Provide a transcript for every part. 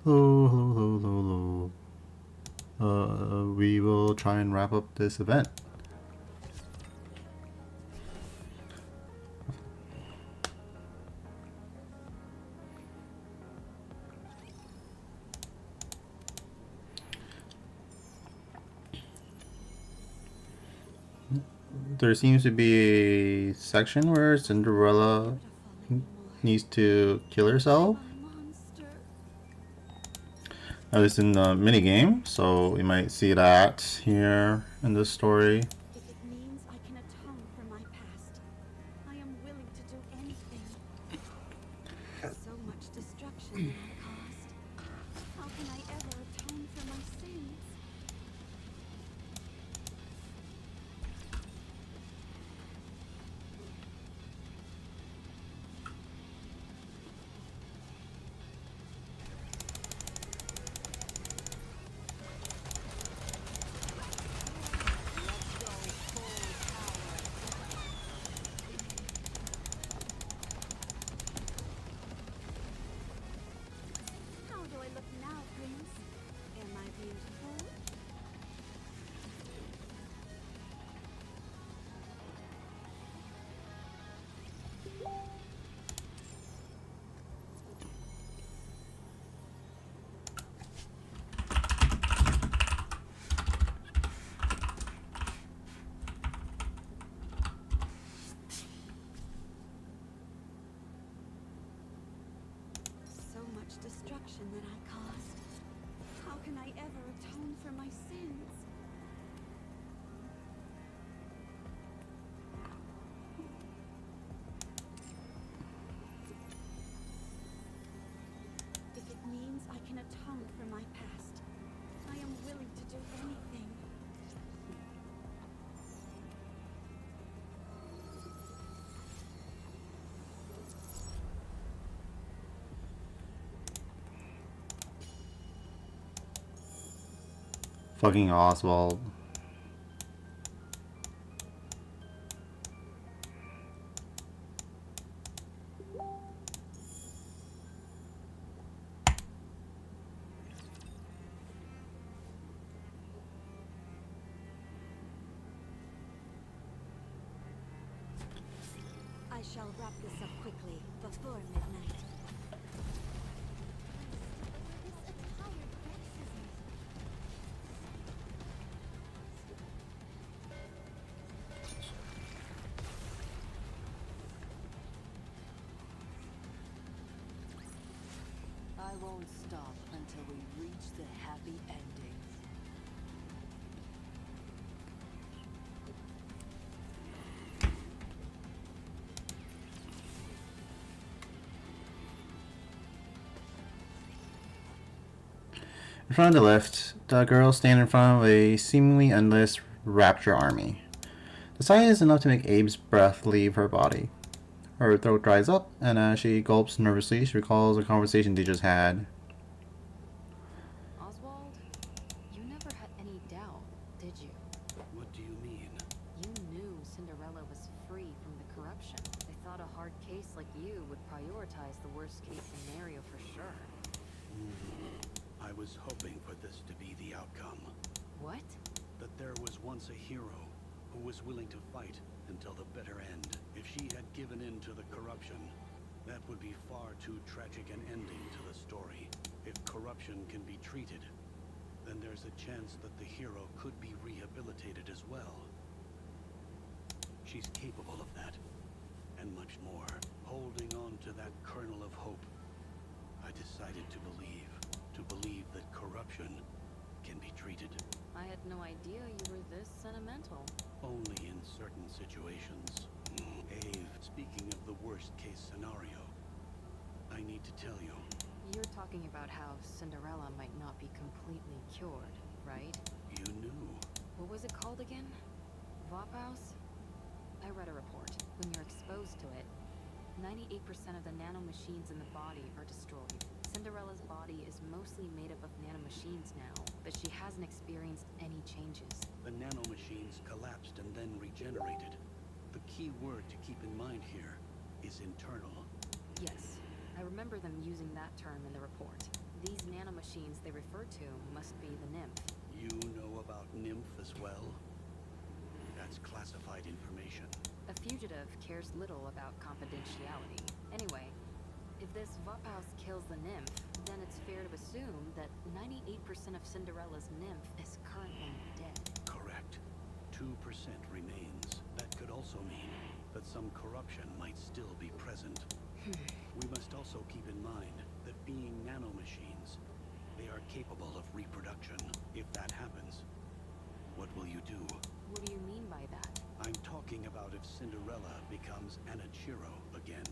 Hello, hello, hello, hello, hello. We will try and wrap up this event. There seems to be a section where Cinderella needs to kill herself. At least in the mini game, so we might see that here in this story. If it means I can atone for my past, I am willing to do anything. So much destruction that I caused. How can I ever atone for my sins? How do I look now, Prince? Am I beautiful? So much destruction that I caused. How can I ever atone for my sins? If it means I can atone for my past, I am willing to do anything. Fucking Oswald. I shall wrap this up quickly, before midnight. I won't stop until we reach the happy ending. In front of the lift, the girls stand in front of a seemingly endless rapture army. The sight is enough to make Abe's breath leave her body. Her throat dries up, and as she gulps nervously, she recalls a conversation they just had. Oswald, you never had any doubt, did you? What do you mean? You knew Cinderella was free from the corruption. They thought a hard case like you would prioritize the worst case scenario for sure. I was hoping for this to be the outcome. What? That there was once a hero who was willing to fight until the bitter end. If she had given in to the corruption, that would be far too tragic an ending to the story. If corruption can be treated, then there's a chance that the hero could be rehabilitated as well. She's capable of that, and much more. Holding on to that kernel of hope, I decided to believe that corruption can be treated. I had no idea you were this sentimental. Only in certain situations. Ave, speaking of the worst case scenario, I need to tell you. You're talking about how Cinderella might not be completely cured, right? You knew. What was it called again? Vophouse? I read a report. When you're exposed to it, 98% of the nanomachines in the body are destroyed. Cinderella's body is mostly made up of nanomachines now, but she hasn't experienced any changes. The nanomachines collapsed and then regenerated. The key word to keep in mind here is internal. Yes, I remember them using that term in the report. These nanomachines they refer to must be the nymph. You know about Nymph as well? That's classified information. A fugitive cares little about confidentiality. Anyway, if this Vophouse kills the nymph, then it's fair to assume that 98% of Cinderella's nymph is currently dead. Correct. 2% remains. That could also mean that some corruption might still be present. We must also keep in mind that being nanomachines, they are capable of reproduction. If that happens, what will you do? What do you mean by that? I'm talking about if Cinderella becomes Anichiro again.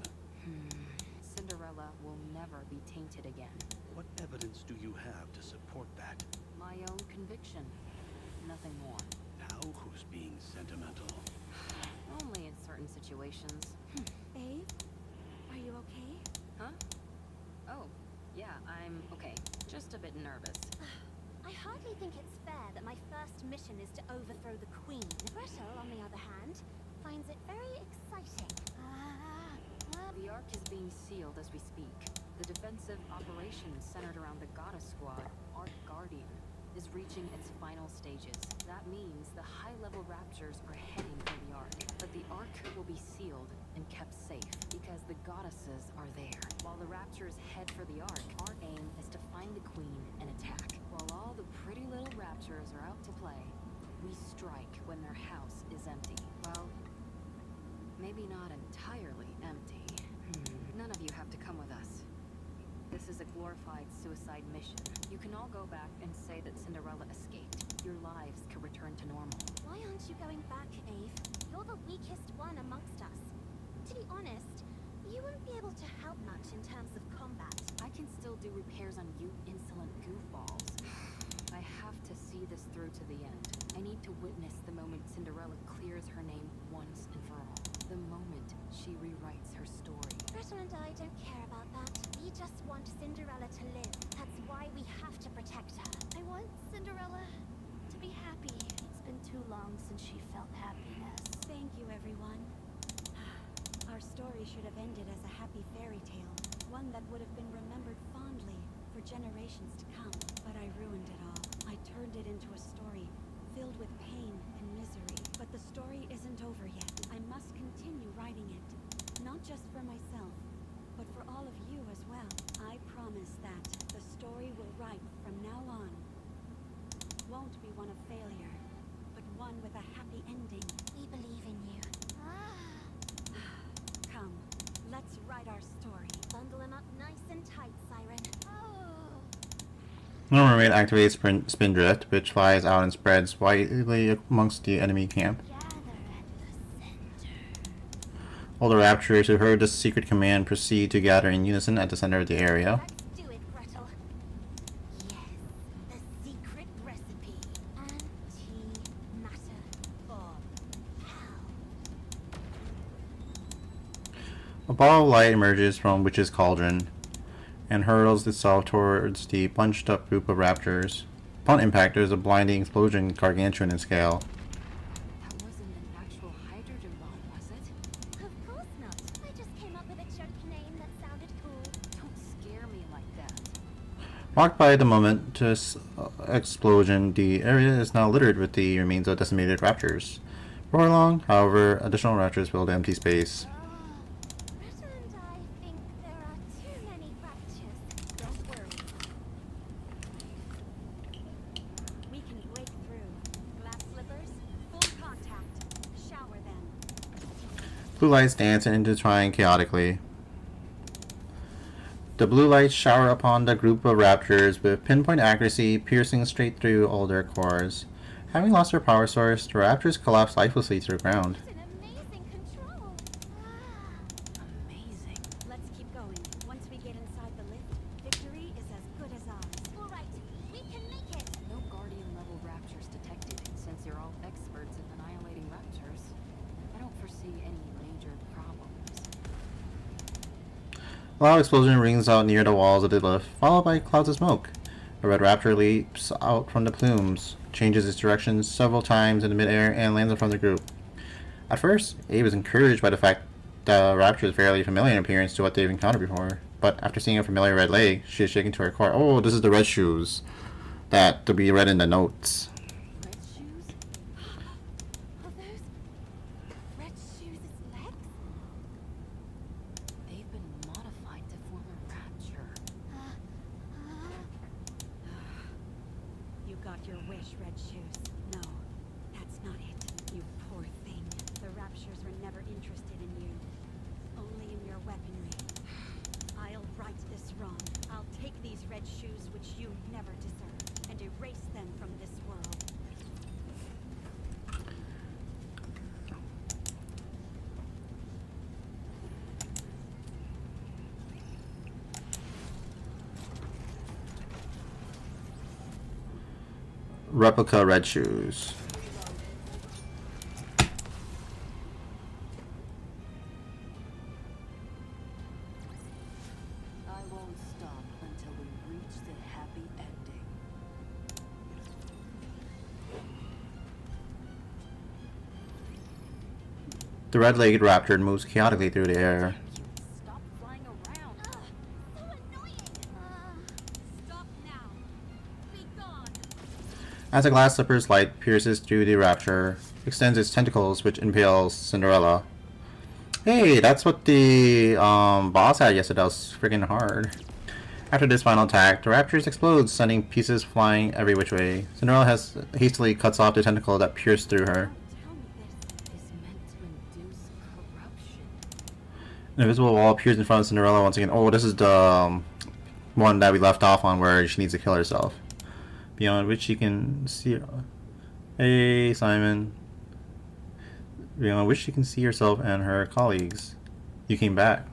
Cinderella will never be tainted again. What evidence do you have to support that? My own conviction. Nothing more. Now who's being sentimental? Only in certain situations. Babe, are you okay? Huh? Oh, yeah, I'm okay. Just a bit nervous. I hardly think it's fair that my first mission is to overthrow the Queen. Gretel, on the other hand, finds it very exciting. The Ark is being sealed as we speak. The defensive operations centered around the Goddess Squad, Ark Guardian, is reaching its final stages. That means the high-level Raptors are heading for the Ark. But the Ark will be sealed and kept safe because the Goddesses are there. While the Raptors head for the Ark, our aim is to find the Queen and attack. While all the pretty little Raptors are out to play, we strike when their house is empty. Well, maybe not entirely empty. None of you have to come with us. This is a glorified suicide mission. You can all go back and say that Cinderella escaped. Your lives can return to normal. Why aren't you going back, Ave? You're the weakest one amongst us. To be honest, you won't be able to help much in terms of combat. I can still do repairs on you insolent goofballs. I have to see this through to the end. I need to witness the moment Cinderella clears her name once and for all. The moment she rewrites her story. Gretel and I don't care about that. We just want Cinderella to live. That's why we have to protect her. I want Cinderella to be happy. It's been too long since she felt happiness. Thank you, everyone. Our story should have ended as a happy fairy tale, one that would have been remembered fondly for generations to come. But I ruined it all. I turned it into a story filled with pain and misery. But the story isn't over yet. I must continue writing it, not just for myself, but for all of you as well. I promise that the story we'll write from now on won't be one of failure, but one with a happy ending. We believe in you. Come, let's write our story. Bundle him up nice and tight, Siren. No mermaid activates Spindrift, which flies out and spreads widely amongst the enemy camp. Gather at the center. All the Raptors who heard the secret command proceed to gather in unison at the center of the area. Let's do it, Gretel. Yes, the secret recipe. Antimatter of hell. A ball of light emerges from Witch's Cauldron and hurls itself towards the bunched up group of Raptors. Upon impact, there is a blinding explosion gargantuan in scale. That wasn't an actual hydrogen bomb, was it? Of course not. I just came up with a joke name that sounded cool. Don't scare me like that. Rocked by the momentous explosion, the area is now littered with the remains of decimated Raptors. Before long, however, additional Raptors fill the empty space. Gretel and I think there are too many Raptors. Don't worry. We can break through. Glass slippers, full contact. Shower them. Blue lights dance and intertwine chaotically. The blue lights shower upon the group of Raptors with pinpoint accuracy, piercing straight through all their cores. Having lost their power source, the Raptors collapse lifelessly to the ground. It's an amazing control. Amazing. Let's keep going. Once we get inside the lift, victory is as good as ours. All right, we can make it. No Guardian level Raptors detected, since you're all experts in annihilating Raptors. I don't foresee any major problems. A loud explosion rings out near the walls of the lift, followed by clouds of smoke. A red raptor leaps out from the plumes, changes its direction several times in midair, and lands in front of the group. At first, Abe is encouraged by the fact the raptor is fairly familiar in appearance to what they've encountered before. but after seeing a familiar red leg, she is shaken to her core. Oh, this is the red shoes that to be read in the notes. Red shoes? Are those red shoes' legs? They've been modified to form a rapture. You got your wish, Red Shoes. No, that's not it. You poor thing. The Raptures were never interested in you. Only in your weaponry. I'll right this wrong. I'll take these red shoes which you never deserved and erase them from this world. Replica red shoes. I won't stop until we reach the happy ending. The red-legged raptor moves chaotically through the air. Stop flying around. So annoying. Stop now. Be gone. As a glass slipper's light pierces through the rapture, extends its tentacles, which impales Cinderella. Hey, that's what the boss had yesterday. That was freaking hard. After this final attack, the raptors explode, sending pieces flying every which way. Cinderella hastily cuts off the tentacle that pierced through her. Tell me this. Is meant to induce corruption. An invisible wall appears in front of Cinderella once again. Oh, this is the one that we left off on where she needs to kill herself. Beyond which she can see... Hey, Simon. Beyond which she can see herself and her colleagues. You came back.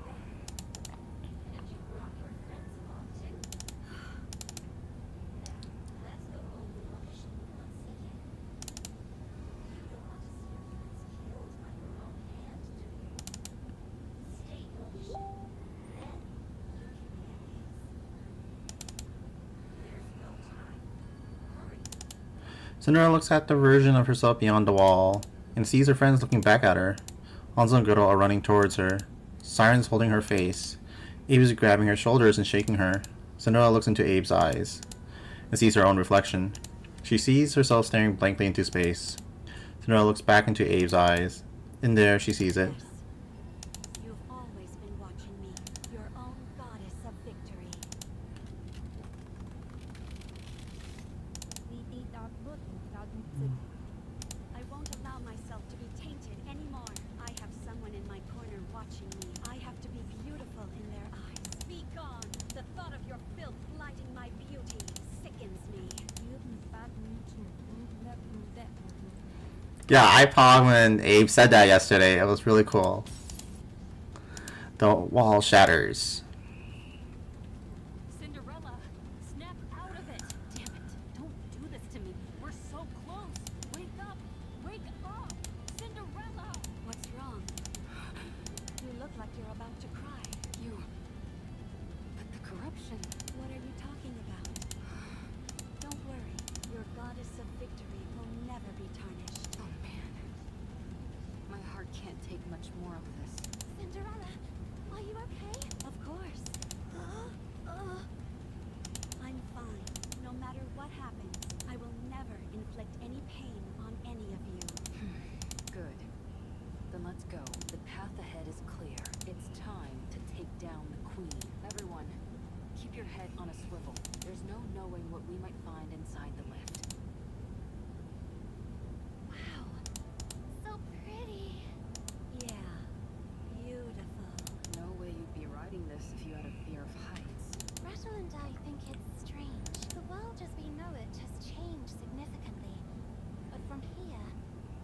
Cinderella looks at the version of herself beyond the wall and sees her friends looking back at her. Hansel and Gretel are running towards her. Siren's holding her face. Abe is grabbing her shoulders and shaking her. Cinderella looks into Abe's eyes and sees her own reflection. She sees herself staring blankly into space. Cinderella looks back into Abe's eyes. In there, she sees it. You've always been watching me, your own goddess of victory. I won't allow myself to be tainted anymore. I have someone in my corner watching me. I have to be beautiful in their eyes. Be gone! The thought of your filth blighting my beauty sickens me. Yeah, I paused when Abe said that yesterday. It was really cool. The wall shatters. Cinderella, snap out of it. Damn it. Don't do this to me. We're so close. Wake up. Wake up. Cinderella. What's wrong? You look like you're about to cry. But the corruption. What are you talking about? Don't worry. Your goddess of victory will never be tarnished. Oh man. My heart can't take much more of this. Cinderella, are you okay? Of course. I'm fine. No matter what happens, I will never inflict any pain on any of you. Good. Then let's go. The path ahead is clear. It's time to take down the queen. Everyone, keep your head on a swivel. There's no knowing what we might find inside the lift. Wow. So pretty. Yeah. Beautiful. No way you'd be riding this if you had a fear of heights. Gretel and I think it's strange. The world as we know it has changed significantly. But from here,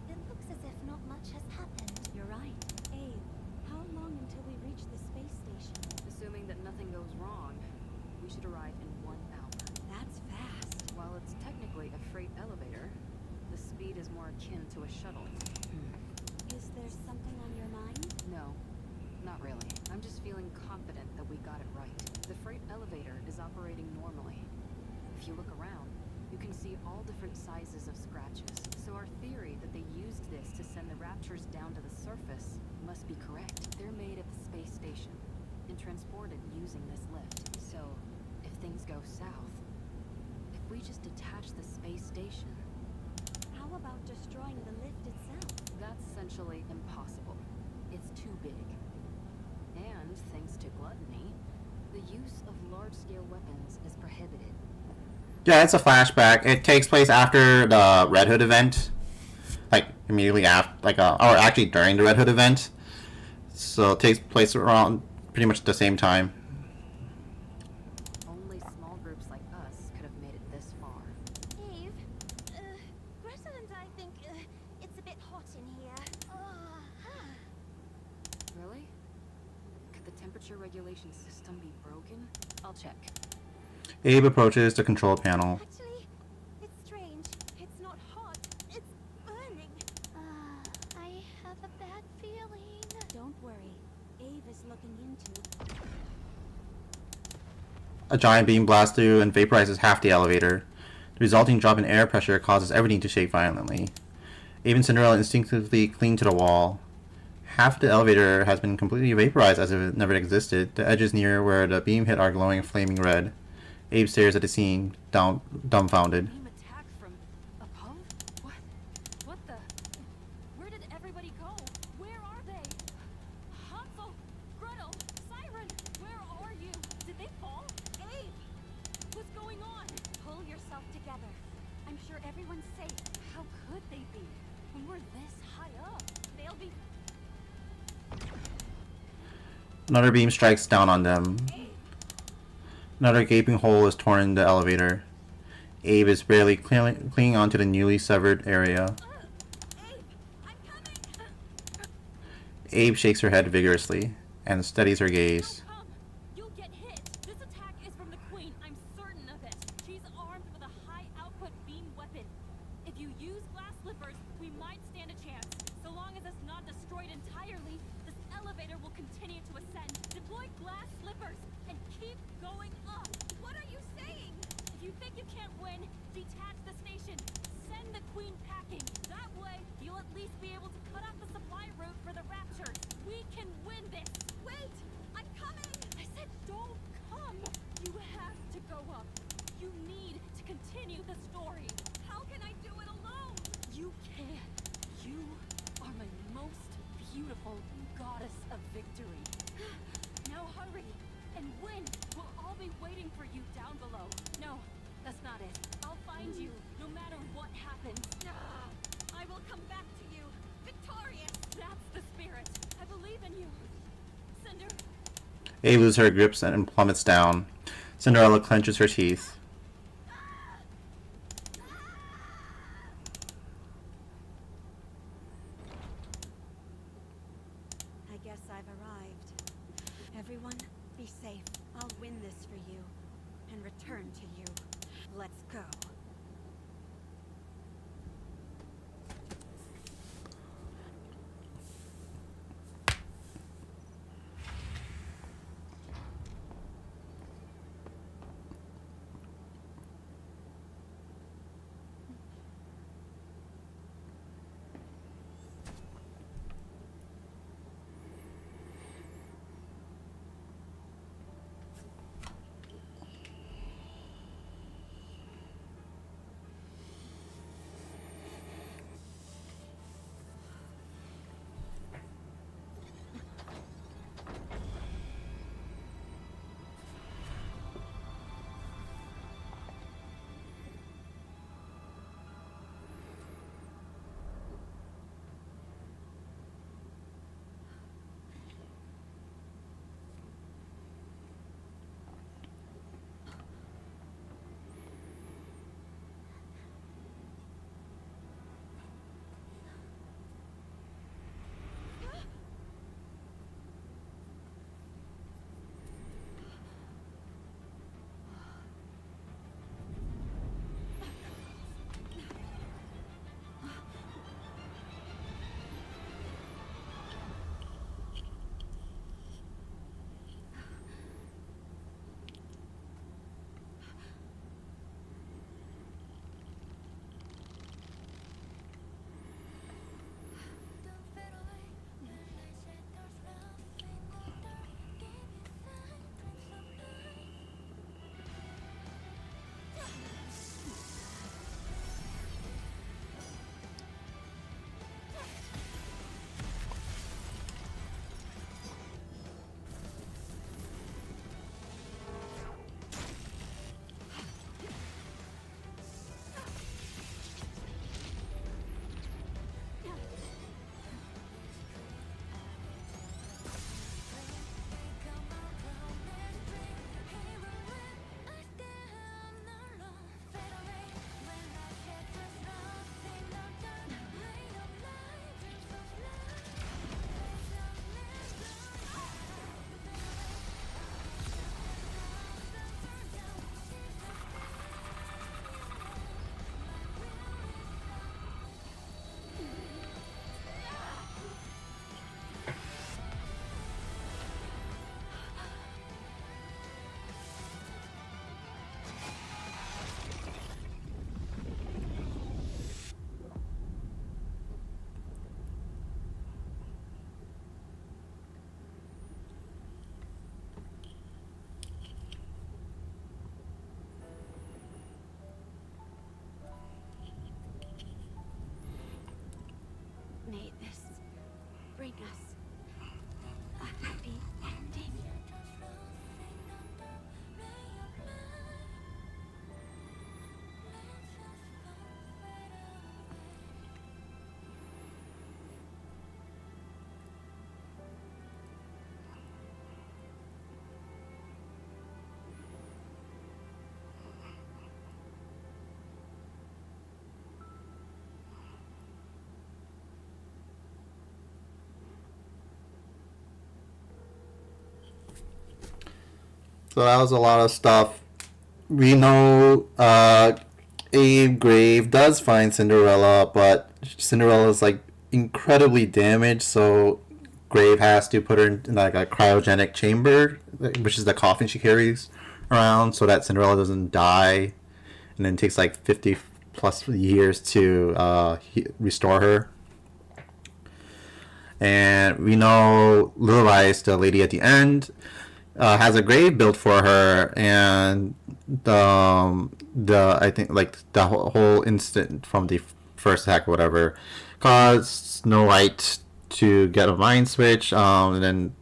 it looks as if not much has happened. You're right. Abe, how long until we reach the space station? Assuming that nothing goes wrong, we should arrive in 1 hour. That's fast. While it's technically a freight elevator, the speed is more akin to a shuttle. Is there something on your mind? No, not really. I'm just feeling confident that we got it right. The freight elevator is operating normally. If you look around, you can see all different sizes of scratches. So our theory that they used this to send the Raptures down to the surface must be correct. They're made at the space station. transported using this lift. So, if things go south, if we just detach the space station... How about destroying the lift itself? That's essentially impossible. It's too big. And, thanks to gluttony, the use of large-scale weapons is prohibited. Yeah, it's a flashback. It takes place after the Red Hood event. Like, immediately after, like, or actually during the Red Hood event. So it takes place around pretty much the same time. Only small groups like us could have made it this far. Eve, Gretel and I think it's a bit hot in here. Really? Could the temperature regulation system be broken? I'll check. Abe approaches the control panel. Actually, it's strange. It's not hot. It's burning. I have a bad feeling. Don't worry. Ave is looking into... A giant beam blasts through and vaporizes half the elevator. The resulting drop in air pressure causes everything to shake violently. Abe and Cinderella instinctively cling to the wall. Half the elevator has been completely vaporized as if it never existed. The edges near where the beam hit are glowing flaming red. Abe stares at the scene, dumbfounded. Beam attack from above? What the? Where did everybody go? Where are they? Hansel, Gretel, Siren, where are you? Did they fall? Abe, what's going on? Pull yourself together. I'm sure everyone's safe. How could they be when we're this high up? They'll be... Another beam strikes down on them. Another gaping hole is torn in the elevator. Abe is barely clinging onto the newly severed area. Abe, I'm coming! Abe shakes her head vigorously and steadies her gaze. Come! You'll get hit! This attack is from the Queen, I'm certain of it. She's armed with a high-output beam weapon. If you use glass slippers, we might stand a chance. So long as it's not destroyed entirely, this elevator will continue to ascend. Deploy glass slippers and keep going up! What are you saying? If you think you can't win, detach the station. Send the Queen packing. That way, you'll at least be able to cut off the supply route for the Raptures. We can win this! Wait! I'm coming! I said don't come! You have to go up. You need to continue the story. How can I do it alone? You can. You are my most beautiful goddess of victory. Now hurry and win. We'll all be waiting for you down below. No, that's not it. I'll find you no matter what happens. I will come back to you, victorious. That's the spirit. I believe in you. Cinder. Abe loses her grips and plummets down. Cinderella clenches her teeth. I guess I've arrived. Everyone, be safe. I'll win this for you. And return to you. Let's go. So that was a lot of stuff. We know Abe Grave does find Cinderella, but Cinderella's like incredibly damaged, so Grave has to put her in like a cryogenic chamber, which is the coffin she carries around, so that Cinderella doesn't die, and then it takes like 50 plus years to restore her. And we know Little Ice, the lady at the end, has a grave built for her, and the I think like the whole incident from the first attack or whatever caused Snow White to get a mind switch, and then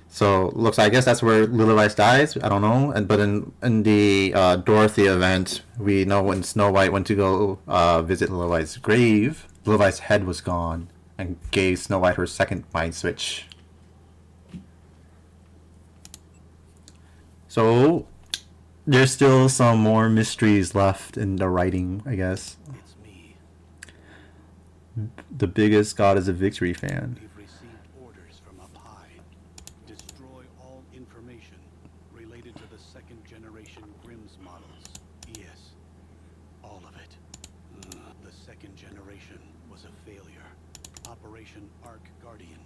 so looks I guess that's where Little Ice dies. I don't know, and but in the Dorothy event, we know when Snow White went to go visit Little Ice's grave, Little Ice's head was gone, and gave Snow White her second mind switch. So there's still some more mysteries left in the writing, I guess. It's me. The biggest God is a Victory fan. We've received orders from up high. Destroy all information related to the second generation Grimm's models. Yes, all of it. The second generation was a failure. Operation Ark Guardian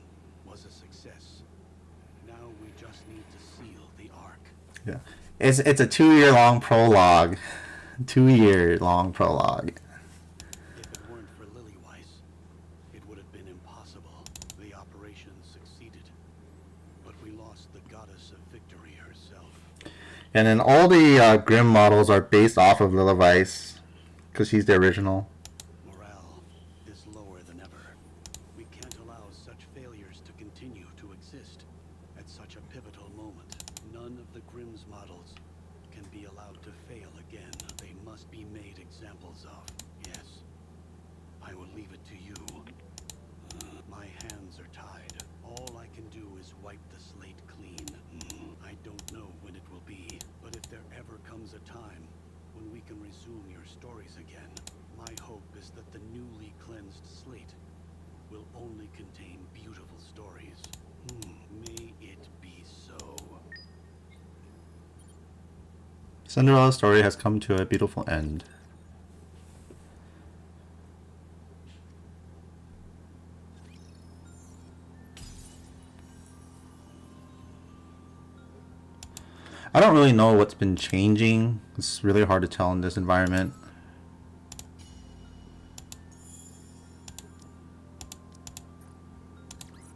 was a success. Now we just need to seal the Ark. Yeah, it's a 2 year long prologue. 2 year long prologue. If it weren't for Lillyweiss, it would have been impossible. The operation succeeded, but we lost the goddess of victory herself. And then all the Grimm models are based off of Lillyweiss, because she's the original. Morale is lower than ever. We can't allow such failures to continue to exist at such a pivotal moment. None of the Grimm's models can be allowed to fail again. They must be made examples of. Yes, I will leave it to you. My hands are tied. All I can do is wipe the slate clean. I don't know when it will be, but if there ever comes a time when we can resume your stories again, my hope is that the newly cleansed slate will only contain beautiful stories. May it be so. Cinderella's story has come to a beautiful end. I don't really know what's been changing. It's really hard to tell in this environment.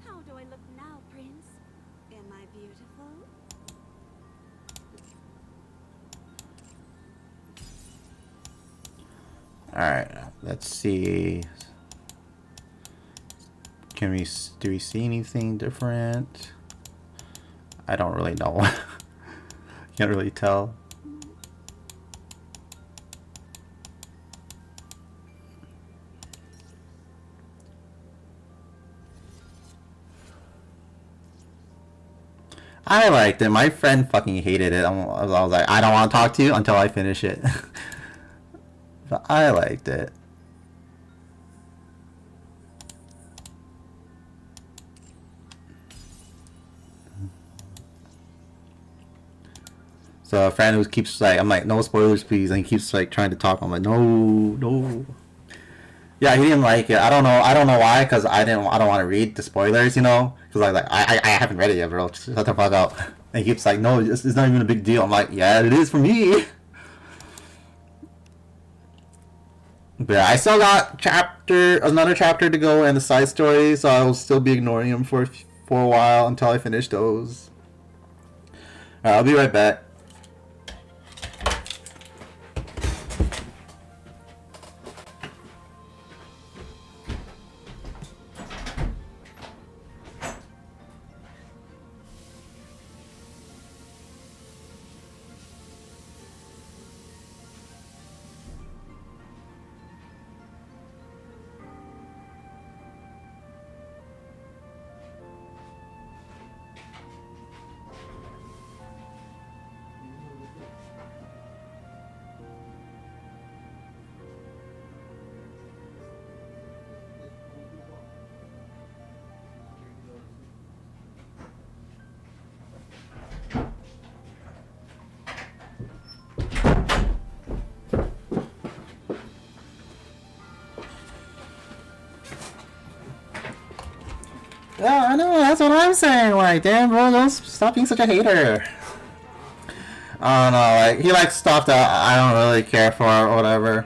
How do I look now, Prince? Am I beautiful? Alright, let's see. Do we see anything different? I don't really know. Can't really tell. I liked it. My friend fucking hated it. I was like, I don't want to talk to you until I finish it. But I liked it. So a friend who keeps like, I'm like, no spoilers please, and he keeps like trying to talk. I'm like, no. Yeah, he didn't like it. I don't know why, because I don't want to read the spoilers, you know, because I haven't read it yet, bro. Shut the fuck up. And he keeps like, no, it's not even a big deal. I'm like, yeah, it is for me. But yeah, I still got another chapter to go and the side story, so I'll still be ignoring them for a while until I finish those. Alright, I'll be right back. Yeah, I know, that's what I'm saying. Like, damn, bro, don't stop being such a hater. I don't know, like, he likes stuff that I don't really care for or whatever.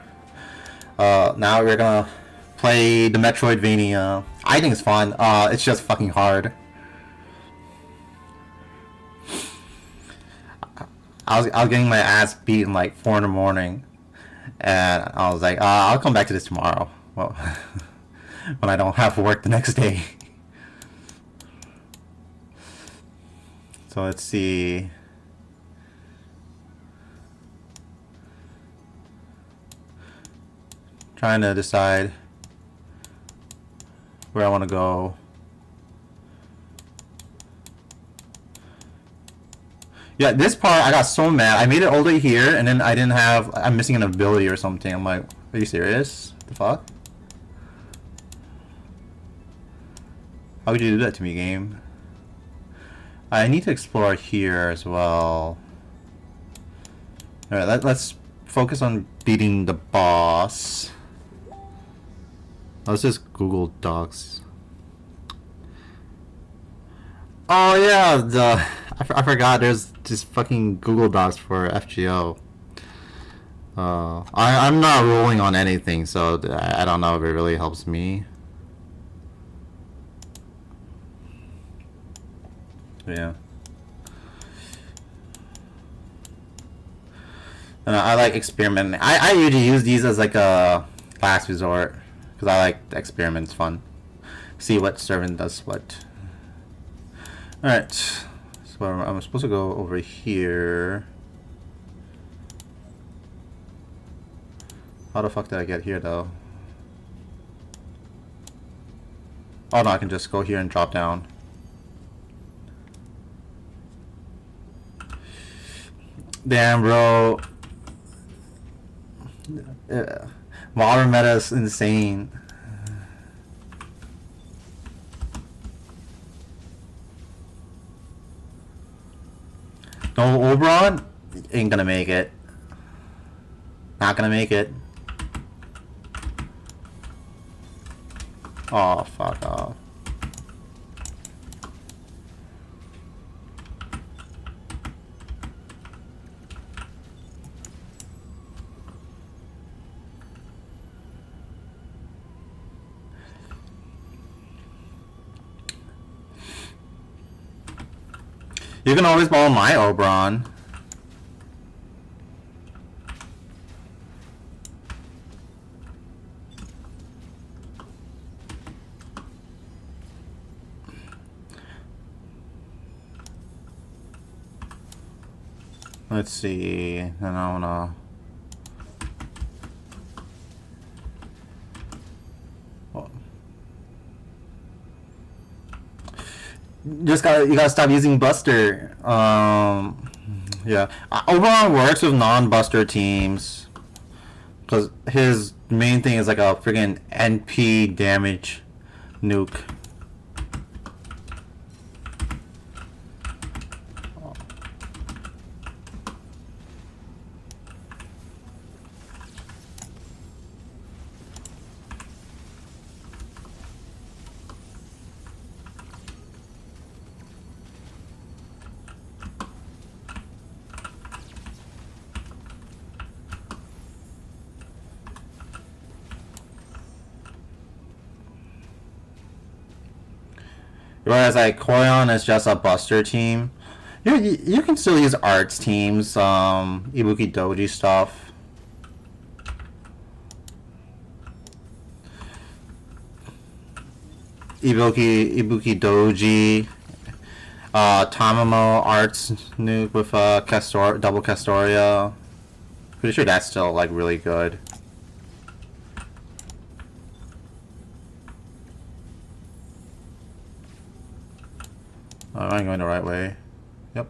Now we're gonna play the Metroidvania. I think it's fun. It's just fucking hard. I was getting my ass beaten like 4 in the morning, and I was like, I'll come back to this tomorrow. Well, when I don't have work the next day. So let's see. Trying to decide where I want to go. Yeah, this part I got so mad. I made it all the way here, and then I didn't have. I'm missing an ability or something. I'm like, are you serious? The fuck? How would you do that to me, game? I need to explore here as well. Alright, let's focus on beating the boss. Let's just Google Docs. Oh yeah, I forgot there's just fucking Google Docs for FGO. I'm not rolling on anything, so I don't know if it really helps me. Yeah. And I like experimenting. I usually use these as like a last resort because I like the experiments fun. See what servant does what. Alright. So I'm supposed to go over here. How the fuck did I get here though? Oh no, I can just go here and drop down. Damn, bro. Water meta is insane. No, Oberon ain't gonna make it. Not gonna make it. Oh, fuck off. You can always borrow my Oberon. Let's see. And I wanna. You gotta stop using Buster. Yeah. Oberon works with non-Buster teams because his main thing is like a friggin' NP damage nuke. Whereas like Corion is just a Buster team. You can still use arts teams, Ibuki Doji stuff. Ibuki Doji, Tamamo arts nuke with double Castoria. Pretty sure that's still like really good. Am I going the right way? Yep.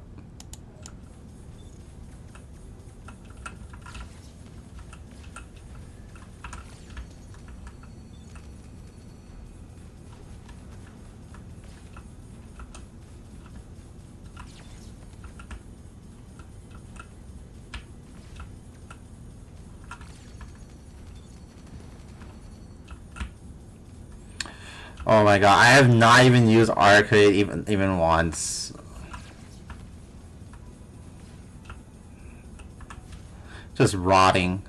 Oh my god, I have not even used arcade even once. Just rotting.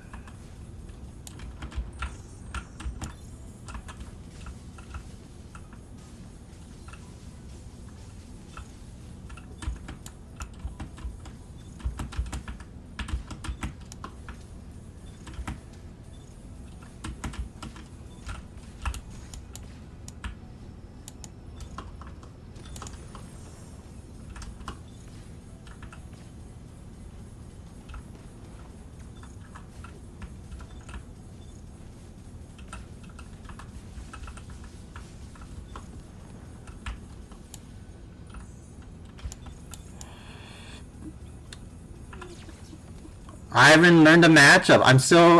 I haven't learned the matchup. I'm still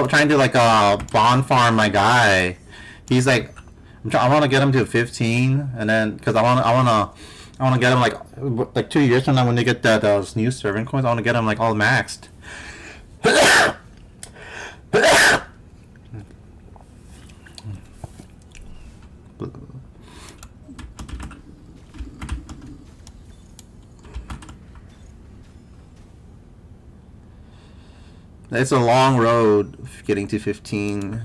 trying to like bond farm my guy. He's like, I want to get him to 15, and then because I want to get him like 2 years from now when they get those new servant coins. I want to get him like all maxed. It's a long road getting to 15.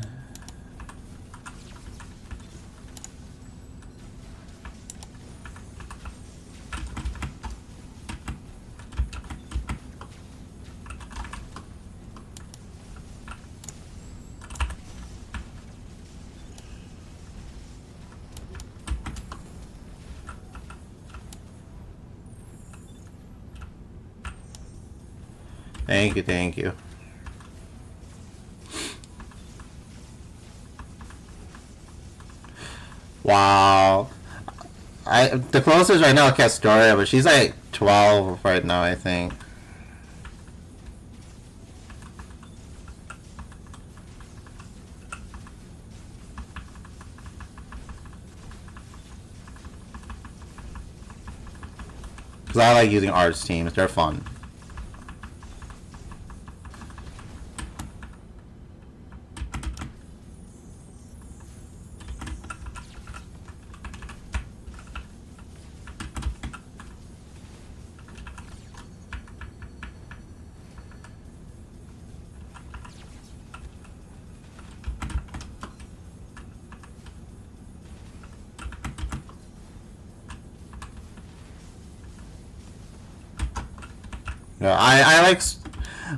Thank you, thank you. Wow. The closest right now is Castoria, but she's like 12 right now, I think. Because I like using arts teams, they're fun. Yeah, I like.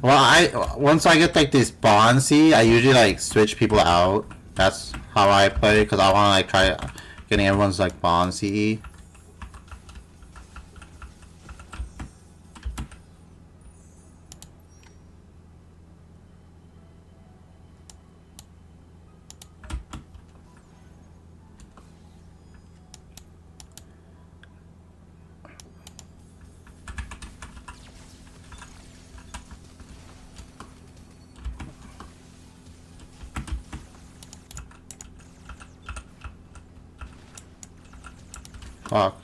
Well, once I get like this Bonzi, I usually like switch people out. That's how I play because I want to like try getting everyone's like Bonzi. Fuck.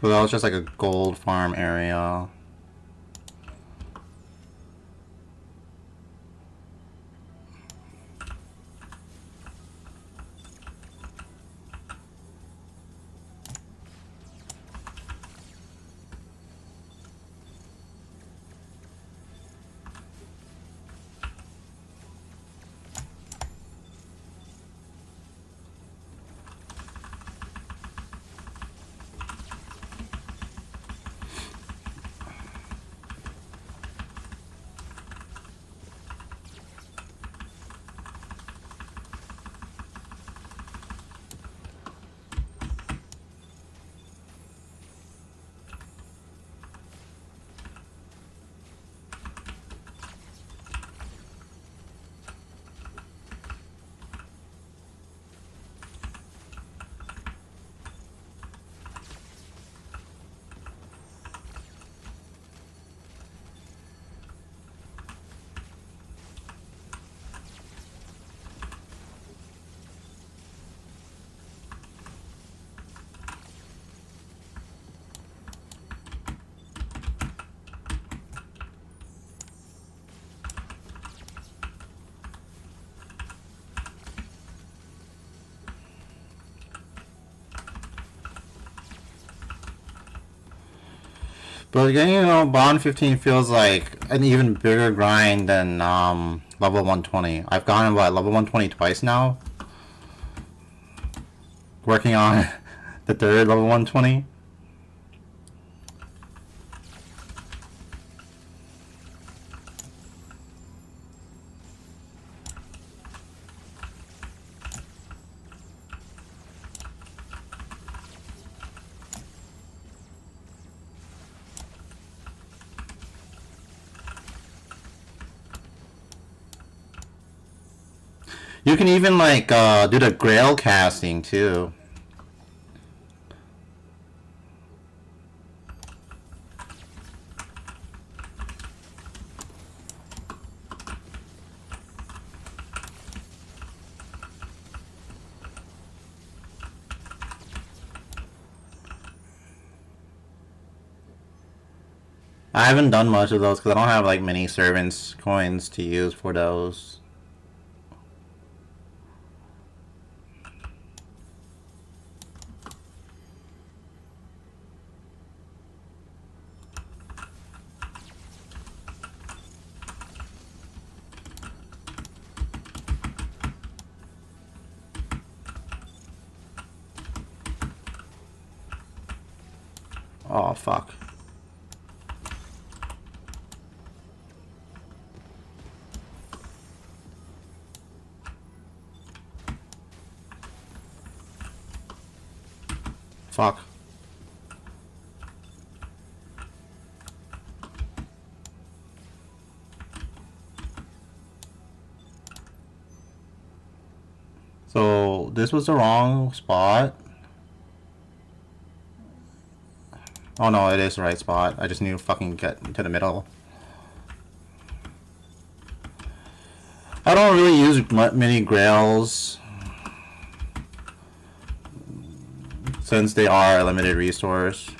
So that was just like a gold farm area. But getting, Bond 15 feels like an even bigger grind than level 120. I've gotten level 120 twice now. Working on the third level 120. You can even do the Grail casting too. I haven't done much of those because I don't have many servants coins to use for those. Oh fuck. Fuck. So this was the wrong spot. Oh no, it is the right spot. I just need to fucking get into the middle. I don't really use many grails since they are a limited resource.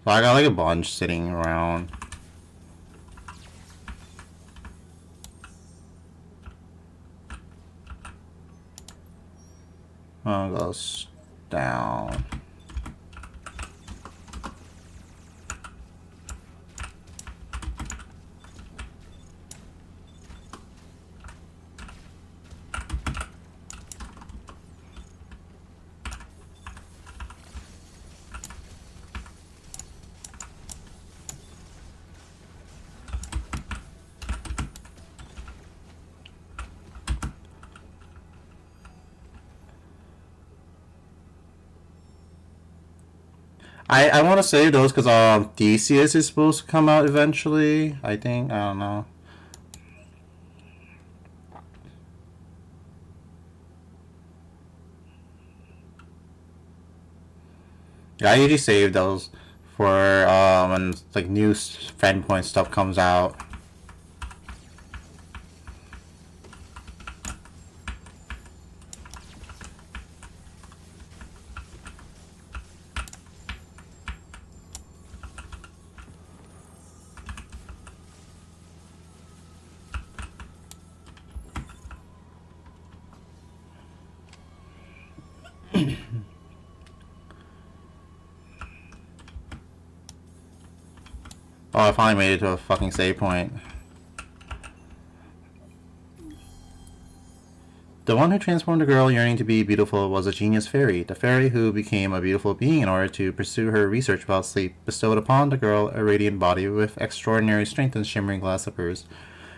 So I got a bunch sitting around. Goes down. I want to save those because Theseus is supposed to come out eventually. I think. I don't know. Yeah, I usually save those for when new friend point stuff comes out. Oh, I finally made it to a fucking save point. The one who transformed a girl yearning to be beautiful was a genius fairy. The fairy who became a beautiful being in order to pursue her research about sleep bestowed upon the girl a radiant body with extraordinary strength and shimmering glass slippers.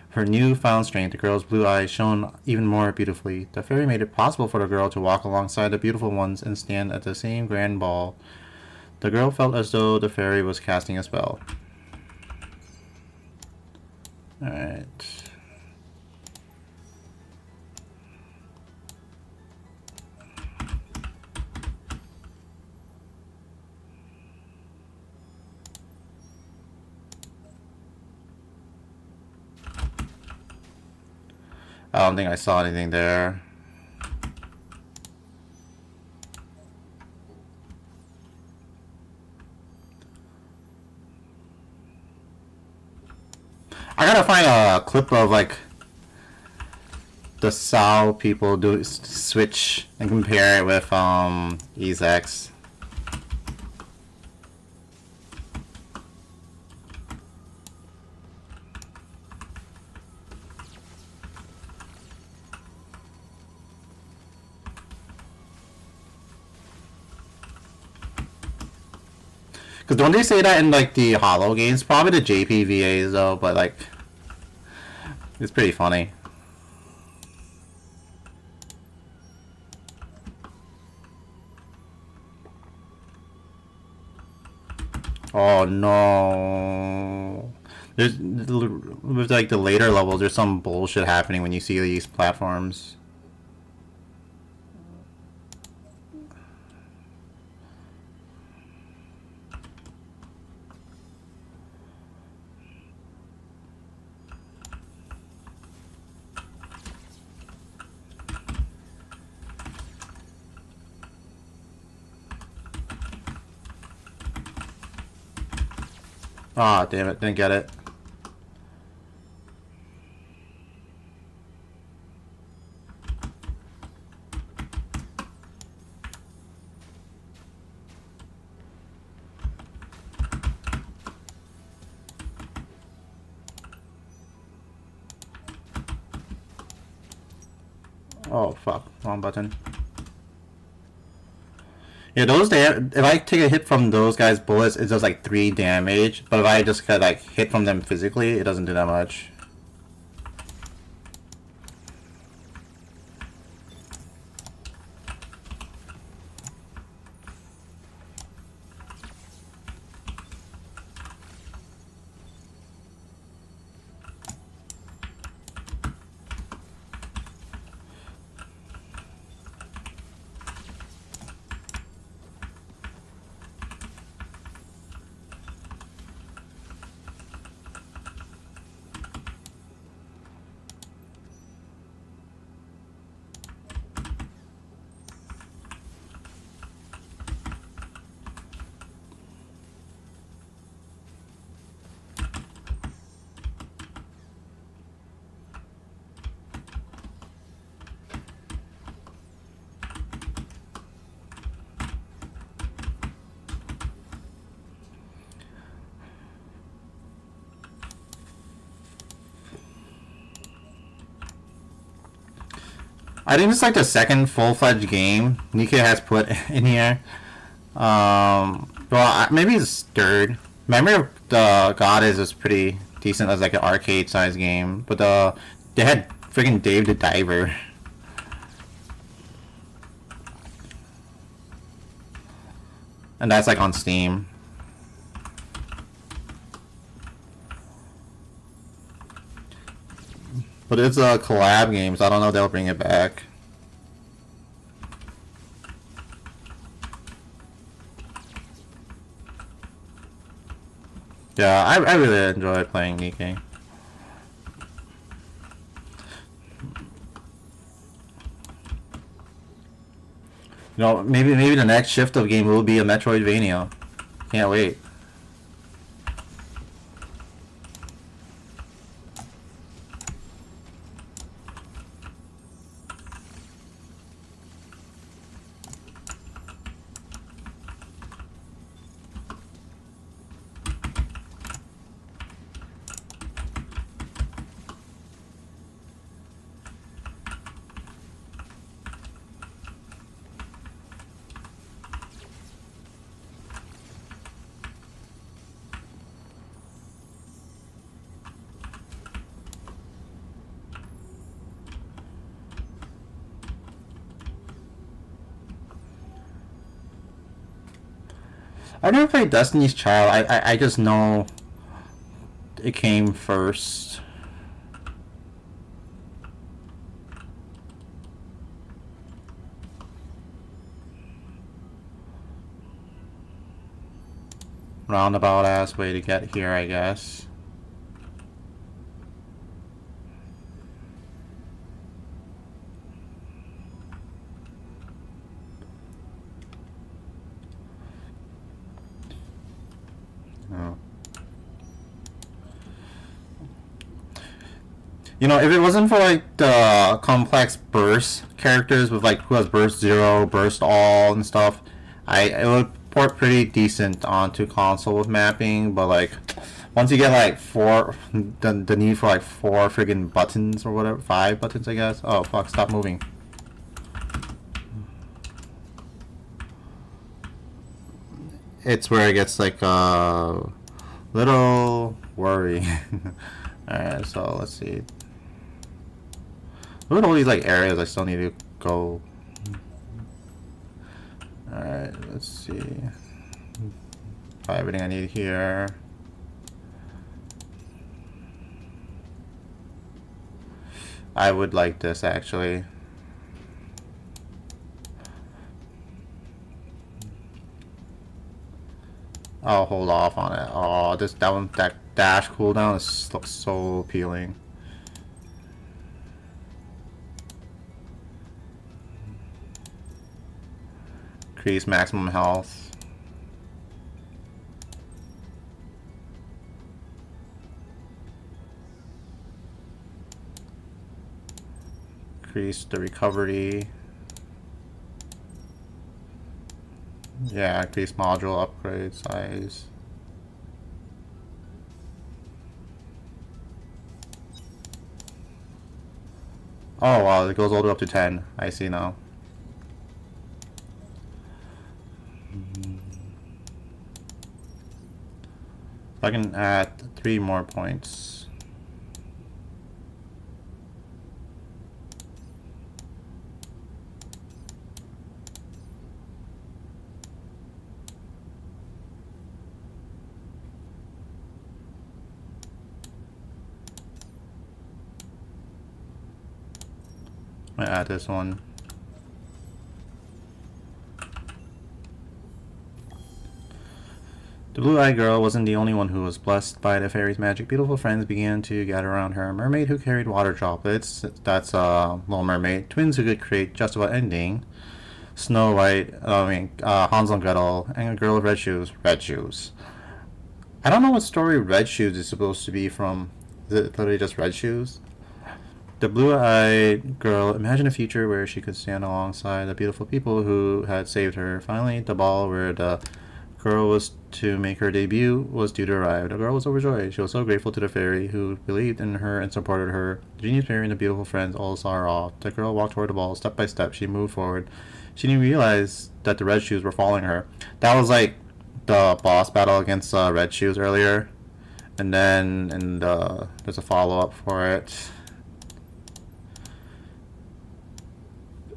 Her new-found strength, the girl's blue eyes shone even more beautifully. The fairy made it possible for the girl to walk alongside the beautiful ones and stand at the same grand ball. The girl felt as though the fairy was casting a spell. Alright. I don't think I saw anything there. I gotta find a clip of the Sao people do switch and compare it with Ezex. Because don't they say that in like the Hollow games? Probably the JPVAs though, but like it's pretty funny. Oh no. There's with like the later levels, there's some bullshit happening when you see these platforms. Ah, damn it, didn't get it. Oh fuck, wrong button. Yeah, those if I take a hit from those guys' bullets, it does like 3 damage. But if I just get like hit from them physically, it doesn't do that much. I think it's like the second full-fledged game Nikke has put in here. Well, maybe it's third. Memory of the Goddess is pretty decent as like an arcade-sized game, but they had freaking Dave the Diver. And that's like on Steam. But it's a collab game, so I don't know if they'll bring it back. Yeah, I really enjoy playing Nikke. You know, maybe the next shift of game will be a Metroidvania. Can't wait. I've never played Destiny's Child. I just know it came first. Roundabout ass way to get here, I guess. You know, if it wasn't for like the complex burst characters with like who has burst 0, burst all, and stuff, it would port pretty decent onto console with mapping. But like, once you get like the need for like 4 friggin' buttons or whatever, 5 buttons, I guess. Oh fuck! Stop moving. it's where it gets like a little worry. Alright, so let's see. Look at all these like areas I still need to go. Alright, let's see. Probably everything I need here. I would like this actually. I'll hold off on it. Oh, that dash cooldown looks so appealing. Increase maximum health. Increase the recovery. Yeah, increase module upgrade size. Oh wow, it goes all the way up to 10. I see now. I can add 3 more points. I'm gonna add this one. The blue-eyed girl wasn't the only one who was blessed by the fairy's magic. Beautiful friends began to gather around her. A mermaid who carried water droplets, that's Little Mermaid. Twins who could create just about anything. Snow White, Hansel and Gretel, and a girl with red shoes. Red shoes. I don't know what story Red Shoes is supposed to be from. Is it literally just Red Shoes? The blue-eyed girl imagined a future where she could stand alongside the beautiful people who had saved her. Finally, the ball where the girl was to make her debut was due to arrive. The girl was overjoyed. She was so grateful to the fairy who believed in her and supported her. The genius fairy and the beautiful friends all saw her off. The girl walked toward the ball. Step by step, she moved forward. She didn't realize that the red shoes were following her. That was like the boss battle against red shoes earlier. And then there's a follow-up for it.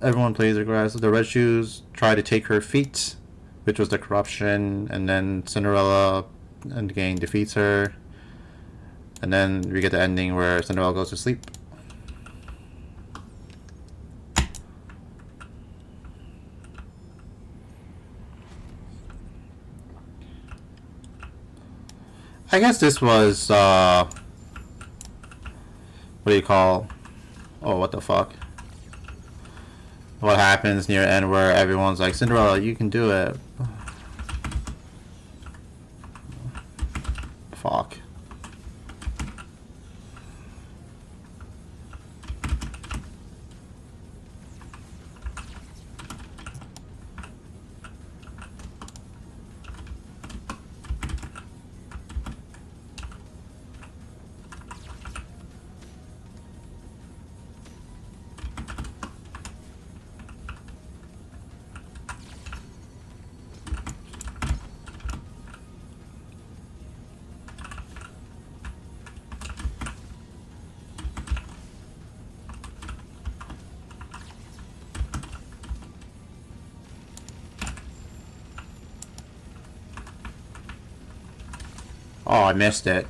Everyone plays the grass. The red shoes try to take her feet, which was the corruption, and then Cinderella and again defeats her, and then we get the ending where Cinderella goes to sleep. I guess this was what do you call? Oh, what the fuck? What happens near the end where everyone's like, Cinderella, you can do it. Fuck. Oh, I missed it.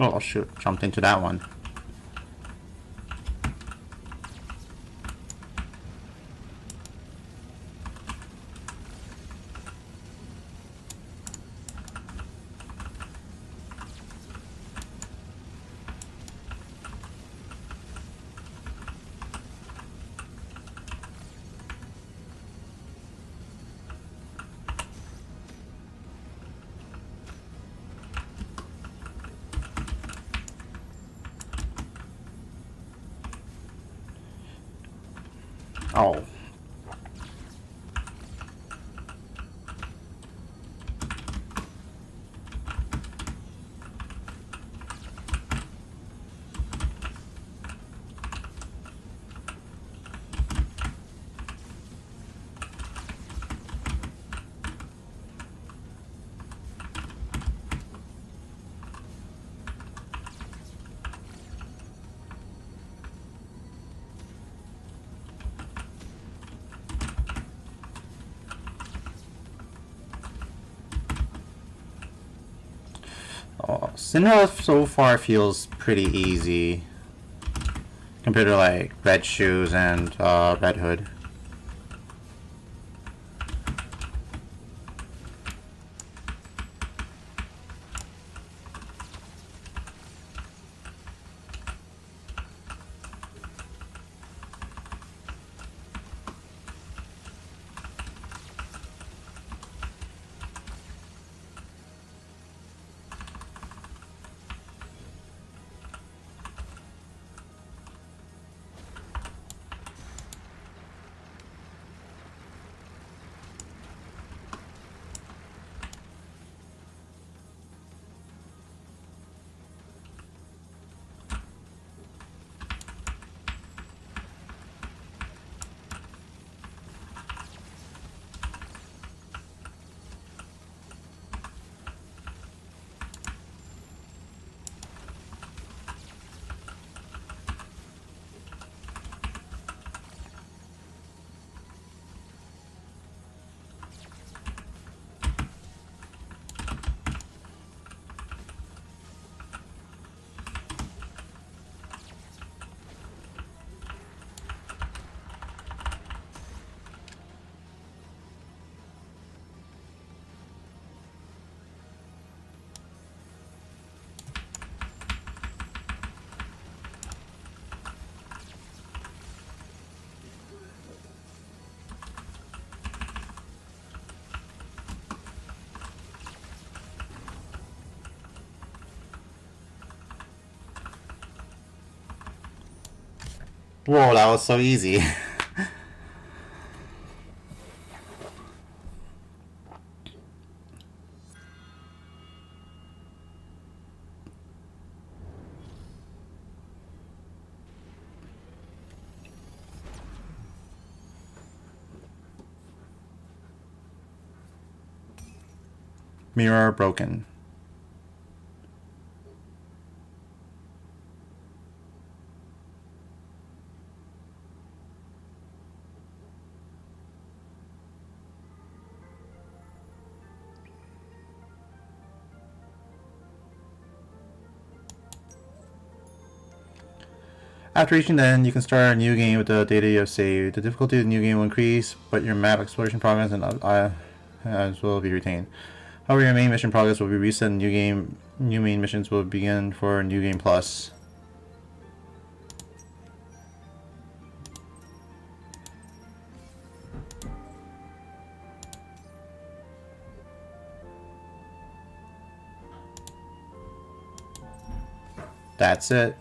Oh shoot, jumped into that one. Oh. Oh, Cinderella so far feels pretty easy compared to like Red Shoes and Red Hood. Whoa, that was so easy. Mirror broken. After reaching the end, you can start a new game with the data you have saved. The difficulty of the new game will increase, but your map exploration progress and as will be retained. However, your main mission progress will be reset and new main missions will begin for New Game Plus. That's it.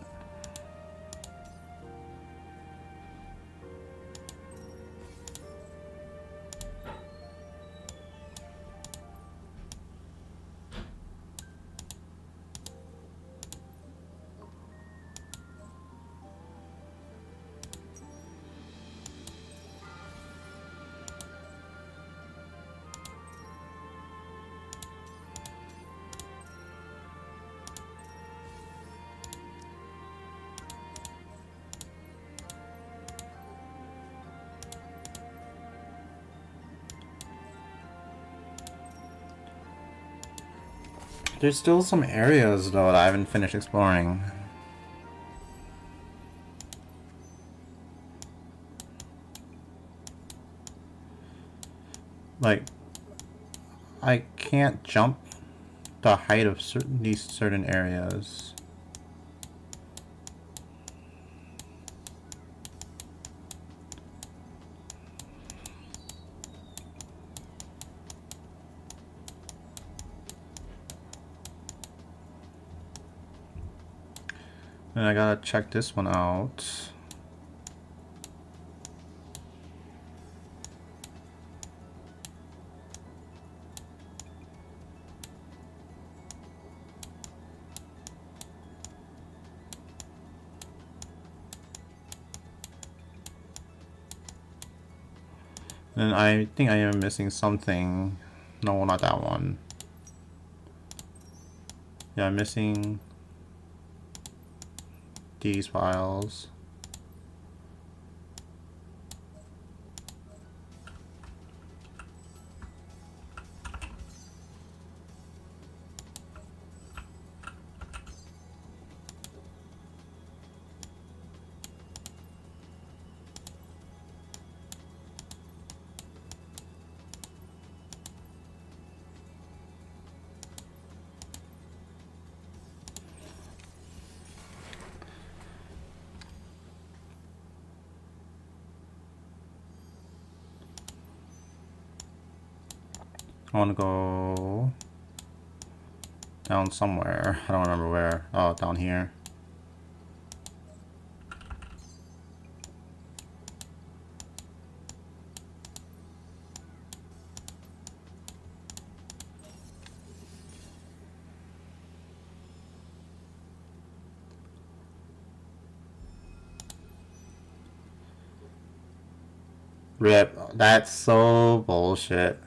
There's still some areas though that I haven't finished exploring. Like, I can't jump the height of these certain areas. And I gotta check this one out. And I think I am missing something. No, not that one. Yeah, I'm missing these files. I want to go down somewhere. I don't remember where. Oh, down here. Rip. That's so bullshit.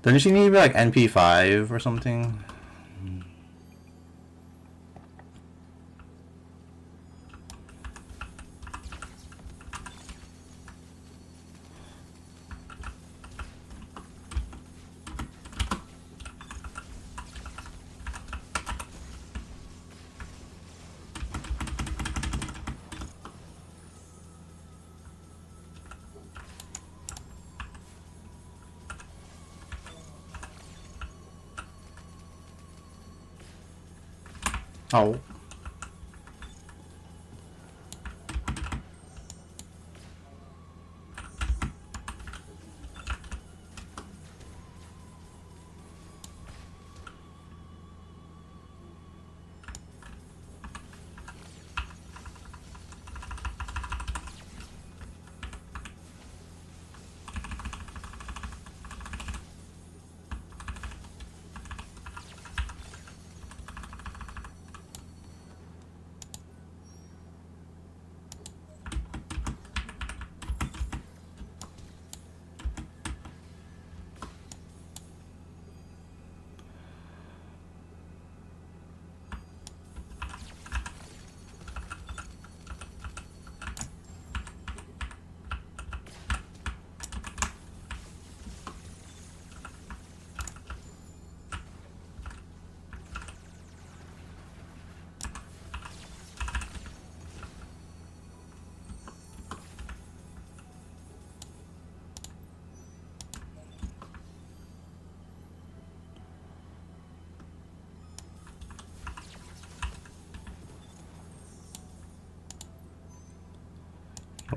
Doesn't she need to be like NP5 or something? Oh.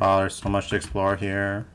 Wow, there's so much to explore here.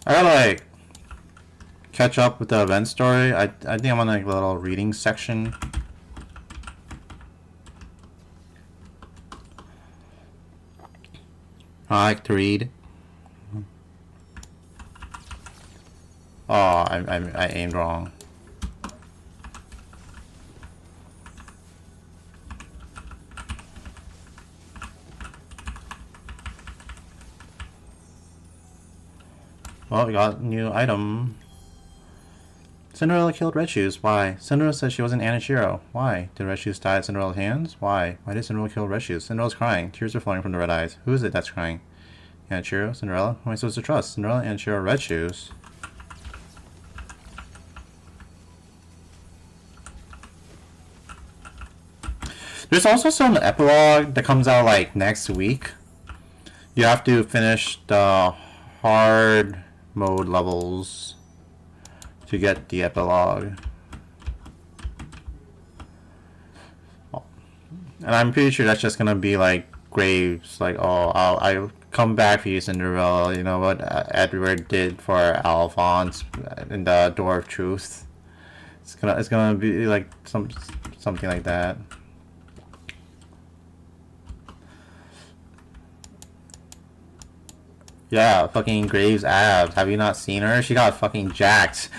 I gotta like catch up with the event story. I think I'm on like a little reading section. I like to read. Oh, I aimed wrong. Well, we got a new item. Cinderella killed Red Shoes. Why? Cinderella said she wasn't Anishiro. Why? Did Red Shoes die at Cinderella's hands? Why? Why did Cinderella kill Red Shoes? Cinderella's crying. Tears are flowing from the red eyes. Who is it that's crying? Anishiro? Cinderella? Who am I supposed to trust? Cinderella, Anishiro, Red Shoes? There's also some epilogue that comes out like next week. You have to finish the hard mode levels to get the epilogue. And I'm pretty sure that's just gonna be like Graves, like, oh, I'll come back for you, Cinderella. You know what Edward did for Alphonse in the Door of Truth. It's gonna be like something like that. Yeah, fucking Graves abs. Have you not seen her? She got fucking jacked.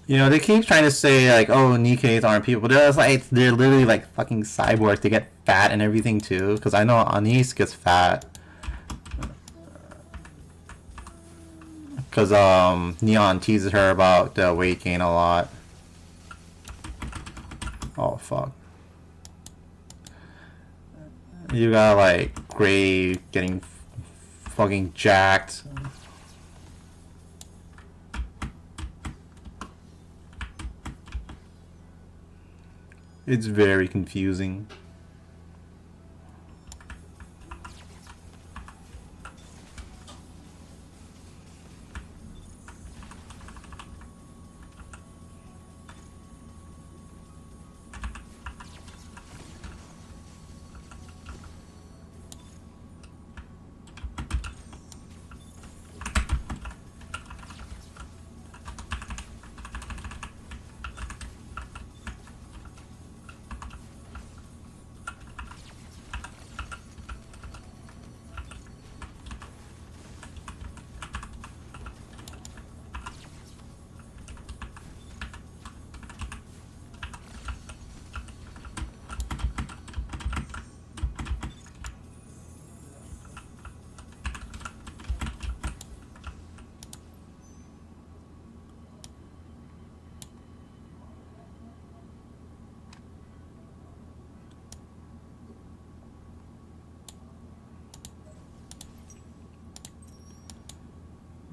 You know, they keep trying to say like, oh, Nikke's aren't people, but they're literally like fucking cyborgs. They get fat and everything too. Because I know Anise gets fat. Because Neon teases her about the weight gain a lot. Oh fuck. You got like Gray getting fucking jacked. It's very confusing.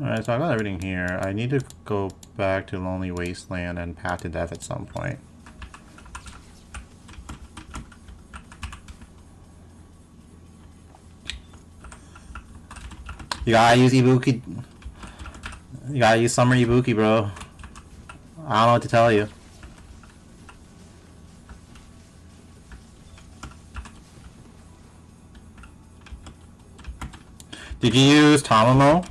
Alright, so I got everything here. I need to go back to Lonely Wasteland and Path to Death at some point. You gotta use Ibuki. You gotta use Summer Ibuki, bro. I don't know what to tell you. Did you use Tamamo?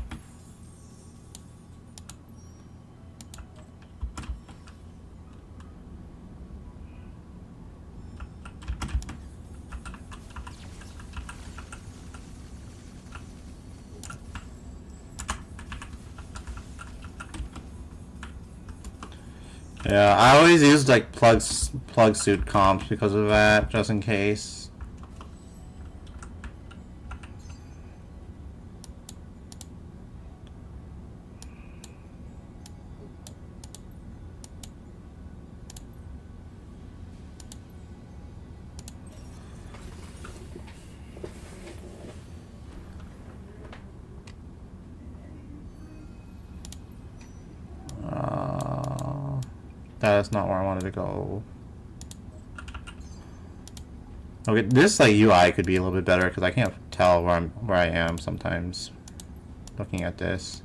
Yeah, I always use like plug suit comps because of that, just in case. That's not where I wanted to go. Okay, this like UI could be a little bit better because I can't tell where I am sometimes looking at this.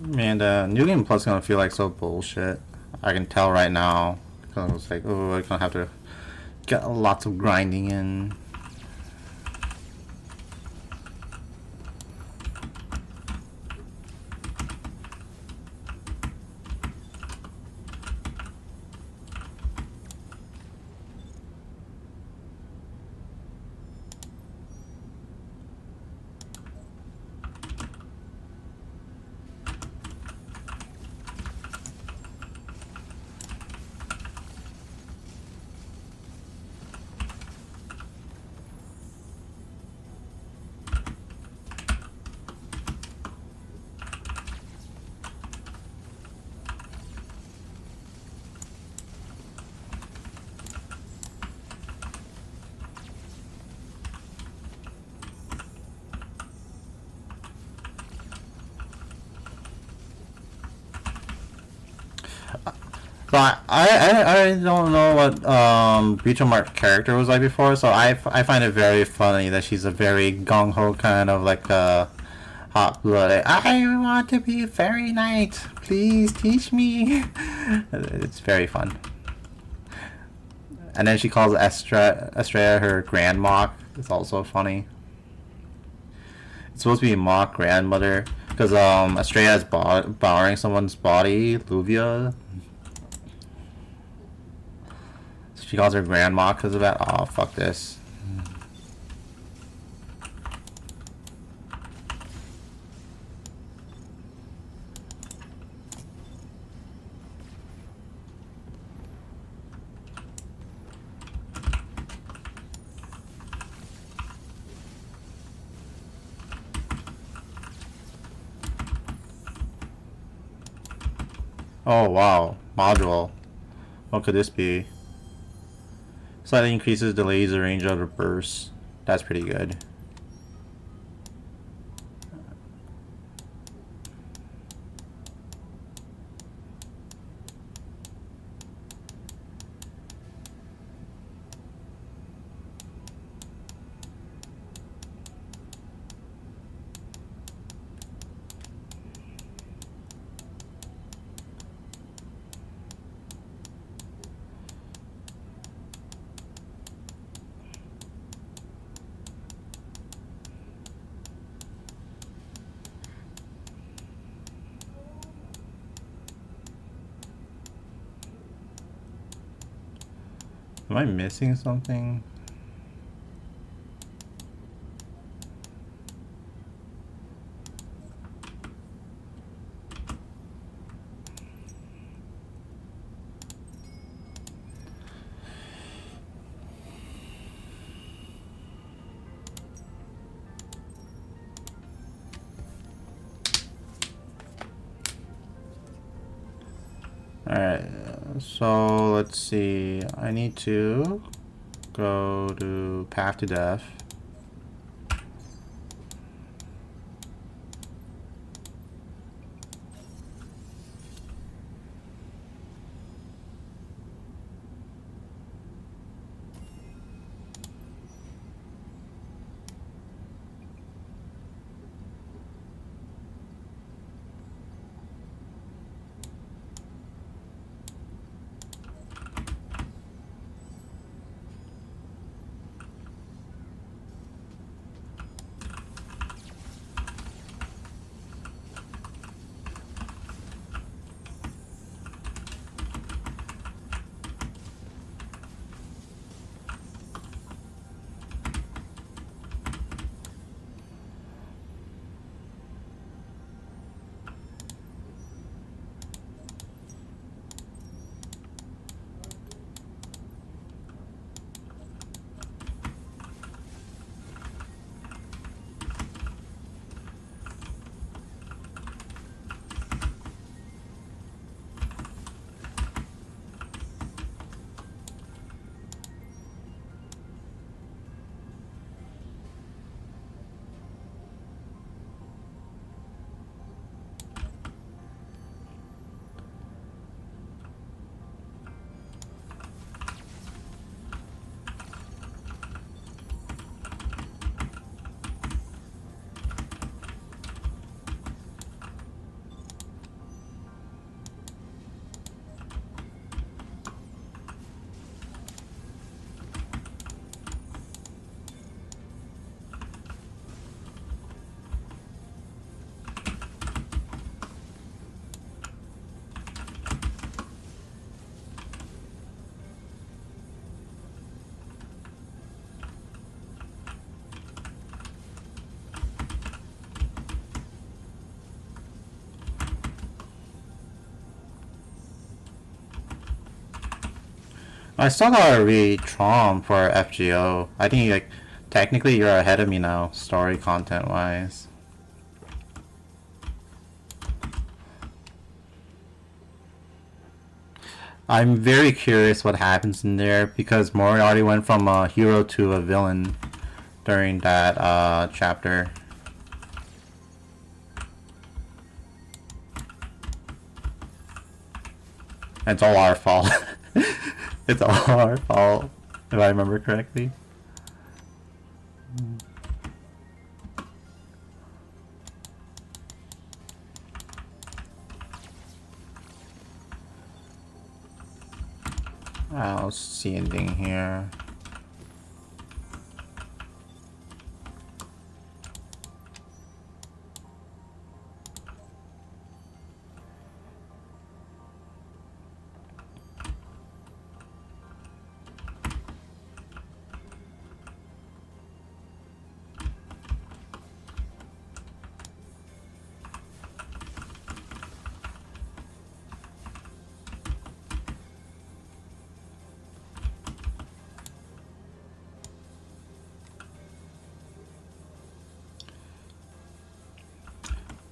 Man, New Game Plus is gonna feel like so bullshit. I can tell right now. Cause it's like, oh, I'm gonna have to get lots of grinding in. But I don't know what Rachel Mark's character was like before, so I find it very funny that she's a very gung ho kind of like hot blooded. I want to be a fairy knight. Please teach me. It's very fun. And then she calls Estrella her grandma. It's also funny. It's supposed to be mock grandmother because Estrella is borrowing someone's body, Luvia. She calls her grandma because of that. Oh, fuck this. Oh, wow. Module. What could this be? Slightly increases the laser range of the burst. That's pretty good. Am I missing something? Alright, so let's see. I need to go to Path to Death. I still gotta read Trom for FGO. I think like technically you're ahead of me now, story content wise. I'm very curious what happens in there because Moriarty went from a hero to a villain during that chapter. It's all our fault. It's all our fault, if I remember correctly. I don't see anything here.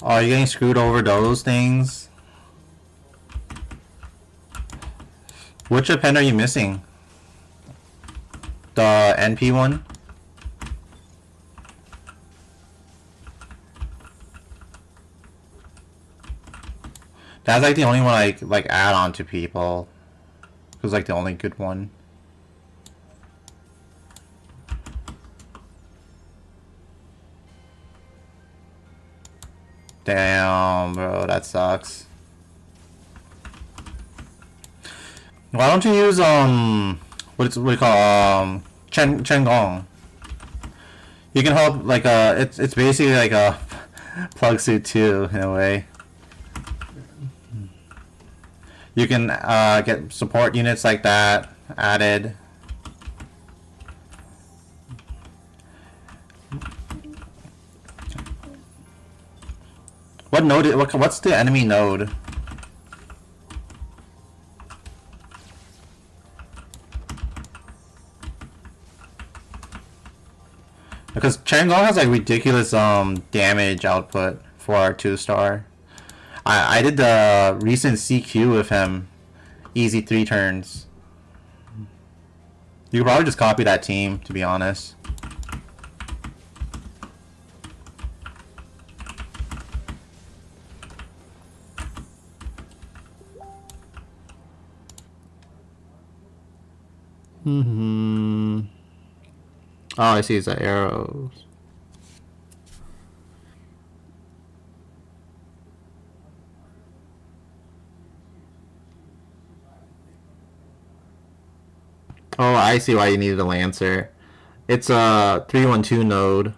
Oh, are you getting screwed over those things? Which append are you missing? The NP one? That's like the only one I like add on to people. It was like the only good one. Damn, bro, that sucks. Why don't you use what do you call Chen Gong? You can help like it's basically like a plug suit too in a way. You can get support units like that added. What node? What's the enemy node? Because Changong has like ridiculous damage output for our 2-star. I did the recent CQ with him, easy 3 turns. You could probably just copy that team, to be honest. Oh, I see. It's the arrows. Oh, I see why you needed a Lancer. It's a 312 node.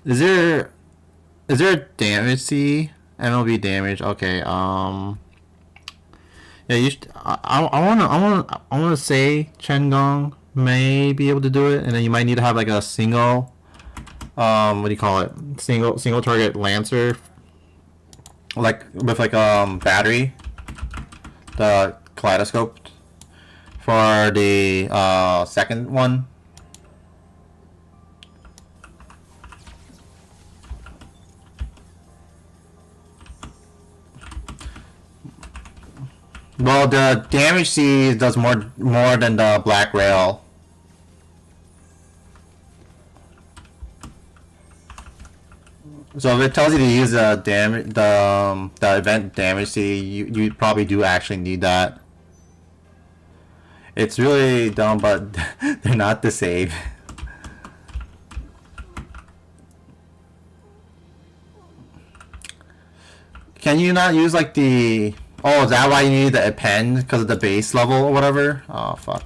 Is there a damage C? MLB damage. Okay. Yeah. I wanna say Chen Gong may be able to do it, and then you might need to have like a single. What do you call it? Single target Lancer. Like with like battery. The kaleidoscope for the second one. Well, the damage C does more than the black rail. So if it tells you to use the the event damage C, you probably do actually need that. It's really dumb, but they're not the save. Can you not use like the? Oh, is that why you need the append because of the base level or whatever? Oh fuck.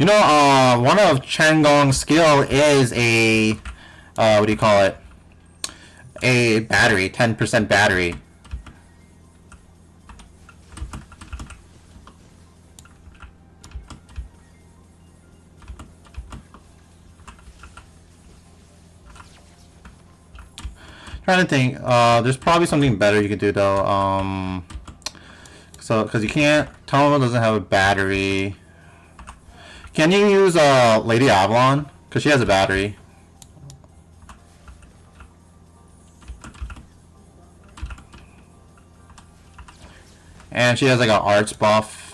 You know, one of Changong's skill is a, what do you call it? A battery, 10% battery. Trying to think, there's probably something better you could do though. So, because you can't, Tomo doesn't have a battery. Can you use Lady Avalon? Because she has a battery. And she has like an arts buff.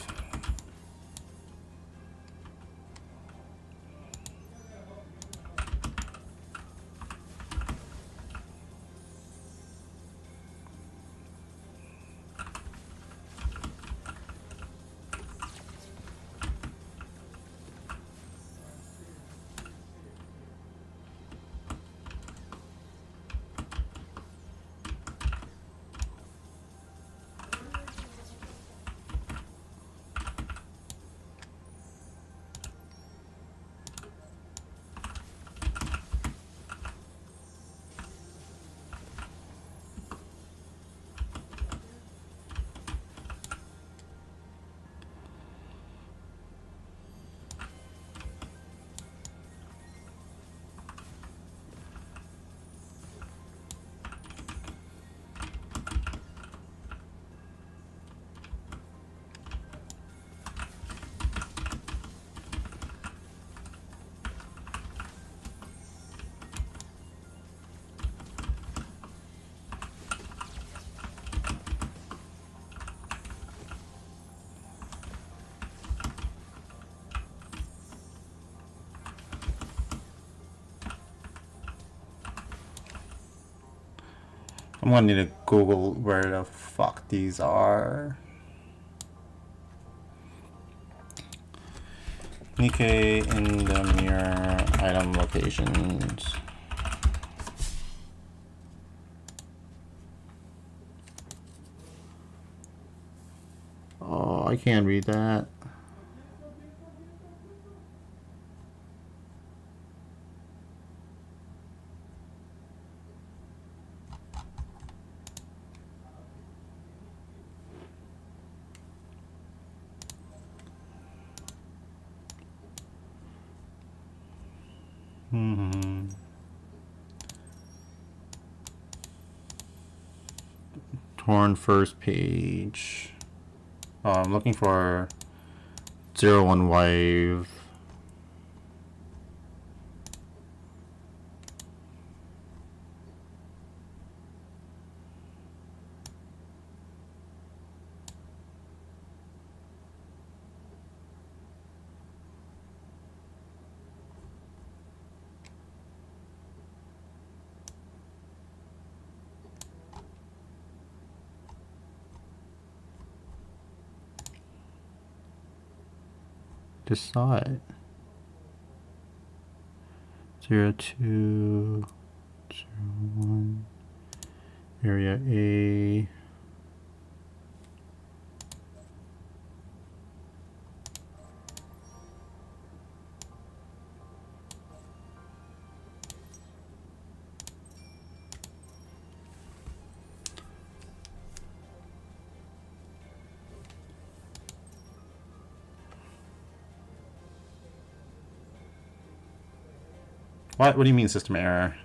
I'm gonna need to Google where the fuck these are. Nikke in the mirror item locations. Oh, I can't read that. Torn first page. Oh, I'm looking for 01 wave. Just saw it. 02, 01, area A. What? What do you mean system error?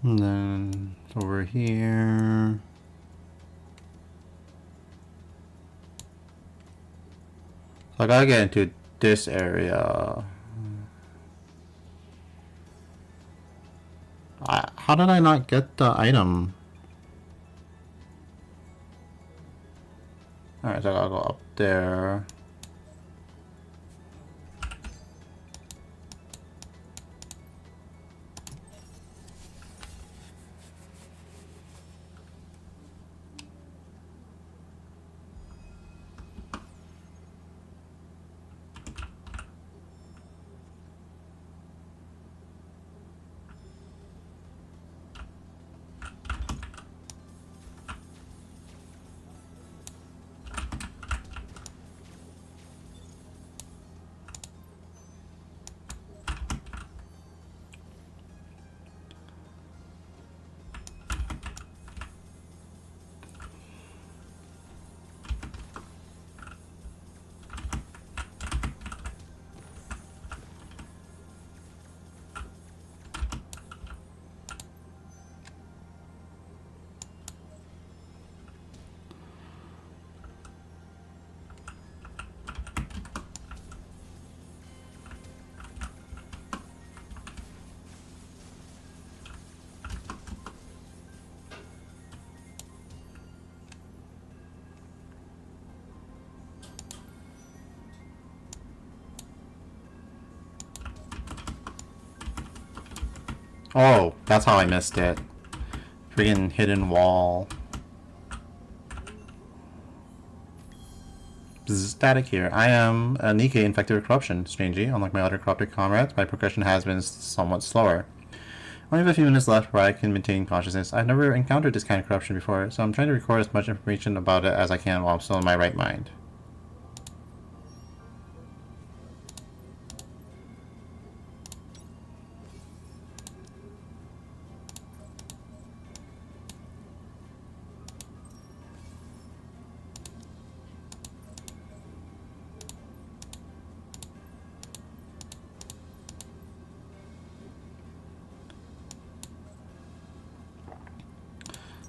And then over here. So I gotta get into this area. How did I not get the item? Alright, so I gotta go up there. Oh, that's how I missed it. Freaking hidden wall. Static here. I am a Nikke infected with corruption. Strangely, unlike my other corrupted comrades, my progression has been somewhat slower. I only have a few minutes left where I can maintain consciousness. I've never encountered this kind of corruption before, so I'm trying to record as much information about it as I can while I'm still in my right mind.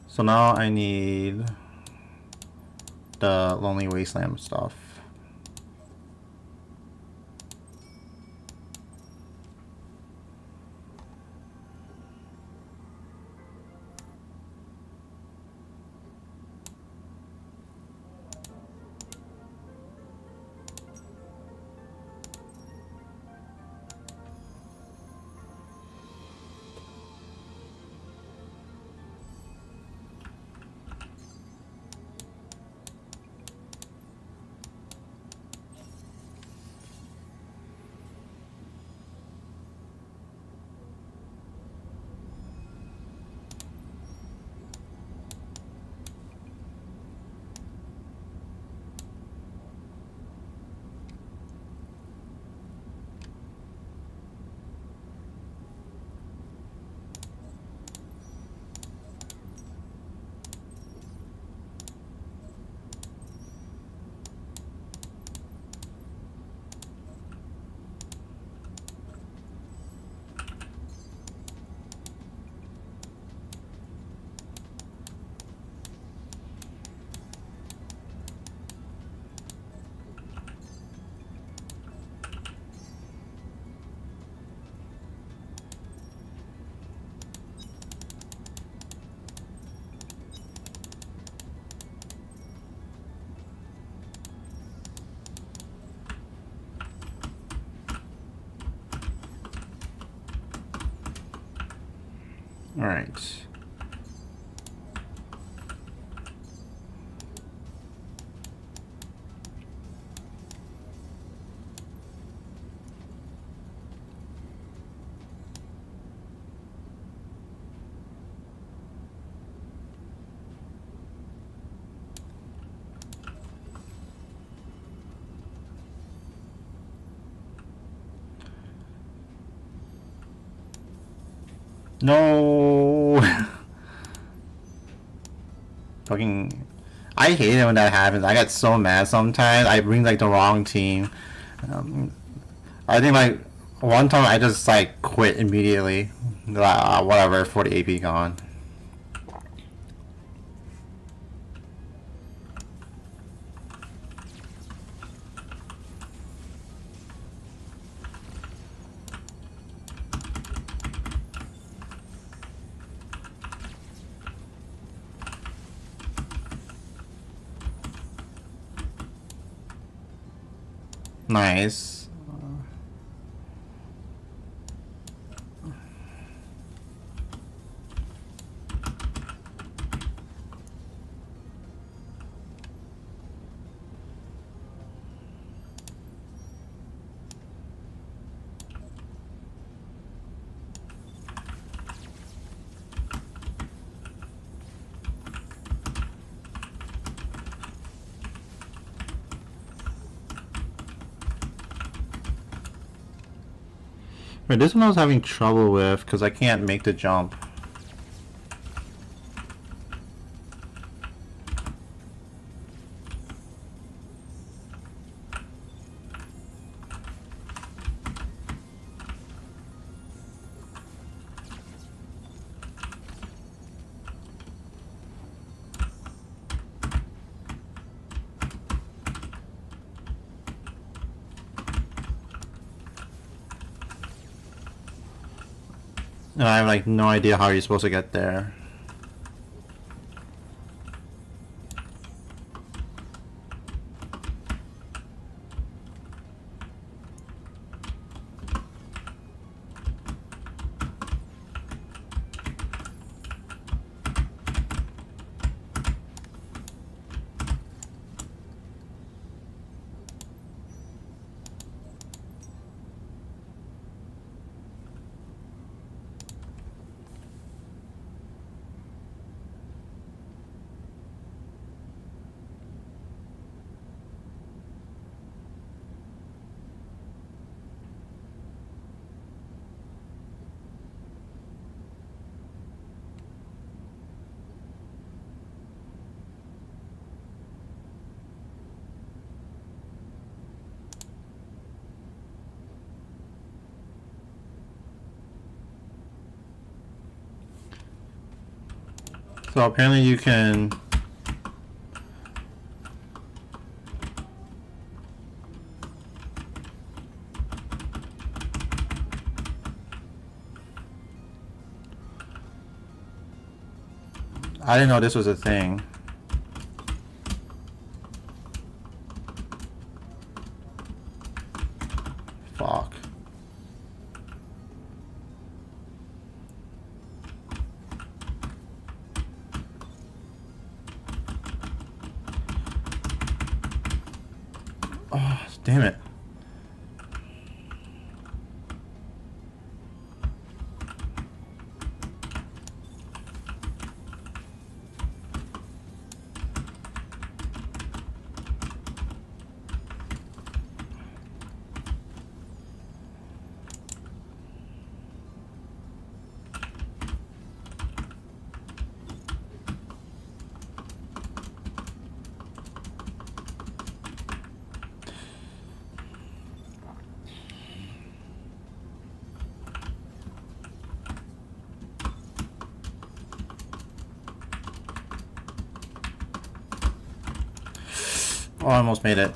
So now I need the Lonely Wasteland stuff. All right. No. Fucking. I hate it when that happens. I get so mad sometimes. I bring like the wrong team. I think like one time I just like quit immediately. Whatever, 40 AP gone. Nice. Wait, this one I was having trouble with because I can't make the jump. And I have like no idea how you're supposed to get there. So apparently you can... I didn't know this was a thing. Fuck. Oh, damn it. Oh, I almost made it.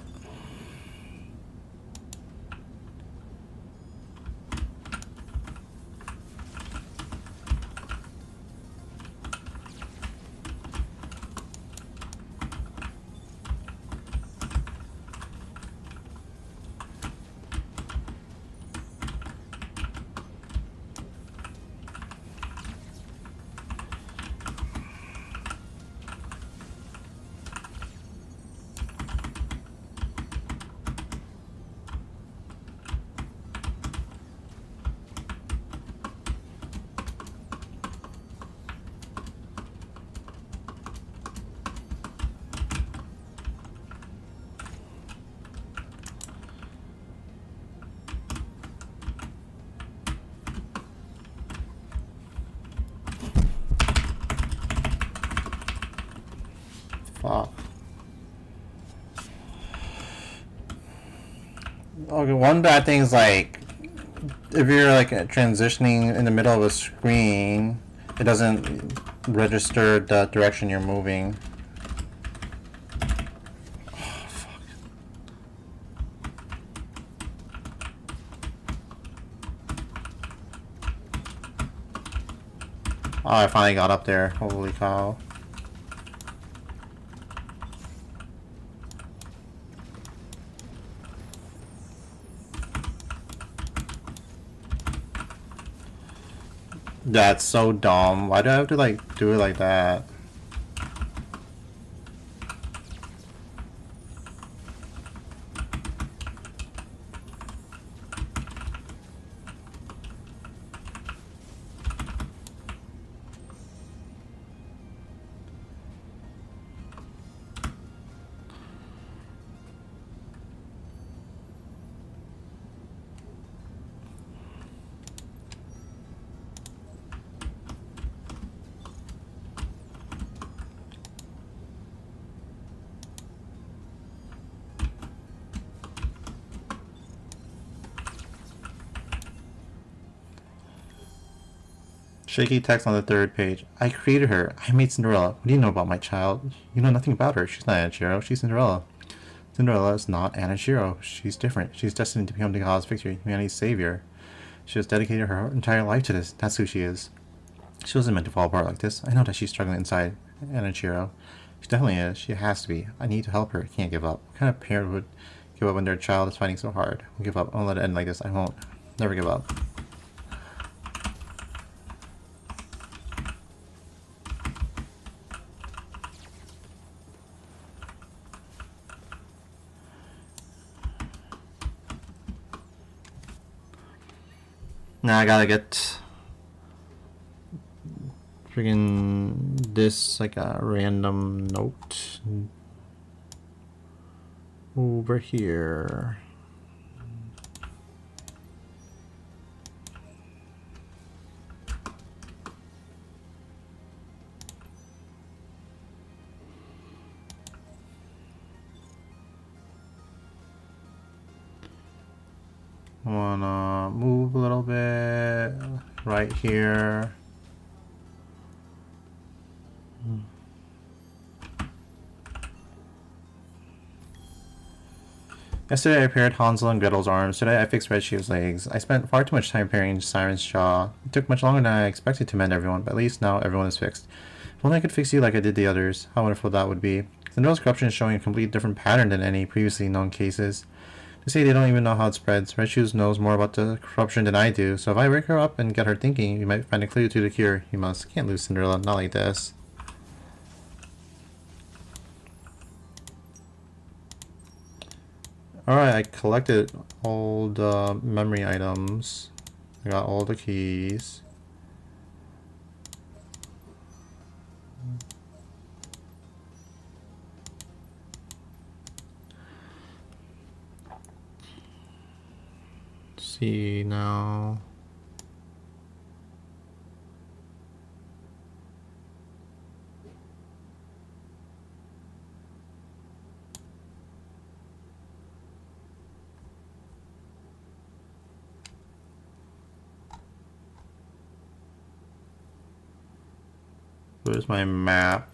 Fuck. Okay, one bad thing is like if you're like transitioning in the middle of a screen, it doesn't register the direction you're moving. Oh, fuck. Oh, I finally got up there. Holy cow. That's so dumb. Why do I have to like do it like that? Shaky text on the third page. I created her. I made Cinderella. What do you know about my child? You know nothing about her. She's not Anachiro. She's Cinderella. Cinderella is not Anachiro. She's different. She's destined to become the god's victory, humanity's savior. She has dedicated her entire life to this. That's who she is. She wasn't meant to fall apart like this. I know that she's struggling inside Anachiro. She definitely is. She has to be. I need to help her. I can't give up. What kind of parent would give up when their child is fighting so hard? I won't give up. I won't let it end like this. I won't. Never give up. Now I gotta get friggin' this like a random note over here. I wanna move a little bit right here. Yesterday I repaired Hansel and Gretel's arms. Today I fixed Red Shoe's legs. I spent far too much time repairing Siren's jaw. It took much longer than I expected to mend everyone, but at least now everyone is fixed. If only I could fix you like I did the others. How wonderful that would be. Cinderella's corruption is showing a complete different pattern than any previously known cases. They say they don't even know how it spreads. Red Shoes knows more about the corruption than I do, so if I wake her up and get her thinking, you might find a clue to the cure. You must. Can't lose Cinderella, not like this. Alright, I collected all the memory items. I got all the keys. See now. Where's my map?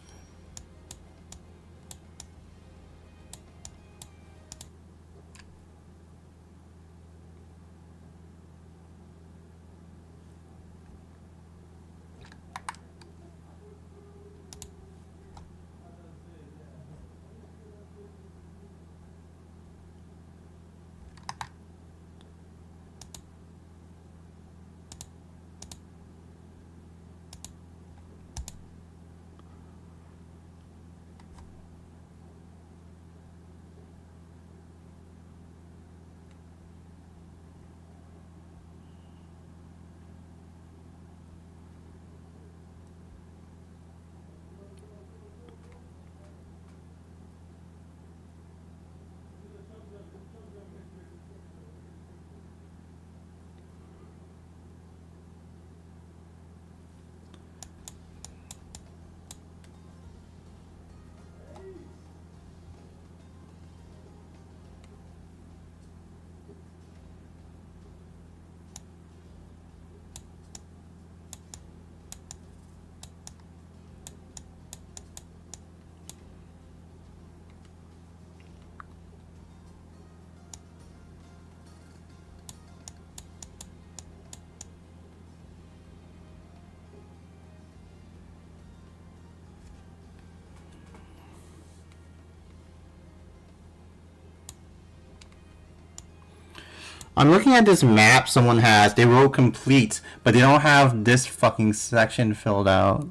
I'm looking at this map someone has. They wrote complete, but they don't have this fucking section filled out.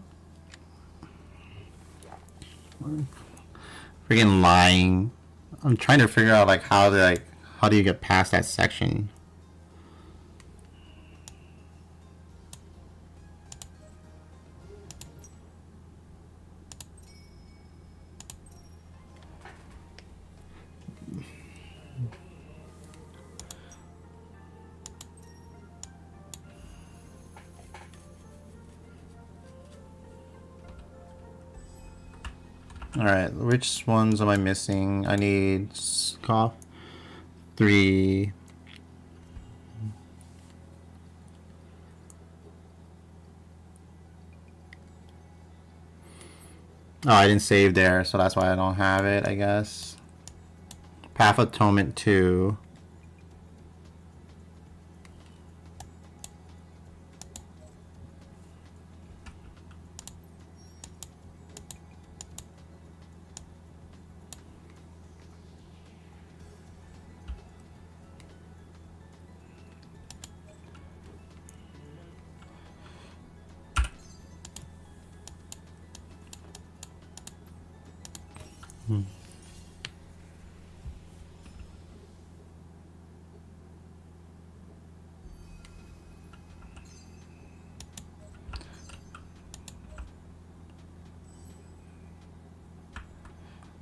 Freaking lying. I'm trying to figure out like how do you get past that section? Alright, which ones am I missing? I need cough 3. Oh, I didn't save there, so that's why I don't have it, I guess. Path of Atonement 2.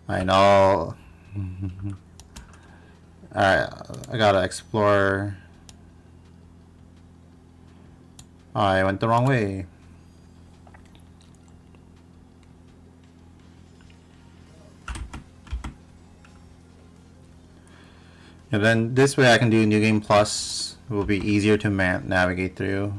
I know. Alright, I gotta explore. Oh, I went the wrong way. And then this way I can do New Game Plus. It will be easier to navigate through.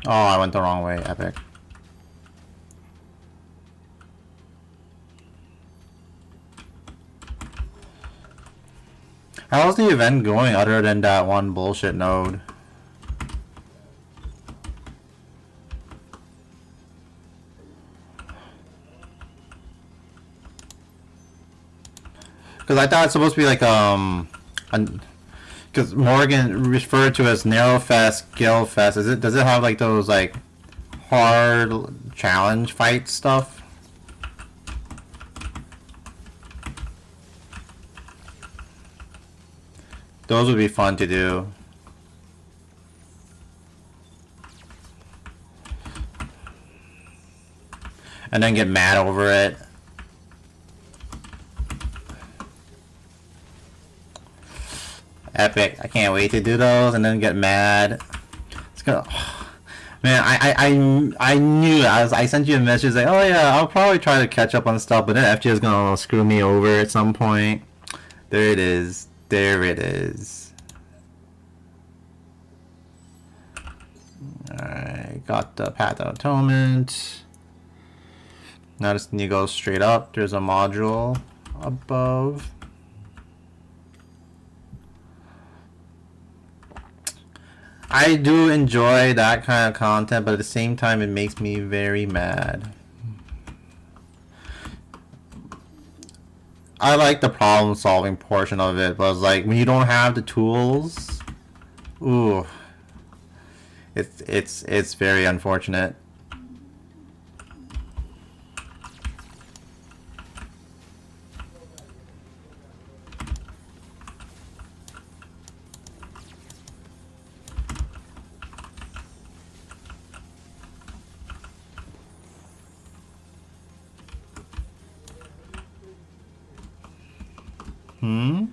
Oh, I went the wrong way. Epic. How's the event going other than that one bullshit node? Because I thought it's supposed to be like because Morgan referred to as Narrow Fest, Gill Fest. Does it have like those like hard challenge fight stuff? Those would be fun to do. And then get mad over it. Epic. I can't wait to do those and then get mad. It's gonna... Man, I knew it. I sent you a message like, oh yeah, I'll probably try to catch up on stuff, but then FG is gonna screw me over at some point. There it is. There it is. Alright, got the Path of Atonement. Now just need to go straight up. There's a module above. I do enjoy that kind of content, but at the same time it makes me very mad. I like the problem solving portion of it, but it's like when you don't have the tools, ooh, It's very unfortunate. Hmm?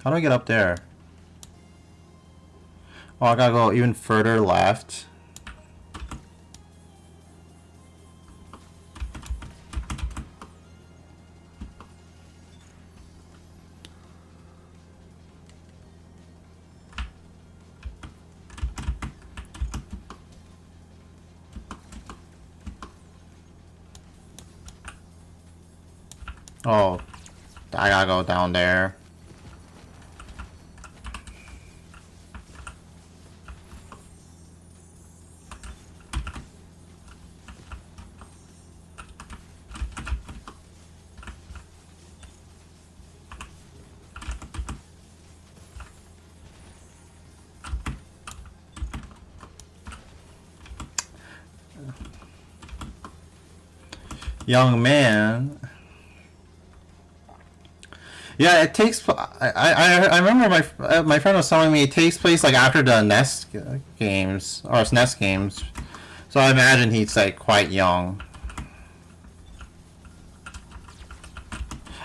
How do I get up there? Oh, I gotta go even further left. Oh, I gotta go down there. Young man. Yeah, it takes. I remember my friend was telling me it takes place like after the Nest games or SNES games, so I imagine he's like quite young.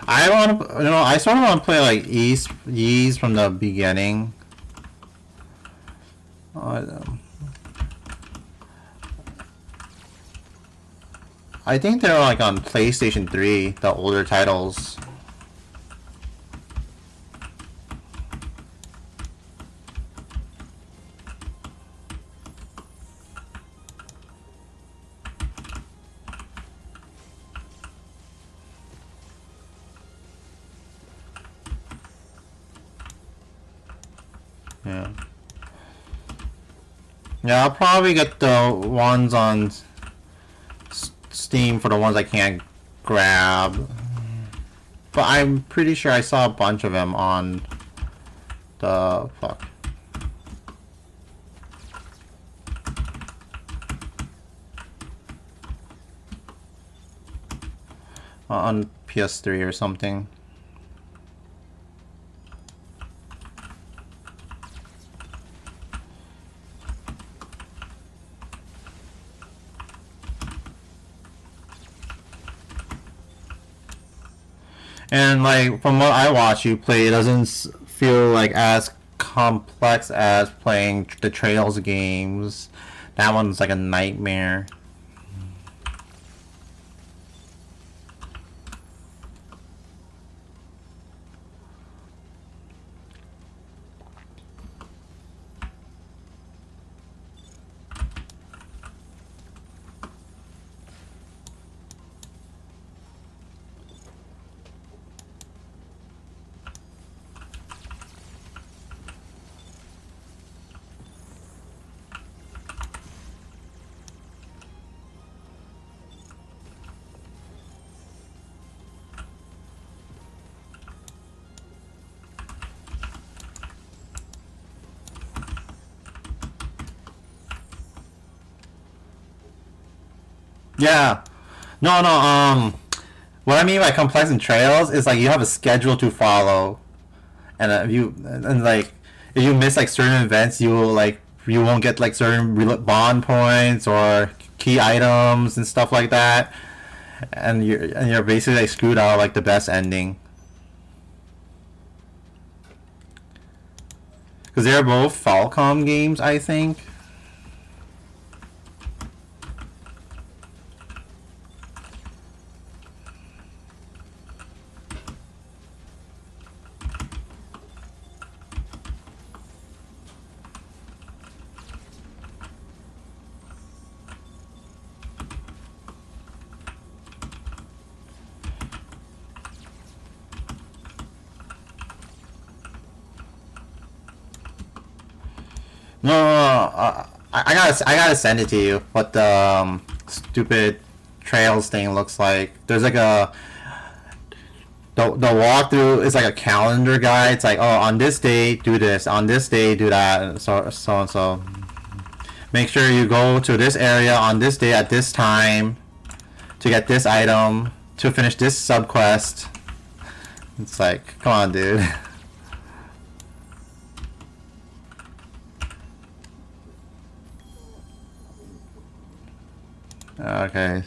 I want to, I sort of want to play like Ys from the beginning. I think they're like on PlayStation 3, the older titles. Yeah. Yeah, I'll probably get the ones on Steam for the ones I can't grab. But I'm pretty sure I saw a bunch of them on the fuck. On PS3 or something. And like from what I watch you play, it doesn't feel like as complex as playing the Trails games. That one's like a nightmare. Yeah. No, no, what I mean by complex in Trails is like you have a schedule to follow. And if you miss like certain events, you won't get like certain bond points or key items and stuff like that. And you're basically like screwed out of like the best ending. Because they're both Falcom games, I think. No, no, no, I gotta send it to you. What the stupid trails thing looks like. There's like a the walkthrough is like a calendar guide. It's like, oh, on this day do this, on this day do that, and so and so. Make sure you go to this area on this day at this time to get this item to finish this subquest. It's like, come on, dude. Okay.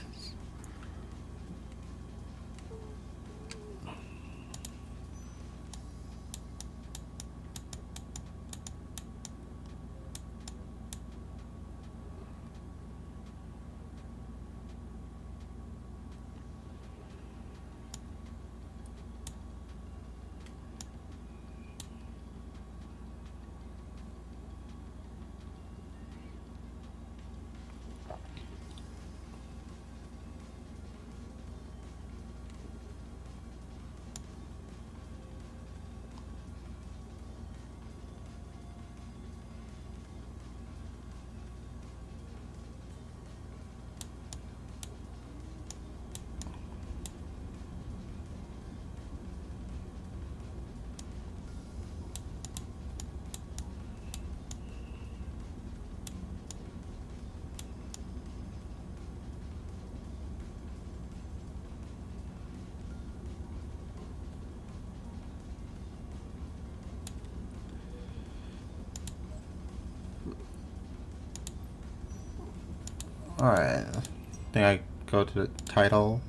Alright. I think I go to the title.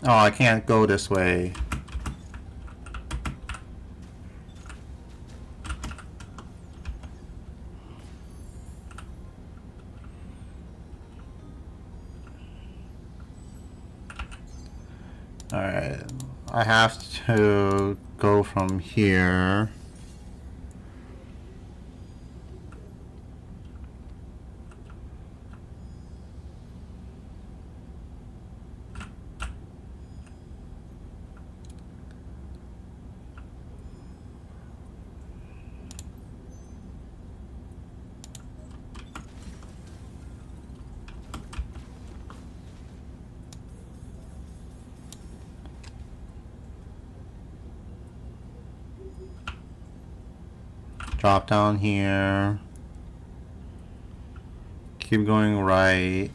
Oh, I can't go this way. Alright. I have to go from here. Drop down here. Keep going right.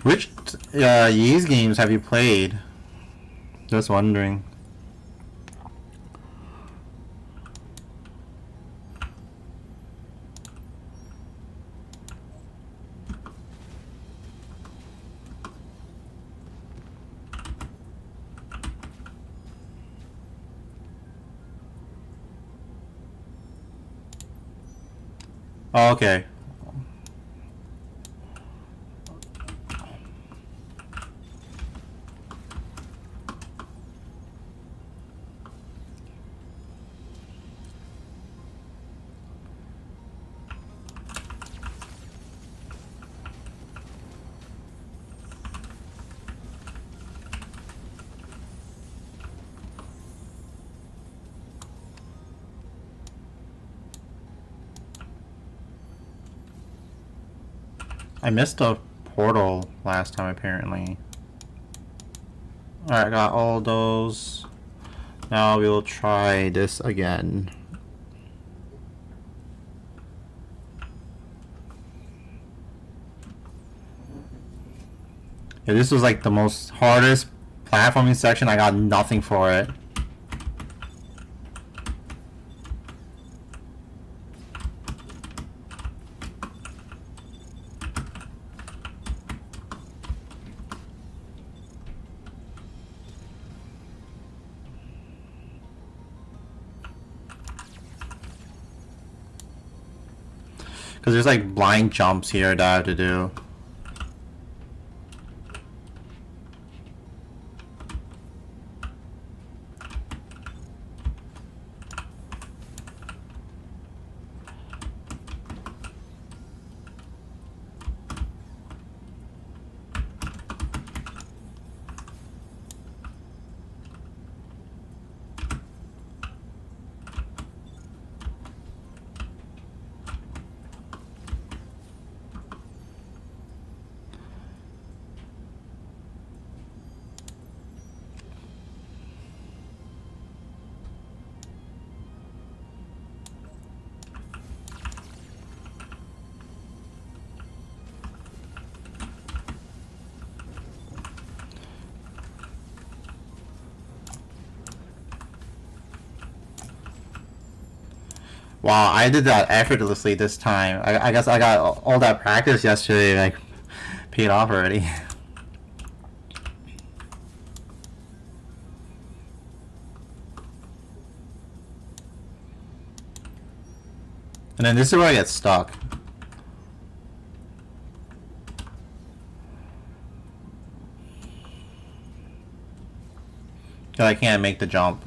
Which Ys games have you played? Just wondering. Oh, okay. I missed a portal last time apparently. Alright, got all those. Now we will try this again. Yeah, this was like the most hardest platforming section. I got nothing for it. Because there's like blind jumps here that I have to do. Wow, I did that effortlessly this time. I guess I got all that practice yesterday, like, paid off already. And then this is where I get stuck. Because I can't make the jump.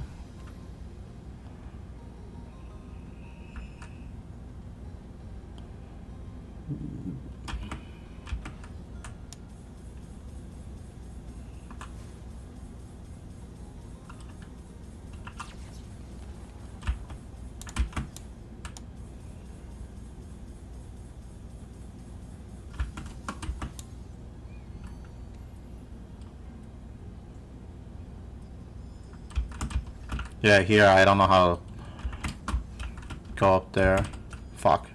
Yeah, here, I don't know how to go up there. Fuck.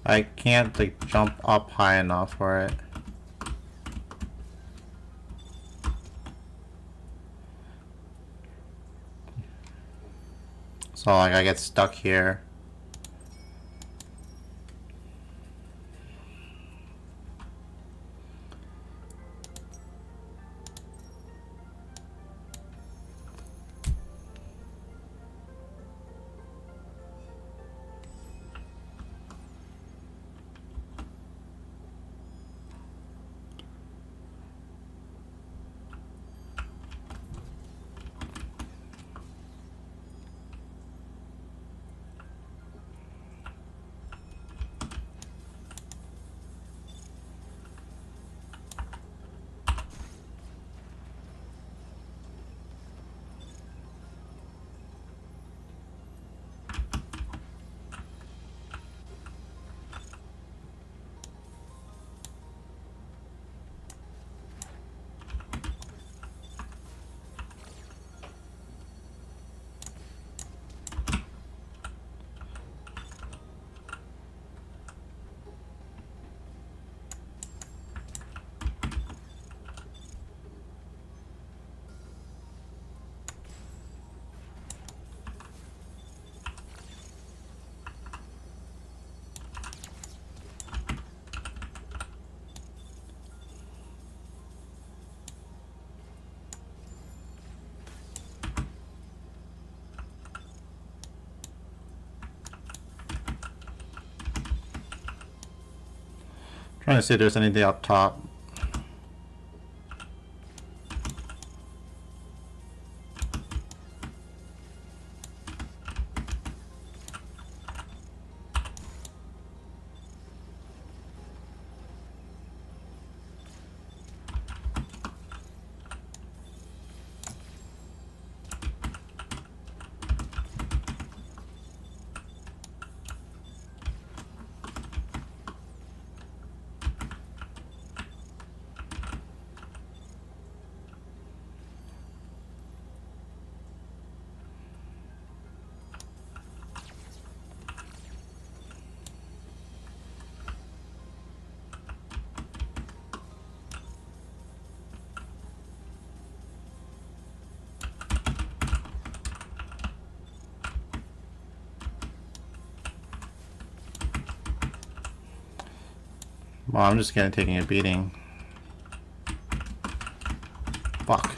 I can't like jump up high enough for it. So like I get stuck here. Trying to see if there's anything up top. Well, I'm just gonna taking a beating. Fuck.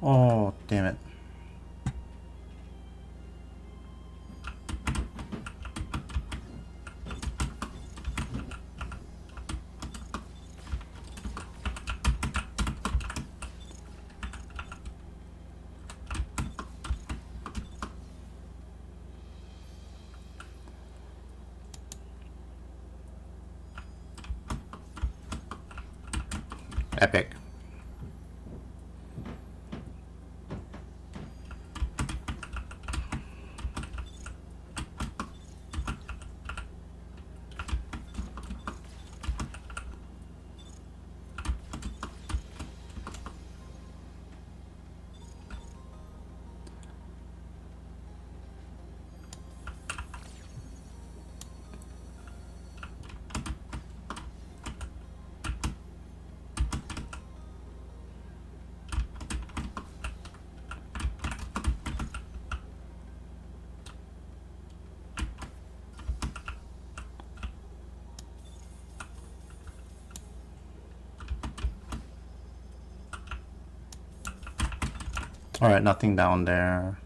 Oh, damn it. Epic. Alright, nothing down there.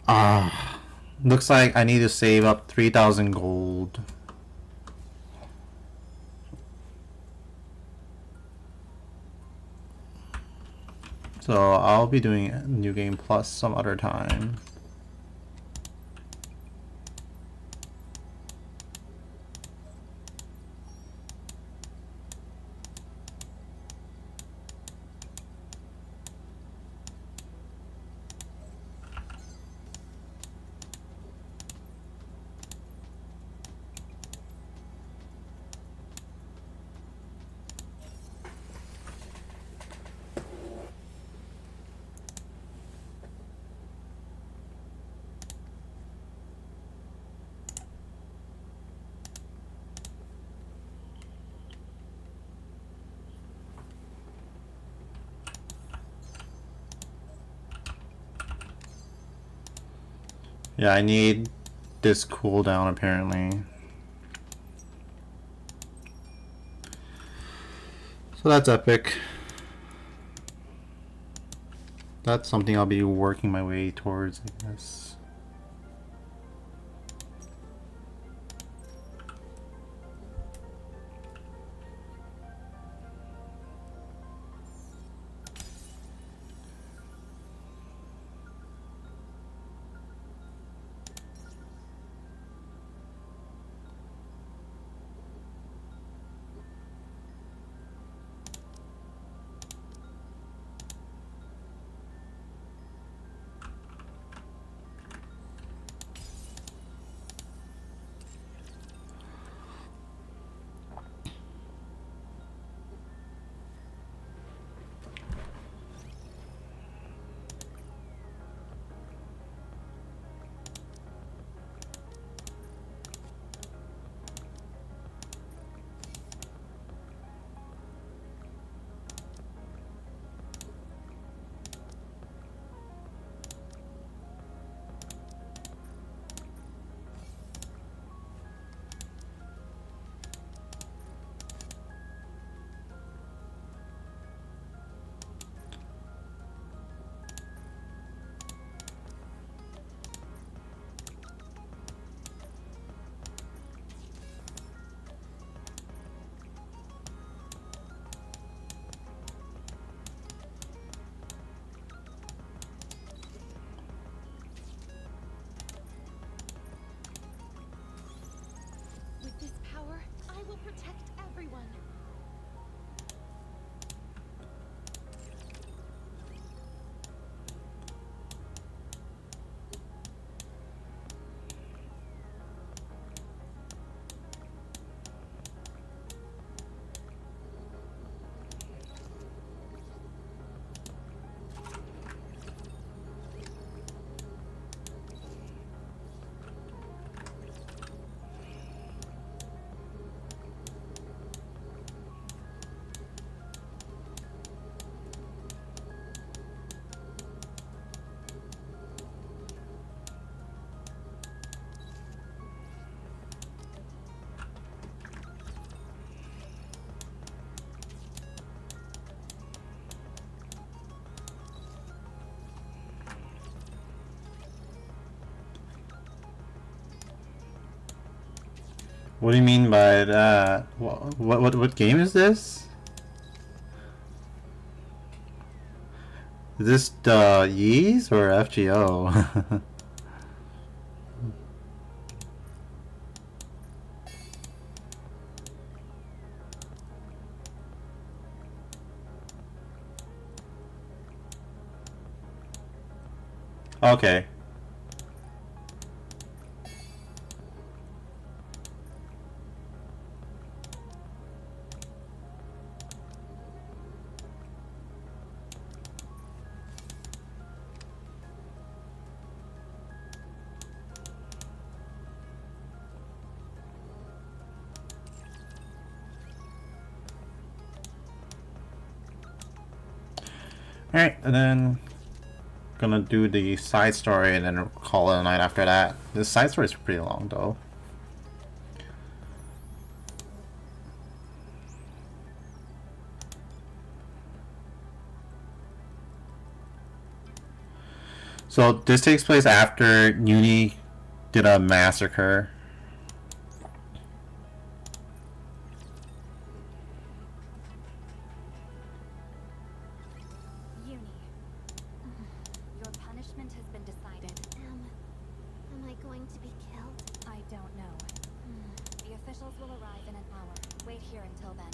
Ah, looks like I need to save up 3,000 gold. So I'll be doing New Game Plus some other time. Yeah, I need this cooldown apparently. So that's epic. That's something I'll be working my way towards, I guess. With this power, I will protect everyone. What do you mean by that? What game is this? Is this the Yeez or FGO? Okay. Alright, and then gonna do the side story and then call it a night after that. This side story is pretty long though. So this takes place after Uni did a massacre. Uni. Your punishment has been decided. Am I going to be killed? I don't know. The officials will arrive in an hour. Wait here until then.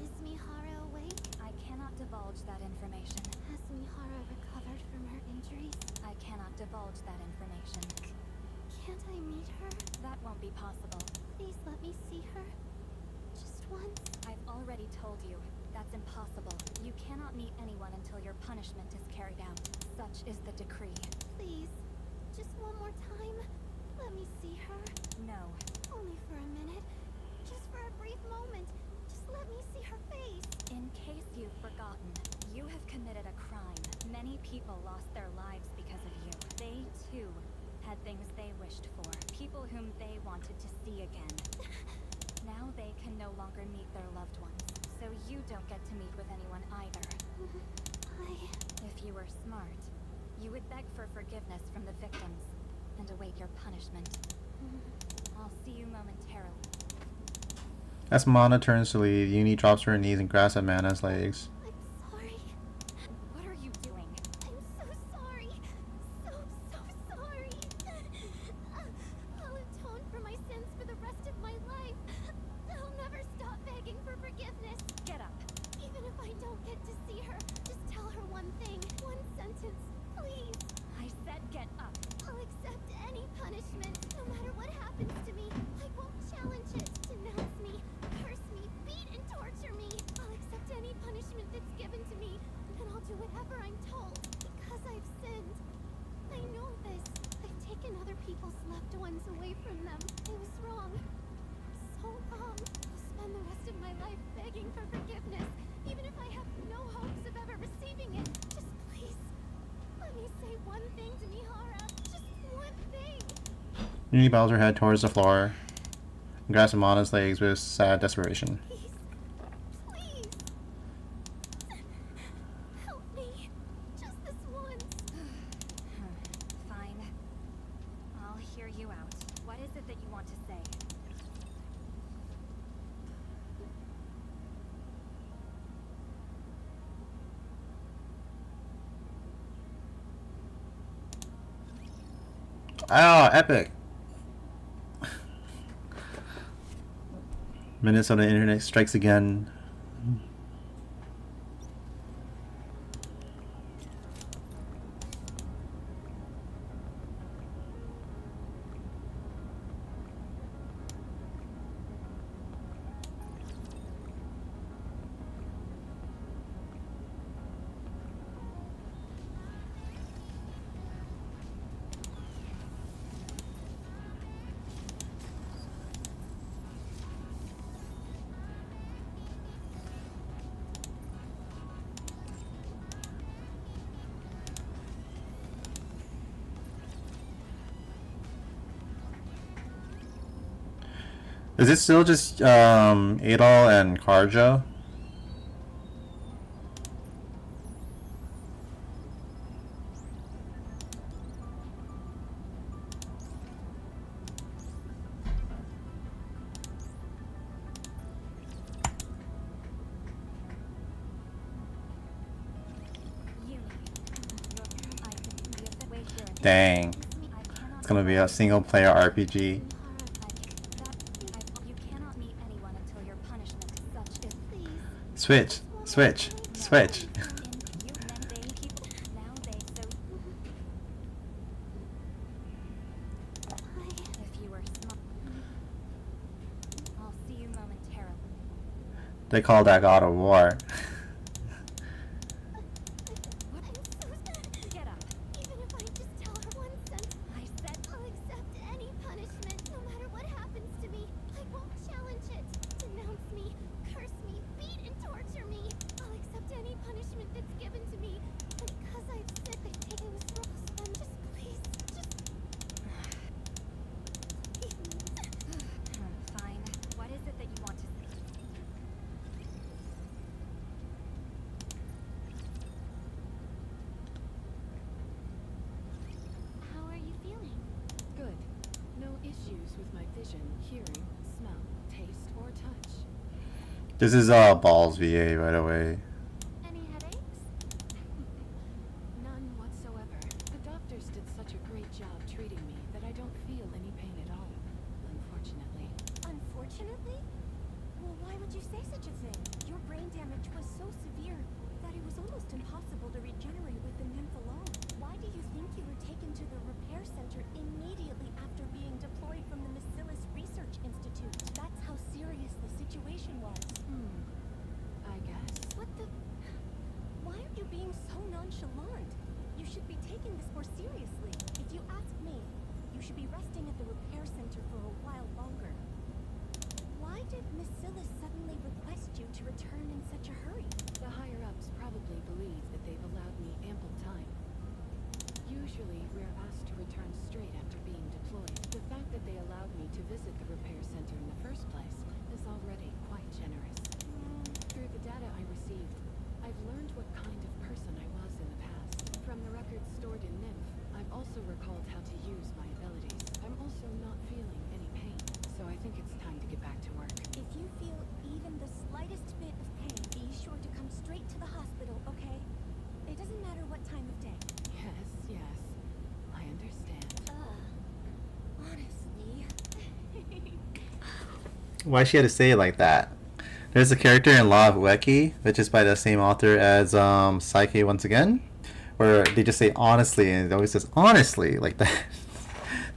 Is Mihara awake? I cannot divulge that information. Has Mihara recovered from her injuries? I cannot divulge that information. Can't I meet her? That won't be possible. Please let me see her. Just once. I've already told you. That's impossible. You cannot meet anyone until your punishment is carried out. Such is the decree. Please. Just one more time. Let me see her. No. Only for a minute. Just for a brief moment. Just let me see her face. In case you've forgotten, you have committed a crime. Many people lost their lives because of you. They, too, had things they wished for, people whom they wanted to see again. Now they can no longer meet their loved ones, so you don't get to meet with anyone either. If you were smart, you would beg for forgiveness from the victims and await your punishment. I'll see you momentarily. As Mana turns to leave, Uni drops to her knees and grasps at Mana's legs. I'm sorry. What are you doing? I'm so sorry. So sorry. I'll atone for my sins for the rest of my life. I'll never stop begging for forgiveness. Get up. Even if I don't get to see her, just tell her one thing. One sentence, please. I said get up. I'll accept any punishment, no matter what happens to me. I won't challenge it. Denounce me, curse me, beat and torture me. I'll accept any punishment that's given to me, and I'll do whatever I'm told, because I've sinned. I know this. I've taken other people's loved ones away from them. It was wrong. So wrong. I'll spend the rest of my life begging for forgiveness, even if I have no hopes of ever receiving it. Just please, let me say one thing to Mihara. Just one thing. Uni bows her head towards the floor and grasps Mana's legs with sad desperation. Please. Please. Help me. Just this once. Fine. I'll hear you out. What is it that you want to say? Ah, epic! Minnesota internet strikes again. Is it still just Adol and Karja? Dang. It's gonna be a single player RPG. You cannot meet anyone until your punishment is such as please. Switch. Switch. Switch. You mundane people. Now they so. If you were smart, I'll see you momentarily. They call that God of War. Get up. Even if I just tell her one sentence, I said I'll accept any punishment, no matter what happens to me. I won't challenge it. Denounce me, curse me, beat and torture me. I'll accept any punishment that's given to me. And because I've sinned, I take it was wrong. And just please, just fine. What is it that you want to say? how are you feeling? Good. No issues with my vision, hearing, smell, taste, or touch. This is Balls VA, by the way. Any headaches? None whatsoever. The doctors did such a great job treating me that I don't feel any pain at all, unfortunately. Unfortunately? Well, why would you say such a thing? Your brain damage was so severe that it was almost impossible to regenerate with the nymph alone. Why do you think you were taken to the repair center immediately after being deployed from the Bacillus Research Institute? That's how serious the situation was. I guess. What the Why she had to say it like that? There's a character in Law of Weki, which is by the same author as Psyche once again, where they just say honestly, and it always says honestly like that.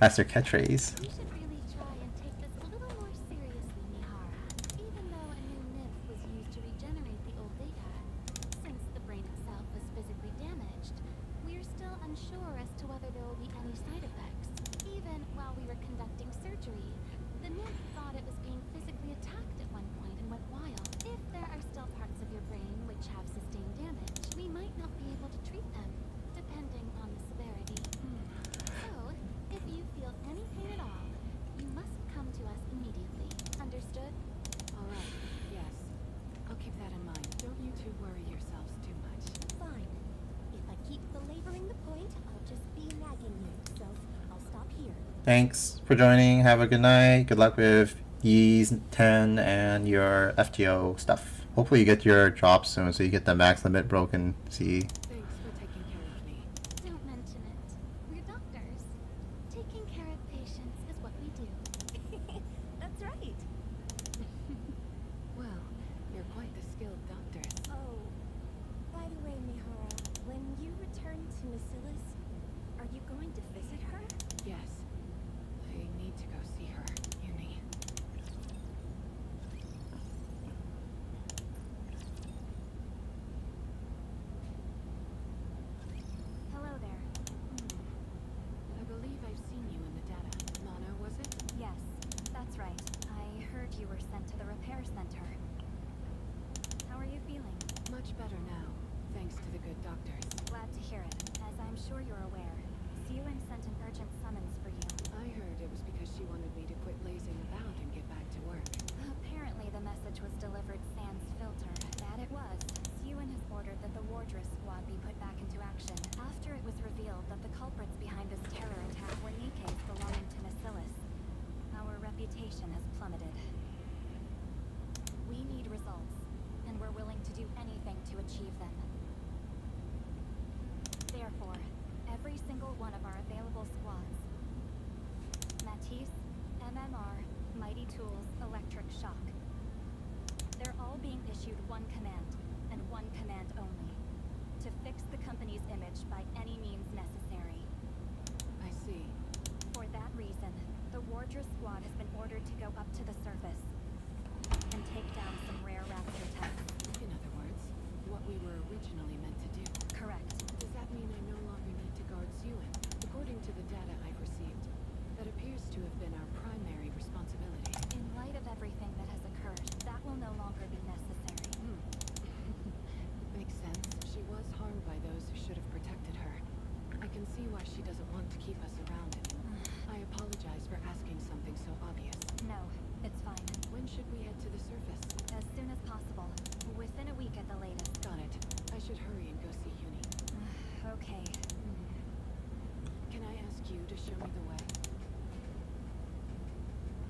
That's their catchphrase. You should really try and take this a little more seriously, Mihara. Even though a new nymph was used to regenerate the old data, since the brain itself was physically damaged, we are still unsure as to whether there will be any side effects. Even while we were conducting surgery, the nymph thought it was being physically attacked at one point and went wild. If there are still parts of your brain which have sustained damage, we might not be able to treat them, depending on the severity. So, if you feel any pain at all, you must come to us immediately. Understood? Alright, yes. I'll keep that in mind. Don't you two worry yourselves too much. Fine. If I keep belaboring the point, I'll just be nagging you. So, I'll stop here. Thanks for joining. Have a good night. Good luck with Ys 10 and your FTO stuff. Hopefully you get your job soon so you get the max limit broken. See. Thanks for taking care of me. Don't mention it. We're doctors. Taking care of patients is what we do. That's right. Well, you're quite the skilled doctor. Oh, by the way, Mihara, when you return to Nasilis, are you going to visit her? Yes. I need to go see her, Uni. Hello there. I believe I've seen you in the data. Nana, was it? Yes, that's right. I heard you were sent to the repair center. How are you feeling? Much better now, thanks to the good doctors. Glad to hear it. As I'm sure you're aware, Siyun sent an urgent summons for you. I heard it was because she wanted me to quit lazing about and get back to work. Apparently the message was delivered sans filter. That it was. Siyun has ordered that the Wardress squad be put back into action after it was revealed that the culprits behind this terror attack were Nikkes belonging to Nasilis. Our reputation has plummeted. We need results, and we're willing to do anything to achieve them. Therefore, every single one of our available squads, Matisse, MMR, Mighty Tools, Electric Shock, they're all being issued one command, and one command only. To fix the company's image by any means necessary. I see. For that reason, the Wardress squad has been ordered to go up to the surface and take down some rare raptor techs. In other words, what we were originally meant to do. Correct. Does that mean I no longer need to guard Siyun? According to the data I've received, that appears to have been our primary responsibility. In light of everything that has occurred, that will no longer be necessary. Makes sense. She was harmed by those who should have protected her. I can see why she doesn't want to keep us around anymore. I apologize for asking something so obvious. No, it's fine. When should we head to the surface? As soon as possible. Within a week at the latest. Got it. I should hurry and go see Uni. Okay. Can I ask you to show me the way?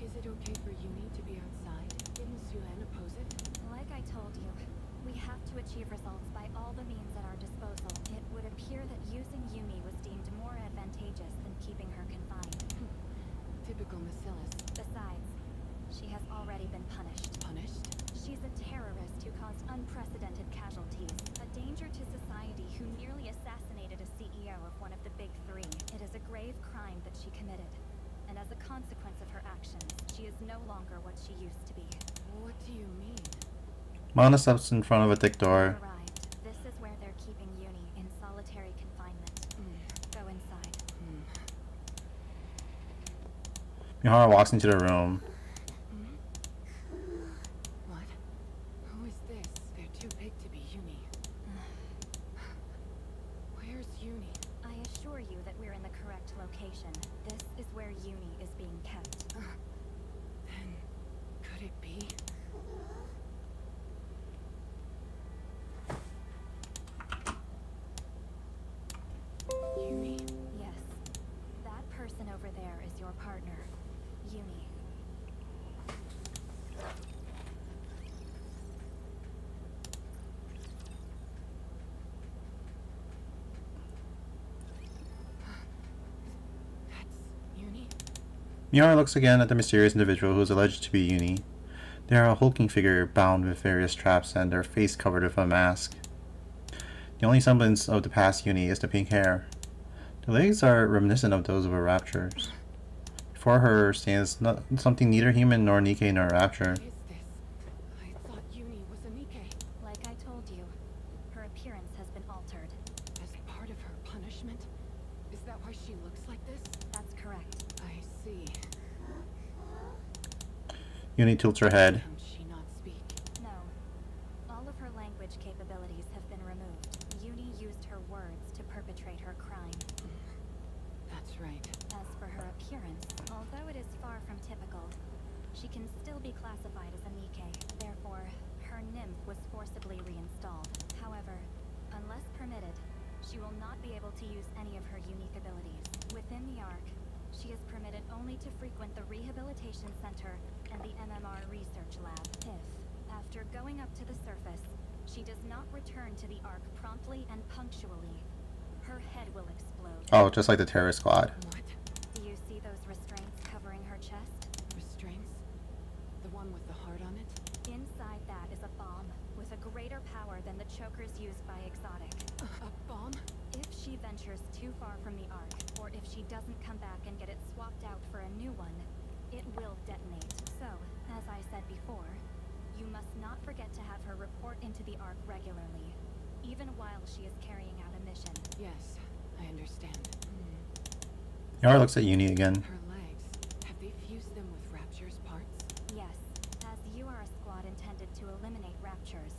Is it okay for Uni to be outside? Didn't Suen oppose it? Like I told you, we have to achieve results by all the means at our disposal. It would appear that using Yumi was deemed more advantageous than keeping her confined. Typical Nasilis. Besides, she has already been punished. Punished? She's a terrorist who caused unprecedented casualties. A danger to society who nearly assassinated a CEO of one of the big three. It is a grave crime that she committed. And as a consequence of her actions, she is no longer what she used to be. What do you mean? Mana steps in front of a thick door. Arrived. This is where they're keeping Uni in solitary confinement. Go inside. Mihara walks into the room. What? Who is this? They're too big to be Uni. Where's Uni? I assure you that we're in the correct location. This is where Uni is being kept. Then, could it be? Uni? Yes. That person over there is your partner, Uni. That's Uni? Mihara looks again at the mysterious individual who is alleged to be Uni. They are a hulking figure bound with various traps and their face covered with a mask. The only semblance of the past Uni is the pink hair. The legs are reminiscent of those of a Rapture's. Before her stands something neither human nor Nikke nor Rapture. What is this? I thought Uni was a Nikke. Like I told you, her appearance has been altered. As part of her punishment? Is that why she looks like this? That's correct. I see. Uni tilts her head. Can she not speak? No. All of her language capabilities have been removed. Uni used her words to perpetrate her crime. That's right. As for her appearance, although it is far from typical, she can still be classified as a Nikke. Therefore, her nymph was forcibly reinstalled. However, unless permitted, she will not be able to use any of her unique abilities. Within the Ark, she is permitted only to frequent the Rehabilitation Center and the MMR Research Lab. If, after going up to the surface, she does not return to the Ark promptly and punctually, her head will explode. Oh, just like the terrorist squad. What? Do you see those restraints covering her chest? Restraints? The one with the heart on it? Inside that is a bomb with a greater power than the chokers used by Exotic. A bomb? If she ventures too far from the Ark, or if she doesn't come back and get it swapped out for a new one, it will detonate. So, as I said before, you must not forget to have her report into the Ark regularly, even while she is carrying out a mission. Yes, I understand. Yara looks at Uni again. Her legs, have they fused them with Rapture's parts? Yes, as you are a squad intended to eliminate Raptures,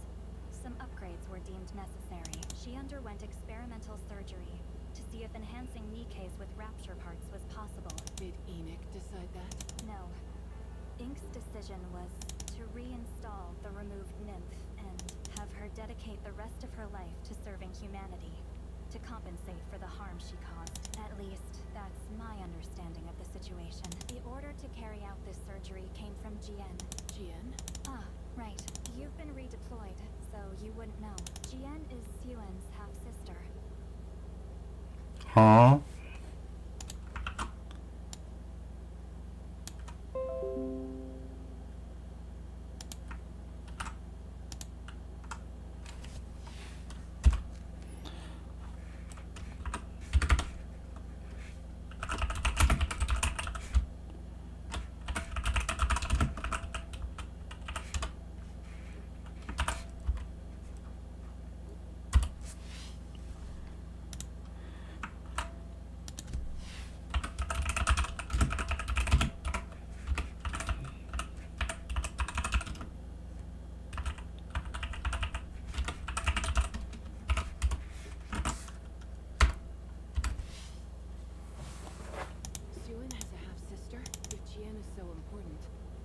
some upgrades were deemed necessary. She underwent experimental surgery to see if enhancing Nikke's with Rapture parts was possible. Did Enoch decide that? No. Ink's decision was to reinstall the removed nymph and have her dedicate the rest of her life to serving humanity, to compensate for the harm she caused. At least, that's my understanding of the situation. The order to carry out this surgery came from Jian. Jian? Ah, right. You've been redeployed, so you wouldn't know. Jian is Yuen's half-sister. Huh? Yuan has a half-sister? If Jian is so important,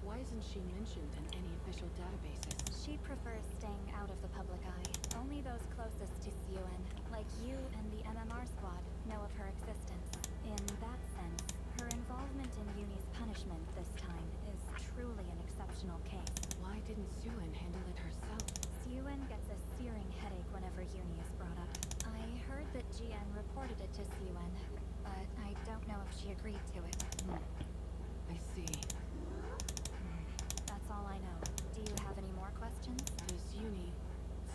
why isn't she mentioned in any official databases? She prefers staying out of the public eye. Only those closest to Yuen, like you and the MMR squad, know of her existence. In that sense, her involvement in Uni's punishment this time is truly an exceptional case. Why didn't Yuan handle it herself? Yuen gets a searing headache whenever Uni is brought up. I heard that Jian reported it to Yuen, but I don't know if she agreed to it. I see. That's all I know. Do you have any more questions? Does Uni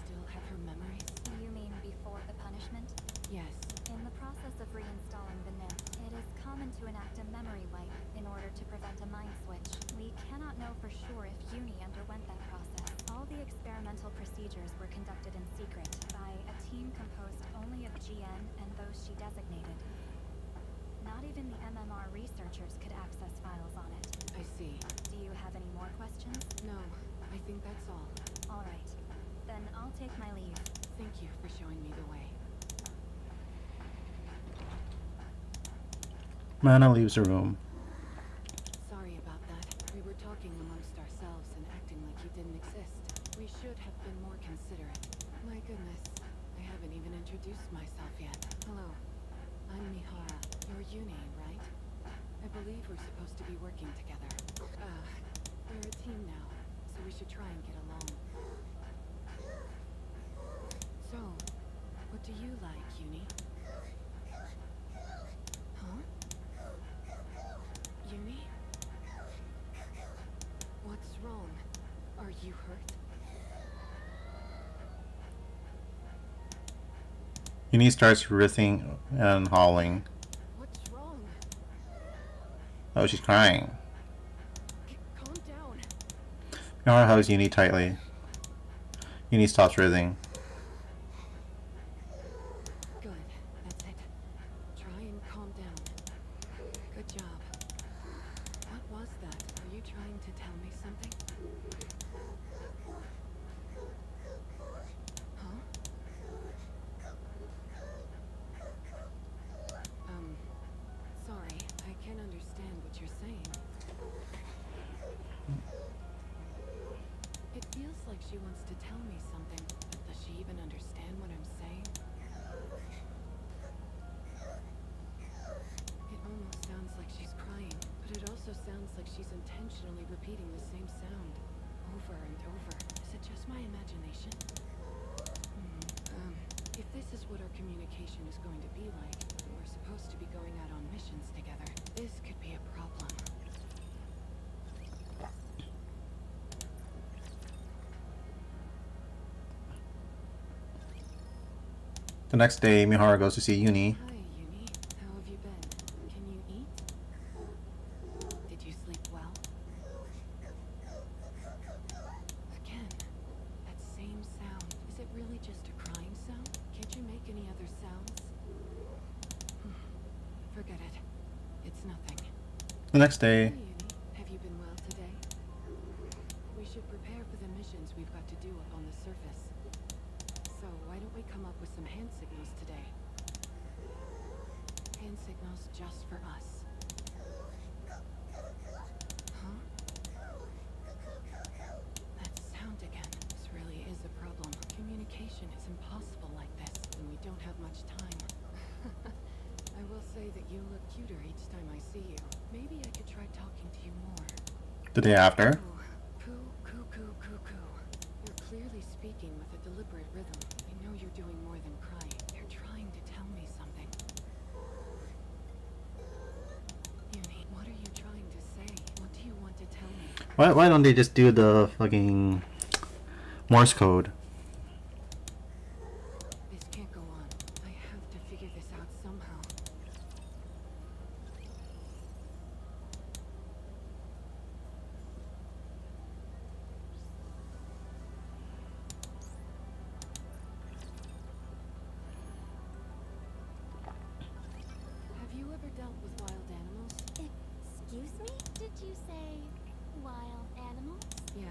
still have her memories? You mean before the punishment? Yes. In the process of reinstalling the nymph, it is common to enact a memory wipe in order to prevent a mind switch. We cannot know for sure if Uni underwent that process. All the experimental procedures were conducted in secret by a team composed only of GN and those she designated. Not even the MMR researchers could access files on it. I see. Do you have any more questions? No, I think that's all. All right. Then I'll take my leave. Thank you for showing me the way. Mana leaves the room. Sorry about that. We were talking amongst ourselves and acting like you didn't exist. We should have been more considerate. My goodness, I haven't even introduced myself yet. Hello, I'm Mihara. You're Uni, right? I believe we're supposed to be working together. We're a team now, so we should try and get along. So, what do you like, Uni? Huh? Uni? What's wrong? you hurt? Uni starts writhing and howling. What's wrong? Oh, she's crying. Calm down. Mihara hugs Uni tightly. Uni stops writhing. Good. That's it. Try and calm down. Good job. What was that? Are you trying to tell me something? Huh? Sorry. I can't understand what you're saying. It feels like she wants to tell me something, but does she even understand what I'm saying? It almost sounds like she's crying, but it also sounds like she's intentionally repeating the same sound over and over. Is it just my imagination? If this is what our communication is going to be like, and we're supposed to be going out on missions together, this could be a problem. The next day, Mihara goes to see Uni. Hi, Uni. How have you been? Can you eat? Did you sleep well? Again, that same sound. Is it really just a crying sound? Can't you make any other sounds? Forget it. It's nothing. The next day, Hey, Uni. Have you been well today? We should prepare for the missions we've got to do up on the surface. So why don't we come up with some hand signals today? Hand signals just for us. Huh? That sound again. This really is a problem. Communication is impossible like this when we don't have much time. I will say that you look cuter each time I see you. Maybe I could try talking to you more. the day after, Coo. You're clearly speaking with a deliberate rhythm. I know you're doing more than crying. You're trying to tell me something. Uni, what are you trying to say? What do you want to tell me? why don't they just do the fucking Morse code? This can't go on. I have to figure this out somehow. Have you ever dealt with wild animals? Excuse me? Did you say wild animals? Yeah.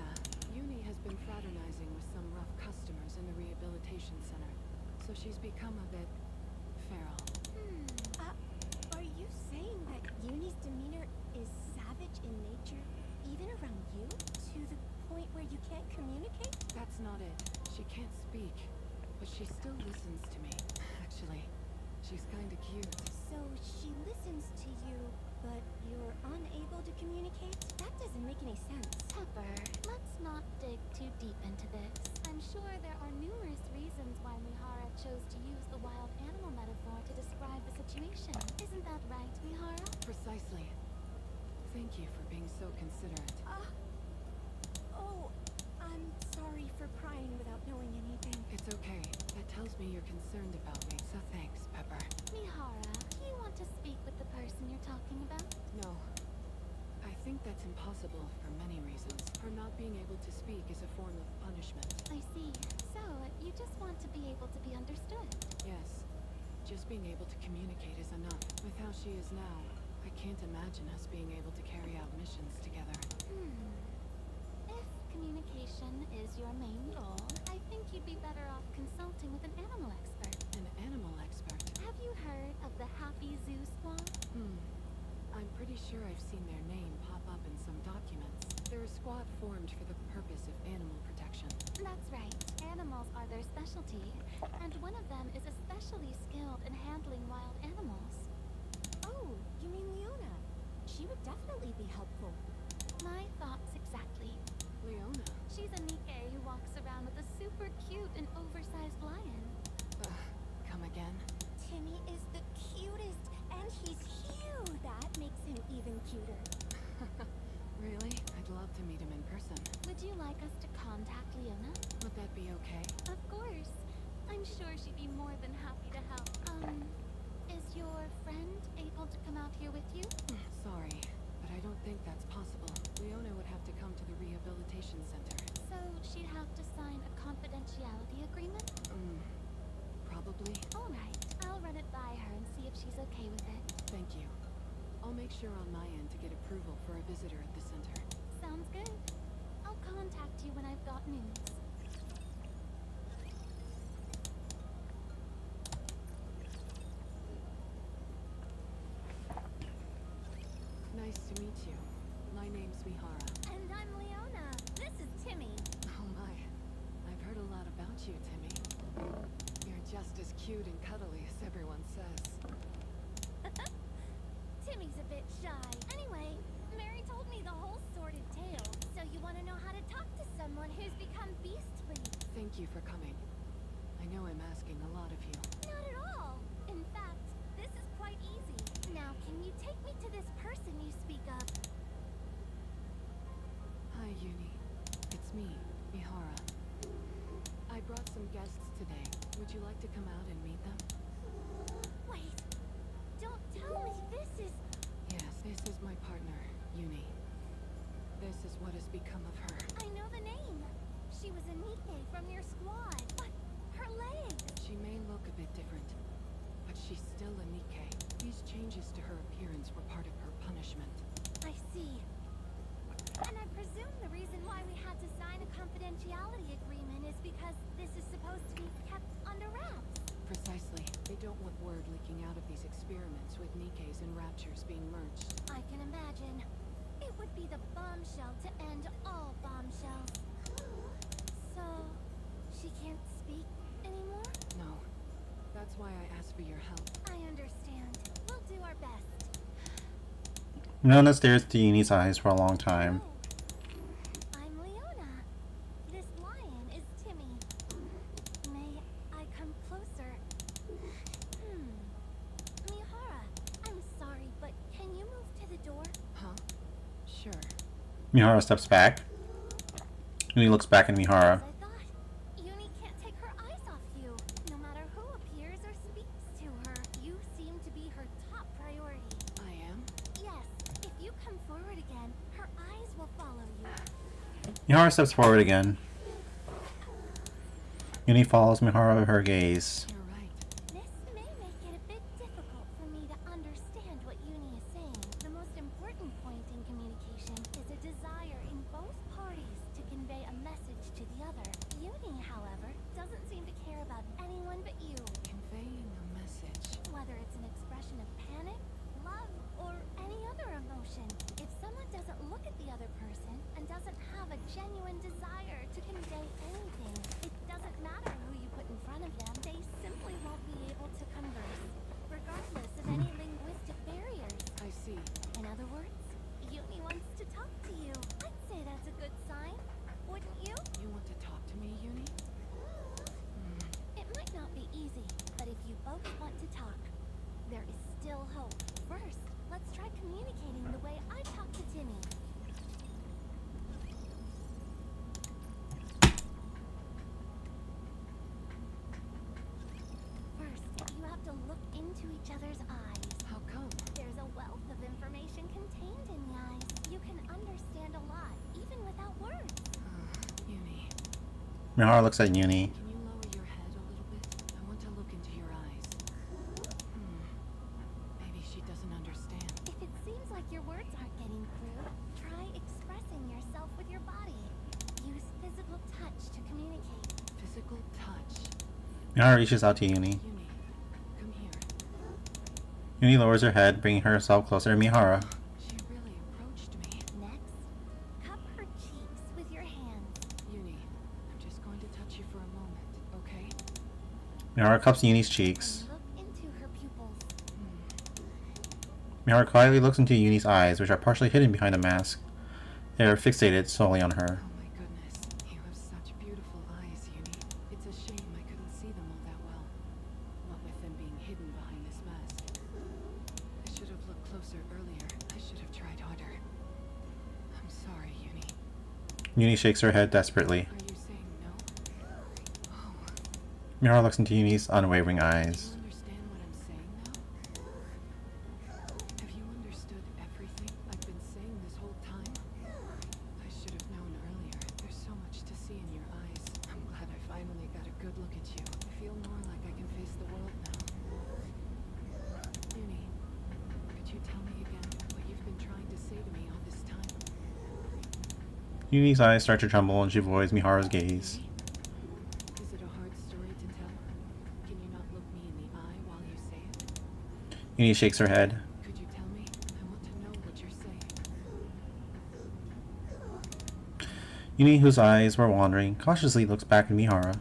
Uni has been fraternizing with some rough customers in the rehabilitation center, so she's become a bit feral. Are you saying that Uni's demeanor is savage in nature, even around you? To the point where you can't communicate? That's not it. She can't speak, but she still listens to me. Actually, she's kinda cute. So she listens to you, but you're unable to communicate? That doesn't make any sense. Pepper, let's not dig too deep into this. I'm sure there are numerous reasons why Mihara chose to use the wild animal metaphor to describe the situation. Isn't that right, Mihara? Precisely. Thank you for being so considerate. Oh, I'm sorry for prying without knowing anything. It's okay. That tells me you're concerned about me, so thanks, Pepper. Mihara, do you want to speak with the person you're talking about? No. I think that's impossible for many reasons. Her not being able to speak is a form of punishment. I see. So, you just want to be able to be understood. Yes. Just being able to communicate is enough. With how she is now, I can't imagine us being able to carry out missions together. If communication is your main goal, I think you'd be better off consulting with an animal expert. An animal expert? Have you heard of the Happy Zoo Squad? I'm pretty sure I've seen their name pop up in some documents. They're a squad formed for the purpose of animal protection. That's right. Animals are their specialty, and one of them is especially skilled in handling wild animals. Oh, you mean Leona? She would definitely be helpful. My thoughts exactly. Leona? She's a Nikke who walks around with a super cute and oversized lion. Come again? Timmy is the cutest, and he's huge. That makes him even cuter. Really? I'd love to meet him in person. Would you like us to come sure she'd be more than happy to help. Is your friend able to come out here with you? Sorry, but I don't think that's possible. Leona would have to come to the rehabilitation center. So she'd have to sign a confidentiality agreement? Probably. Alright, I'll run it by her and see if she's okay with it. Thank you. I'll make sure on my end to get approval for a visitor at the center. Sounds good. I'll contact you when I've got news. Nice to meet you. My name's Mihara. And I'm Leona. This is Timmy. Oh my. I've heard a lot about you, Timmy. You're just as cute and cuddly as everyone says. Timmy's a bit shy. Anyway, Mary told me the whole sordid tale. So you want to know how to talk to someone who's become beastly? Thank you for coming. I know I'm asking a lot of you. Not at all. In fact, this is quite easy. Now, can you take me to this person you speak of? Hi, Uni. It's me, Mihara. I brought some guests today. Would you like to come out and meet them? Wait. Don't tell me this is... Yes, this is my partner, Uni. This is what has become of her. I know the name. She was a Nikke from your squad. But her legs... She may look a bit different, but she's still a Nikke. These changes to her appearance were part of her punishment. I see. And I presume the reason why we had to sign a confidentiality agreement is because this is supposed to be kept under wraps. Precisely. They don't want word leaking out of these experiments with Nikkes and Raptures being merged. I can imagine. It would be the bombshell to end all bombshells. So, she can't speak anymore? No. That's why I asked for your help. I understand. We'll do our best. Leona stares into Uni's eyes for a long time. Oh, I'm Leona. This lion is Timmy. May I come closer? Mihara, I'm sorry, but can you move to the door? Huh? Sure. Mihara steps back. Uni looks back at Mihara. As I thought, Uni can't take her eyes off you. No matter who appears or speaks to her, you seem to be her top priority. I am? Yes, if you come forward again, her eyes will follow you. Mihara steps forward again. Uni follows Mihara with her gaze. You're right. This may make it a bit difficult for me to understand what Uni is saying. The most important point in communication is a desire in both parties to convey a message to the other. Uni, however, doesn't seem to care about anyone but you. Conveying a message. Whether it's an expression of panic, love, or any other emotion. If someone doesn't look at the other person and doesn't have a genuine desire to convey anything, it doesn't matter who you put in front of them. They simply won't be able to converse, regardless of any linguistic barriers. I see. In other words, Uni wants to talk to you. I'd say that's a good sign, wouldn't you? You want to talk to me, Uni? It might not be easy, but if you both want to talk, there is still hope. First, let's try communicating the way I talk to Timmy. First, you have to look into each other's eyes. How come? There's a wealth of information contained in the eyes. You can understand a lot, even without words. Uni. Mihara looks at Uni. Can you lower your head a little bit? I want to look into your eyes. Maybe she doesn't understand. If it seems like your words aren't getting through, try expressing yourself with your body. Use physical touch to communicate. Physical touch. Mihara reaches out to Uni. Uni, come here. Uni lowers her head, bringing herself closer to Mihara. She really approached me. Next, cup her cheeks with your hands. Uni, I'm just going to touch you for a moment, okay? Mihara cups Uni's cheeks. Look into her pupils. Mihara quietly looks into Uni's eyes, which are partially hidden behind a mask. They are fixated solely on her. Oh my goodness, you have such beautiful eyes, Uni. It's a shame I couldn't see them all that well. What with them being hidden behind this mask. I should have looked closer earlier. I should have tried harder. I'm sorry, Uni. Uni shakes her head desperately. Are you saying no? Oh, Mihara looks into Uni's unwavering Do eyes. you understand what I'm saying now? Have you understood everything I've been saying this whole time? I should have known earlier. There's so much to see in your eyes. I'm glad I finally got a good look at you. I feel more like I can face the world now. Uni, could you tell me again what you've been trying to say to me all this time? Uni's eyes start to tremble and she avoids Mihara's gaze. Is it a hard story to tell? Can you not look me in the eye while you say it? Uni shakes her head. Could you tell me? I want to know what you're saying. Uni, whose eyes were wandering, cautiously looks back at Mihara.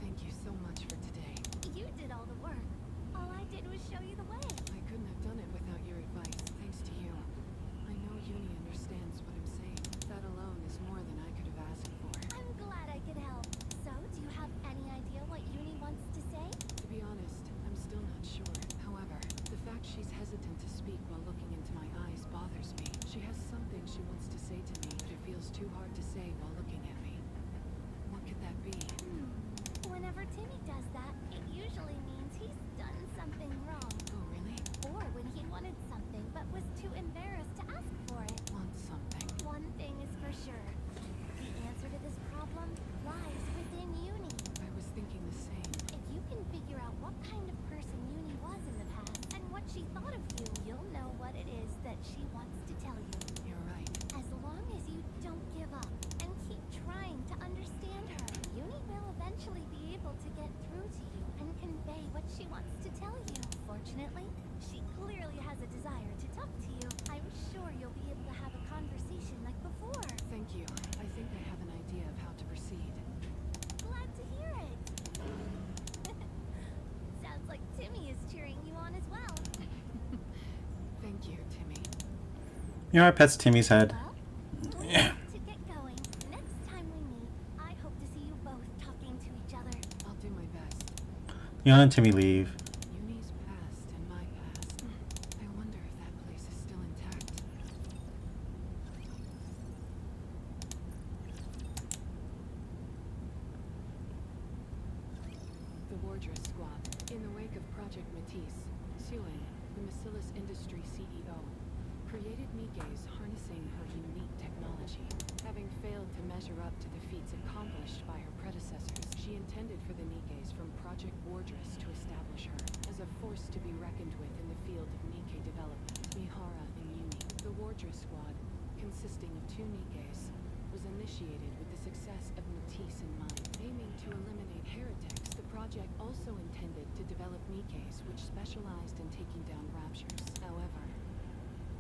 Thank you so much for today. You did all the work. All I did was show you the way. I couldn't have done it without your advice, thanks to you. I know Uni understands what I'm saying. That alone is more than I could have asked for. I'm glad I could help. So, do you have any idea what Uni wants to say? To be honest, I'm still not sure. However, the fact she's hesitant to speak while looking into my eyes bothers me. She has something she wants to say to me, but it feels too hard to say while looking at me. What could that be? Whenever Timmy does that, it usually means he's done something wrong. Oh, really? Or when he wanted something but was too embarrassed to ask for it. Want something? One thing is for sure. The answer to this problem lies within Uni. I was thinking the same. If you can figure out what kind of person Uni was in the past and what she thought of you, you'll know what it is that she wants to tell you. You're right. As long as you don't give up and keep trying to understand her, Uni will eventually be able to get through to you and convey what she wants to tell you. Fortunately, she clearly has a desire to talk to you. I'm sure you'll be able to have a conversation like before. Thank you. I think I have an idea of how to proceed. Glad to hear it. Sounds like Timmy is cheering you on as well. Thank you, Timmy. Mihara pets Timmy's head. Well, we have to get going. Next time we meet, I hope to see you both talking to each other. I'll do my best. Leon and Timmy leave. Uni's past and my past. I wonder if that place is still intact. The Wardress Squad. In the wake of Project Matisse, Suen, the Bacillus Industry CEO, created Nikke's harnessing her unique technology. Having failed to measure up to the feats accomplished by her predecessors, she intended for the Nikkes from Project Wardress to establish her as a force to be reckoned with in the field of Nikke development. Mihara and Uni, the Wardress Squad, consisting of 2 Nikkes, was initiated with the success of Matisse in mind. Aiming to eliminate heretics, the project also intended to develop Nikkes which specialized in taking down raptures. However,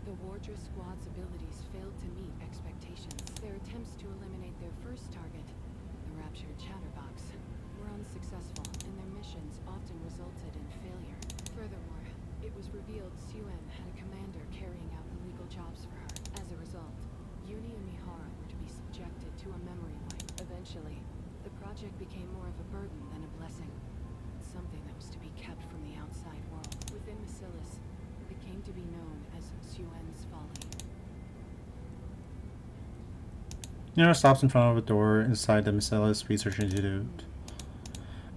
the Wardress Squad's abilities failed to meet expectations. Their attempts to eliminate their first target, the raptured Chatterbox, were unsuccessful, and their missions often resulted in failure. Furthermore, it was revealed Suen had a commander carrying out illegal jobs for her. As a result, Uni and Mihara were to be subjected to a memory wipe. Eventually, the project became more of a burden than a blessing. Something that was to be kept from the outside world. Within Bacillus, it came to be known as Suen's Folly. Mihara stops in front of a door inside the Bacillus Research Institute.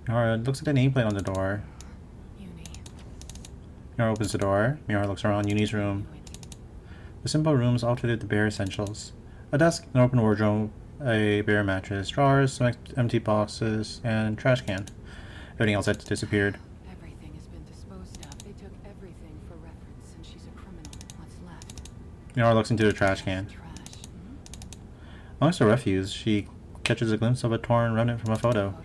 Mihara looks at the nameplate on the door. Uni. Mihara opens the door. Mihara looks around Uni's room. The simple room is altered with the bare essentials. A desk, an open wardrobe, a bare mattress, drawers, some empty boxes, and trash can. Everything else had disappeared. Everything has been disposed of. They took everything for reference, and she's a criminal. What's left? Mihara looks into the trash can. Trash. Amongst the refuse, she catches a glimpse of a torn remnant from a photo. Photo?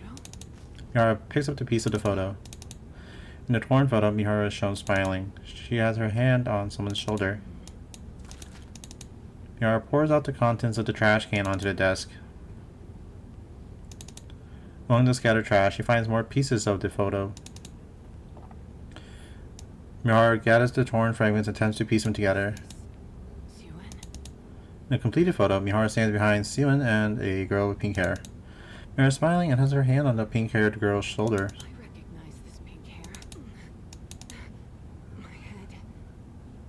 Mihara picks up the piece of the photo. In the torn photo, Mihara is shown smiling. She has her hand on someone's shoulder. Mihara pours out the contents of the trash can onto the desk. Among the scattered trash, she finds more pieces of the photo. Mihara gathers the torn fragments and attempts to piece them together. Suen? In a completed photo, Mihara stands behind Suen and a girl with pink hair. Mihara is smiling and has her hand on the pink-haired girl's shoulder. I recognize this pink hair. My head.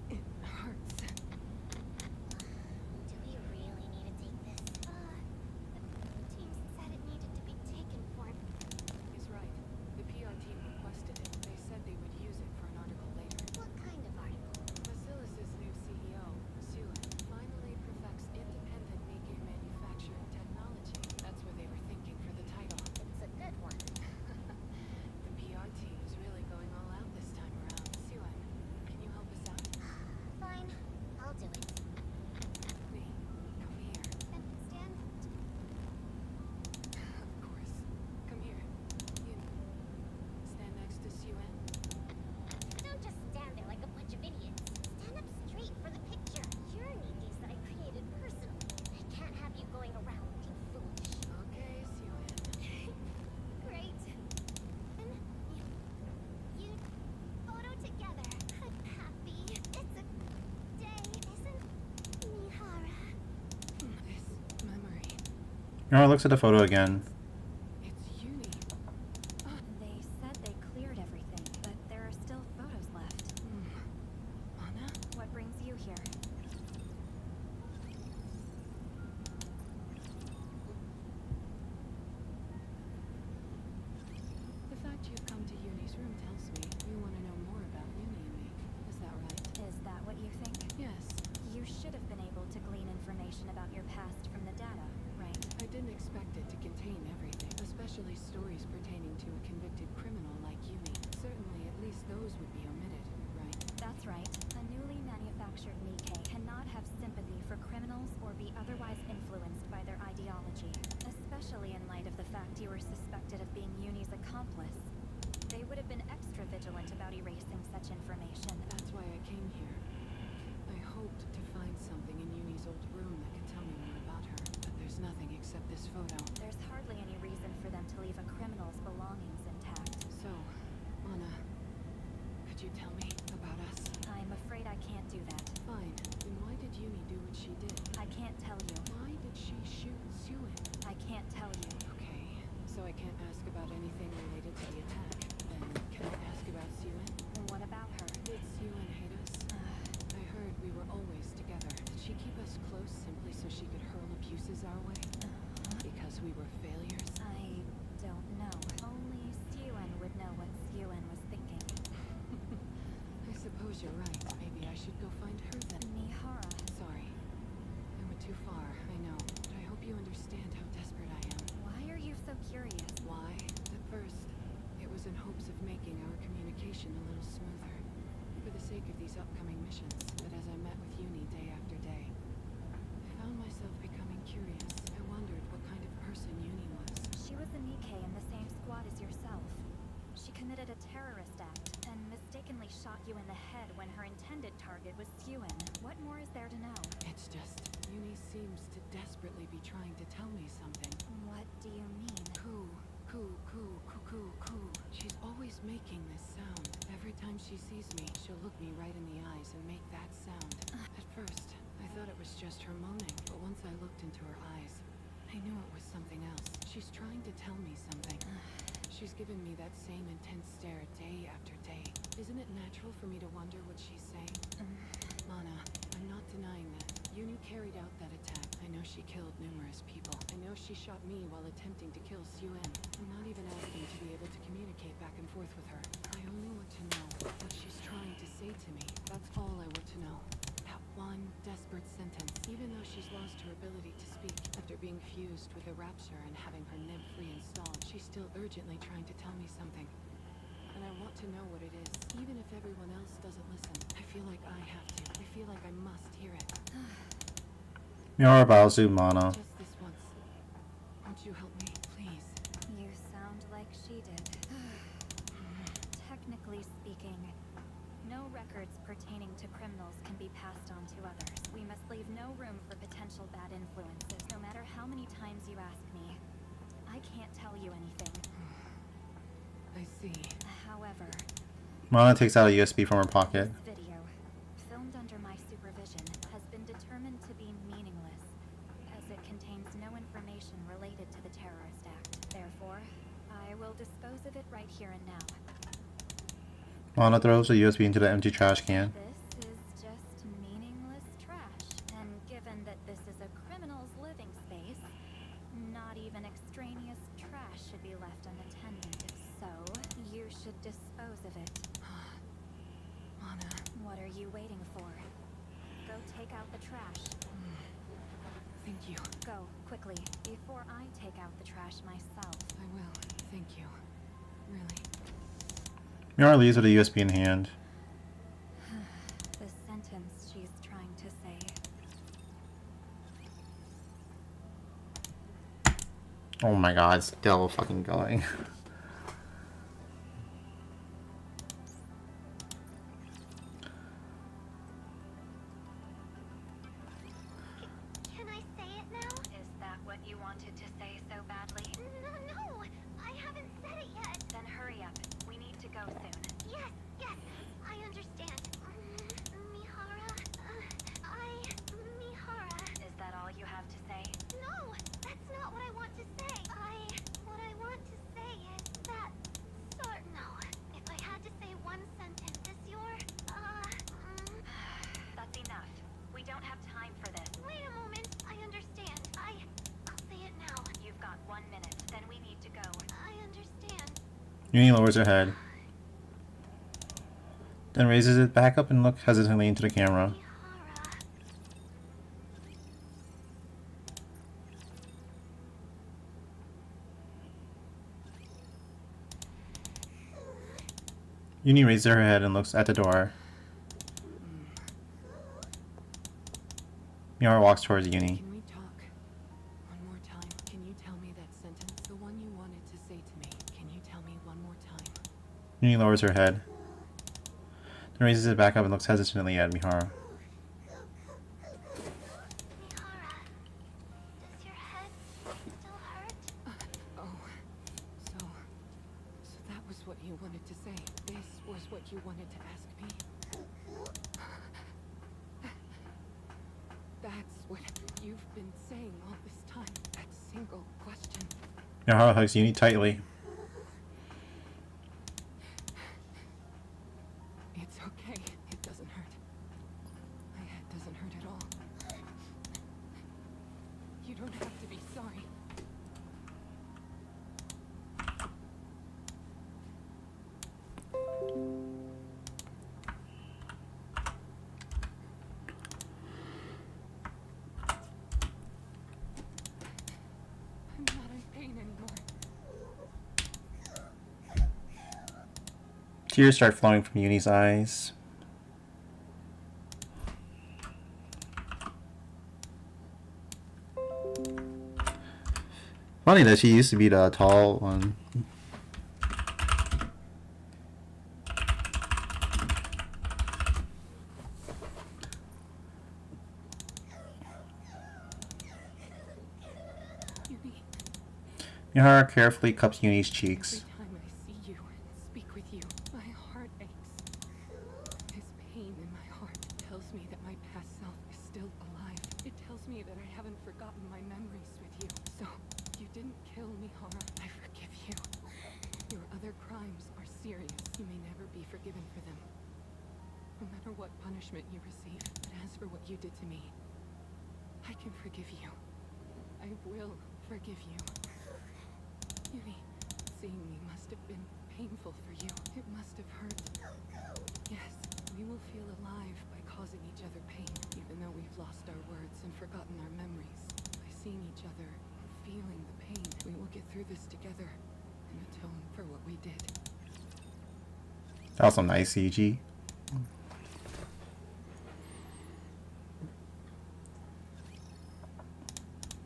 It hurts. Do we really need to take this? Mira looks at the photo again. It's Uni. They said they cleared everything, but there are still photos left. Anna? What brings you here? The fact you've come to Uni's room tells me you want to know more about Uni and me. Is that right? Is that what you think? Yes. You should have been able to glean information about your past from the data, right? I didn't expect it to contain everything, especially stories pertaining to a convicted criminal like Uni. Certainly, at least those would be omitted, right? That's right. A newly manufactured Nikke cannot have sympathy for criminals or be otherwise influenced by their ideology, especially in light of the fact you were suspected of being Uni's accomplice. They would have been extra vigilant about erasing such information. That's why I came here. I hoped to find something in Uni's old room that could tell me more about her, but there's nothing except this photo. There's hardly any reason for them to leave a criminal's belongings intact. So, Anna, could you tell me about us? I'm afraid I can't do that. Fine. Then why did Uni do what she did? I can't tell you. Why did she shoot Suen? I can't tell you. Okay, so I can't ask about anything related to the attack. Then can I ask about Suen? What about her? Did Suen hate us? I heard we were always together. Did she keep us close simply so she could hurl abuses our way? Because we were failures? I don't know. Only Suen would know what Suen was thinking. I suppose you're right. Maybe I should go find her then. Mihara. Sorry. I went too far, I know. But I hope you understand how desperate I am. Why are you so curious? Why? At first, it was in hopes of making our communication a little smoother. For the sake of these upcoming missions. But as I met with Uni day after day, I found myself becoming curious. I wondered what kind of person Uni was. She was a Nikke in the same squad as yourself. She committed a terrorist act and mistakenly shot you in the head when her intended target was Suen. What more is there to know? It's just, Uni seems to desperately be trying to tell me something. What do you mean? Coo, coo, coo, coo, coo, coo. She's always making this sound. Every time she sees me, she'll look me right in the eyes and make that sound. At first, I thought it was just her moaning, but once I looked into her eyes, I knew it was something else. She's trying to tell me something. She's given me that same intense stare day after day. Isn't it natural for me to wonder what she's saying? Mana, I'm not denying that. Uni carried out that attack. I know she killed numerous people. I know she shot me while attempting to kill Suen. I'm not even asking to be able to communicate back and forth with her. I only want to know what she's trying to say to me. That's all I want to know. That one desperate sentence. Even though she's lost her ability to speak after being fused with a rapture and having her nib reinstalled, she's still urgently trying to tell me something. And I want to know what it is. Even if everyone else doesn't listen, I feel like I have to. I feel like I must hear it. Mira bows to Mana. Just this once. Won't you help me, please? You sound like she did. Technically speaking, no records pertaining to criminals can be passed on to others. We must leave no room for potential bad influences. No matter how many times you ask me, I can't tell you anything. I see. However, Mana takes out a USB from her pocket. this video, filmed under my supervision, has been determined to be meaningless, as it contains no information related to the terrorist act. Therefore, I will dispose of it right here and now. Mana throws the USB into the empty trash can. This is just meaningless trash, and given that this is a criminal's living space, not even extraneous trash should be left unattended. So, you should dispose of it. Mana. What are you waiting for? Go take out the trash. Thank you. Go, quickly, before I take out the trash myself. I will. Thank you. Really. Mira leaves with a USB in hand. The sentence she's trying to say. Oh my god, it's still fucking going. Can I say it now? Is that what you wanted to say so badly? No, I haven't said it yet. Then hurry up. We need to go soon. Yes, I understand. Mihara, Mihara. Is that all you have to say? No, that's not what I want Uni lowers her head, then raises it back up and looks hesitantly into the camera. Uni raises her head and looks at the door. Mihara walks towards Uni. Can we talk? One more time. Can you tell me that sentence? The one you wanted to say to me. Can you tell me one more time? Uni lowers her head, then raises it back up and looks hesitantly at Mihara. Mihara, does your head still hurt? Oh, so that was what you wanted to say. This was what you wanted to ask me. That's what you've been saying all this time. That single question. Mihara hugs Uni tightly. It's okay. It doesn't hurt. My head doesn't hurt at all. You don't have to be sorry. I'm not in pain anymore. Tears start flowing from Uni's eyes. Funny that she used to be the tall one. Yumi, Mihara carefully cups Uni's cheeks. every time I see you and speak with you, my heart aches. This pain in my heart tells me that my past self is still alive. It tells me that I haven't forgotten my memories with you. So, you didn't kill Mihara. I forgive you. Your other crimes are serious. You may never be forgiven for them. No matter what punishment you receive. But as for what you did to me, I can forgive you. I will forgive you. Yumi, seeing me must have been painful for you. It must have hurt. Yes, we will feel alive by causing each other pain, even though we've lost our words and forgotten our memories. By seeing each other and feeling the pain, we will get through this together and atone for what we did. That was some nice CG.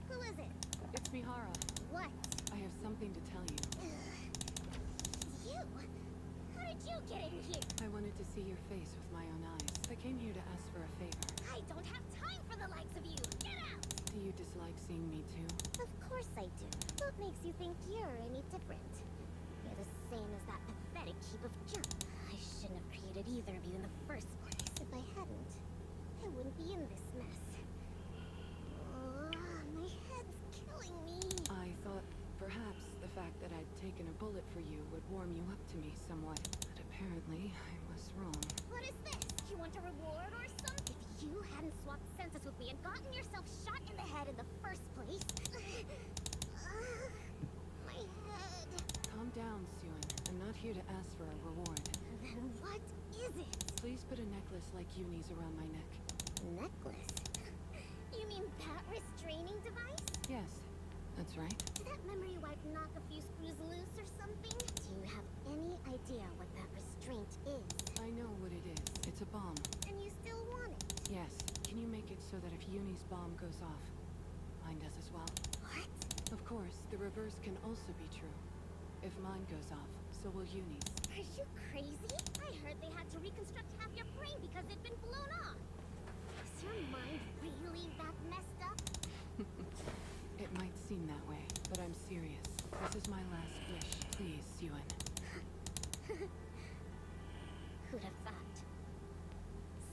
Who is it? It's Mihara. What? I have something to tell you. You? How did you get in here? I wanted to see your face with my own eyes. I came here to ask for a favor. I don't have time for the likes of you. Get out! Do you dislike seeing me too? Of course I do. What makes you think you're any different? You're the same as that pathetic heap of junk. I shouldn't have created either of you in the first place. If I hadn't, I wouldn't be in this mess. Oh, my head's killing me. I thought perhaps the fact that I'd taken a bullet for you would warm you up to me somewhat. But apparently, I was wrong. What is this? You want a reward or something? If you hadn't swapped senses with me and gotten yourself shot in the head in the first place... my head... Calm down, Suen. I'm not here to ask for a reward. Then what is it? Please put a necklace like Yuni's around my neck. Necklace? You mean that restraining device? Yes, that's right. Did that memory wipe knock a few screws loose or something? Do you have any idea what that restraint is? I know what it is. It's a bomb. And you still want it? Yes. Can you make it so that if Yuni's bomb goes off, mine does as well? What? Of course, the reverse can also be true. If mine goes off, so will Yuni's. Are you crazy? I heard they had to reconstruct half your brain because it'd been blown off. Is your mind really that messed up? It might seem that way, but I'm serious. This is my last wish. Please, Suen. Who'd have thought?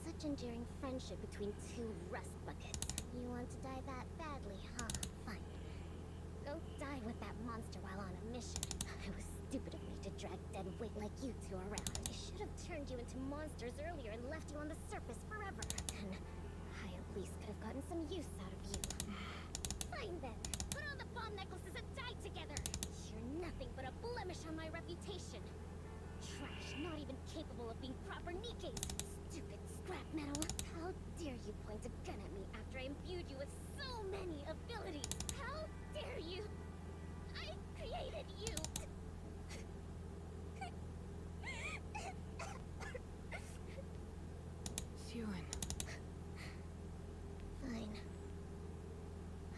Such enduring friendship between two rust buckets. You want to die that badly, huh? Fine. Go die with that monster while on a mission. It was stupid of me to drag dead weight like you two around. I should have turned you into monsters earlier and left you on the surface forever. Then I at least could have gotten some use out of you. Fine then. Put on the bomb necklaces and die together. You're nothing but a blemish on my reputation. imbued you with so many abilities. How dare you? I created you. Suen. Fine.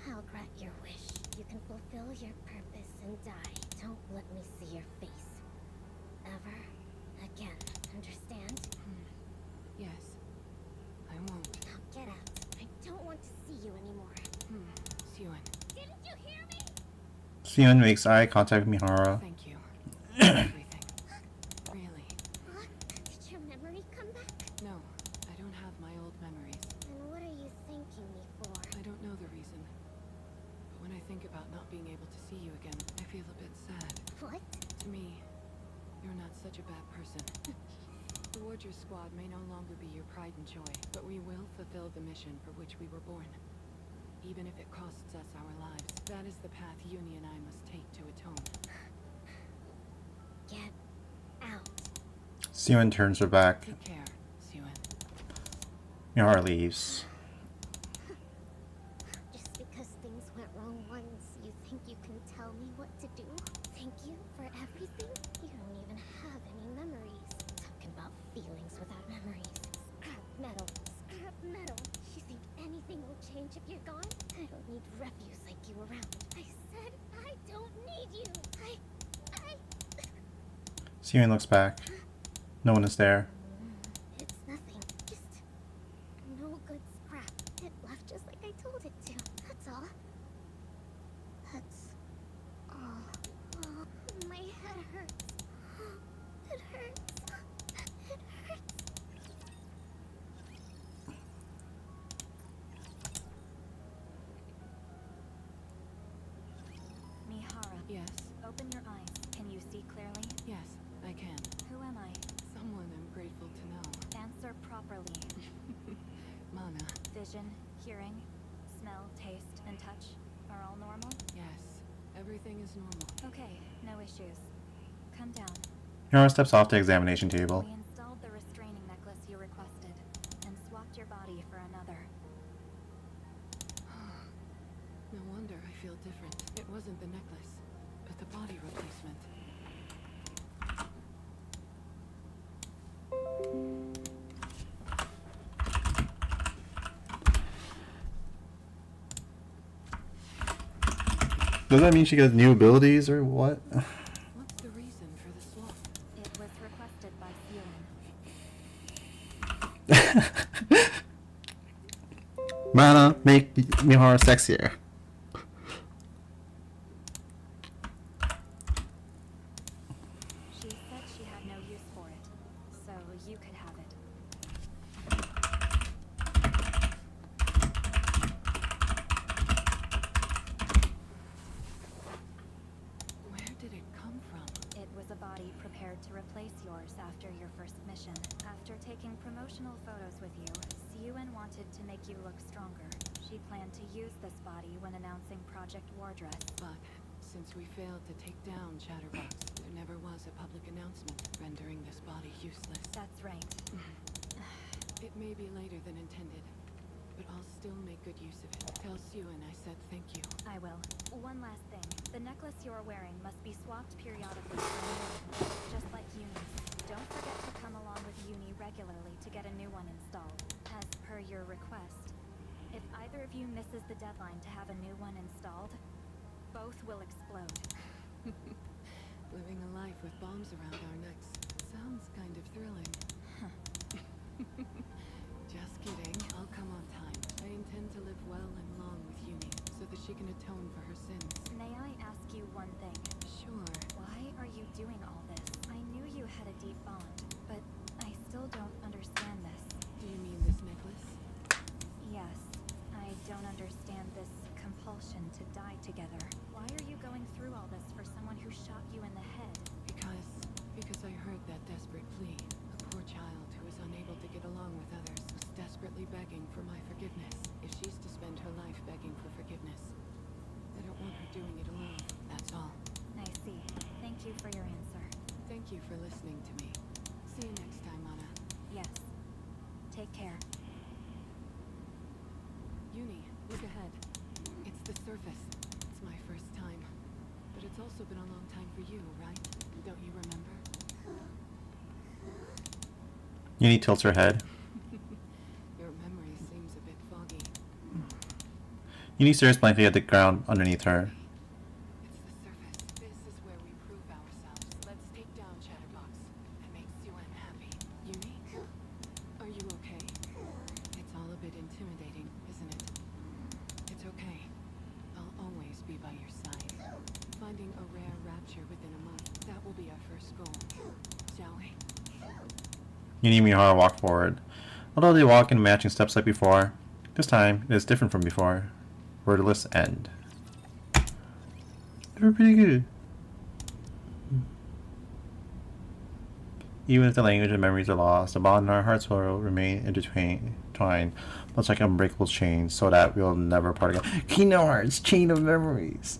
I'll grant your wish. You can fulfill your purpose and die. Don't let me see your face. Ever again. Understand? Yes. I won't. Now get out. I don't want to see you anymore. Suen. Didn't you hear me? Sion makes eye contact with Mihara. Thank you. Everything. Really. What? Did your memory come back? No, I don't have my old memories. Then what are you thanking me for? I don't know the reason. But when I think about not being able to see you again, I feel a bit sad. What? To me, you're not such a bad person. The Warrior Squad may no longer be your pride and joy, but we will fulfill the mission for which we were born. Even if it costs us our lives, that is the path Uni and I must take to atone. Get out. Sion turns her back. Take care, Suen. Mihara leaves. Just because things went wrong once, you think you can tell me what to do? Thank you for everything? You don't even have any memories. Talking about feelings without memories. Scrap metal. Scrap metal. You think anything will change if you're gone? I don't need refuse like you around. I said I don't need you. I... Sion looks back. No one is there. It's nothing. Just no good scrap. It left just like I told it to. That's all. That's all. Oh, my head hurts. It hurts. It hurts. Mihara, Yes, open your eyes. Can you see clearly? yes, I can. Who am I? Someone I'm grateful to know. Answer properly. Mana, Vision, hearing, smell, taste, and touch are all normal? yes, everything is normal. Okay, no issues. Come down. Mihara steps off the examination table. We installed the restraining necklace you requested and swapped your body for another. No wonder I feel different. It wasn't the necklace, but the body replacement. Does that mean she gets new abilities or what? What's the reason for the swap? It was requested by Fueling. Mana, make Mihara sexier. She said she had no use for it, so you could have it. Where did it come from? It was a body prepared to replace yours after your first mission. After taking promotional photos with you, Suen wanted to make you look stronger. She planned to use this body when announcing Project Wardress. But since we failed to take down Chatterbox, there never was a public announcement rendering this body useless. That's right. It may be later than intended, but I'll still make good use of it. Tell Suen I said thank you. I will. One last thing. The necklace you're wearing must be swapped periodically for a new one, just like Uni's. Don't forget to come along with Uni regularly to get a new one installed, as per your request. If either of you misses the deadline to have a new one installed, both will explode. Living a life with bombs around our necks sounds kind of thrilling. Just kidding. I'll come on time. I intend to live well and long with Uni, so that she can atone for her sins. May I ask you one thing? Sure. Why are you doing all this? I knew you had a deep bond, but I still don't understand this. Do you mean this necklace? Yes, I don't understand this compulsion to die together. Why are you going through all this for someone who shot you in the head? Because I heard that desperate plea. A poor child who is unable to get along with others was desperately begging for my forgiveness. If she's to spend her life begging for forgiveness, I don't want her doing it alone. That's all. I see. Thank you for your answer. Thank you for listening to me. See you next time, Anna. Yes. Take care. Uni. It's also been a long time for you, right? Don't you remember? Uni tilts her head. Your memory seems a bit foggy. Uni stares blankly at the ground underneath her. It's the surface. This is where we prove ourselves. Let's take down Chatterbox. That makes you unhappy. Unique? Are you okay? It's all a bit intimidating, isn't it? It's okay. I'll always be by your side. Finding a rare rapture within a month, that will be our first goal. Shall we? Uni and Mihara walk forward. Although they walk in matching steps like before, this time it is different from before. Wordless end. They were pretty good. Even if the language and memories are lost, the bond in our hearts will remain intertwined, much like unbreakable chains, so that we'll never part again. Kingdom Hearts, chain of memories.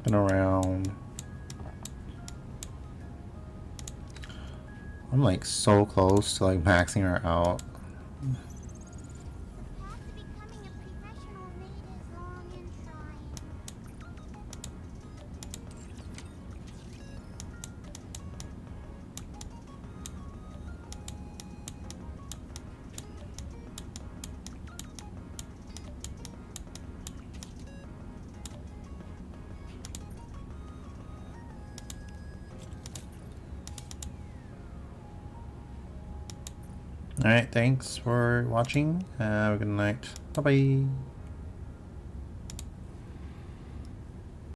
Looking around. I'm like so close to like maxing her out. The path to becoming a professional maid is long and trying. Alright, thanks for watching. Have a good night. Bye bye.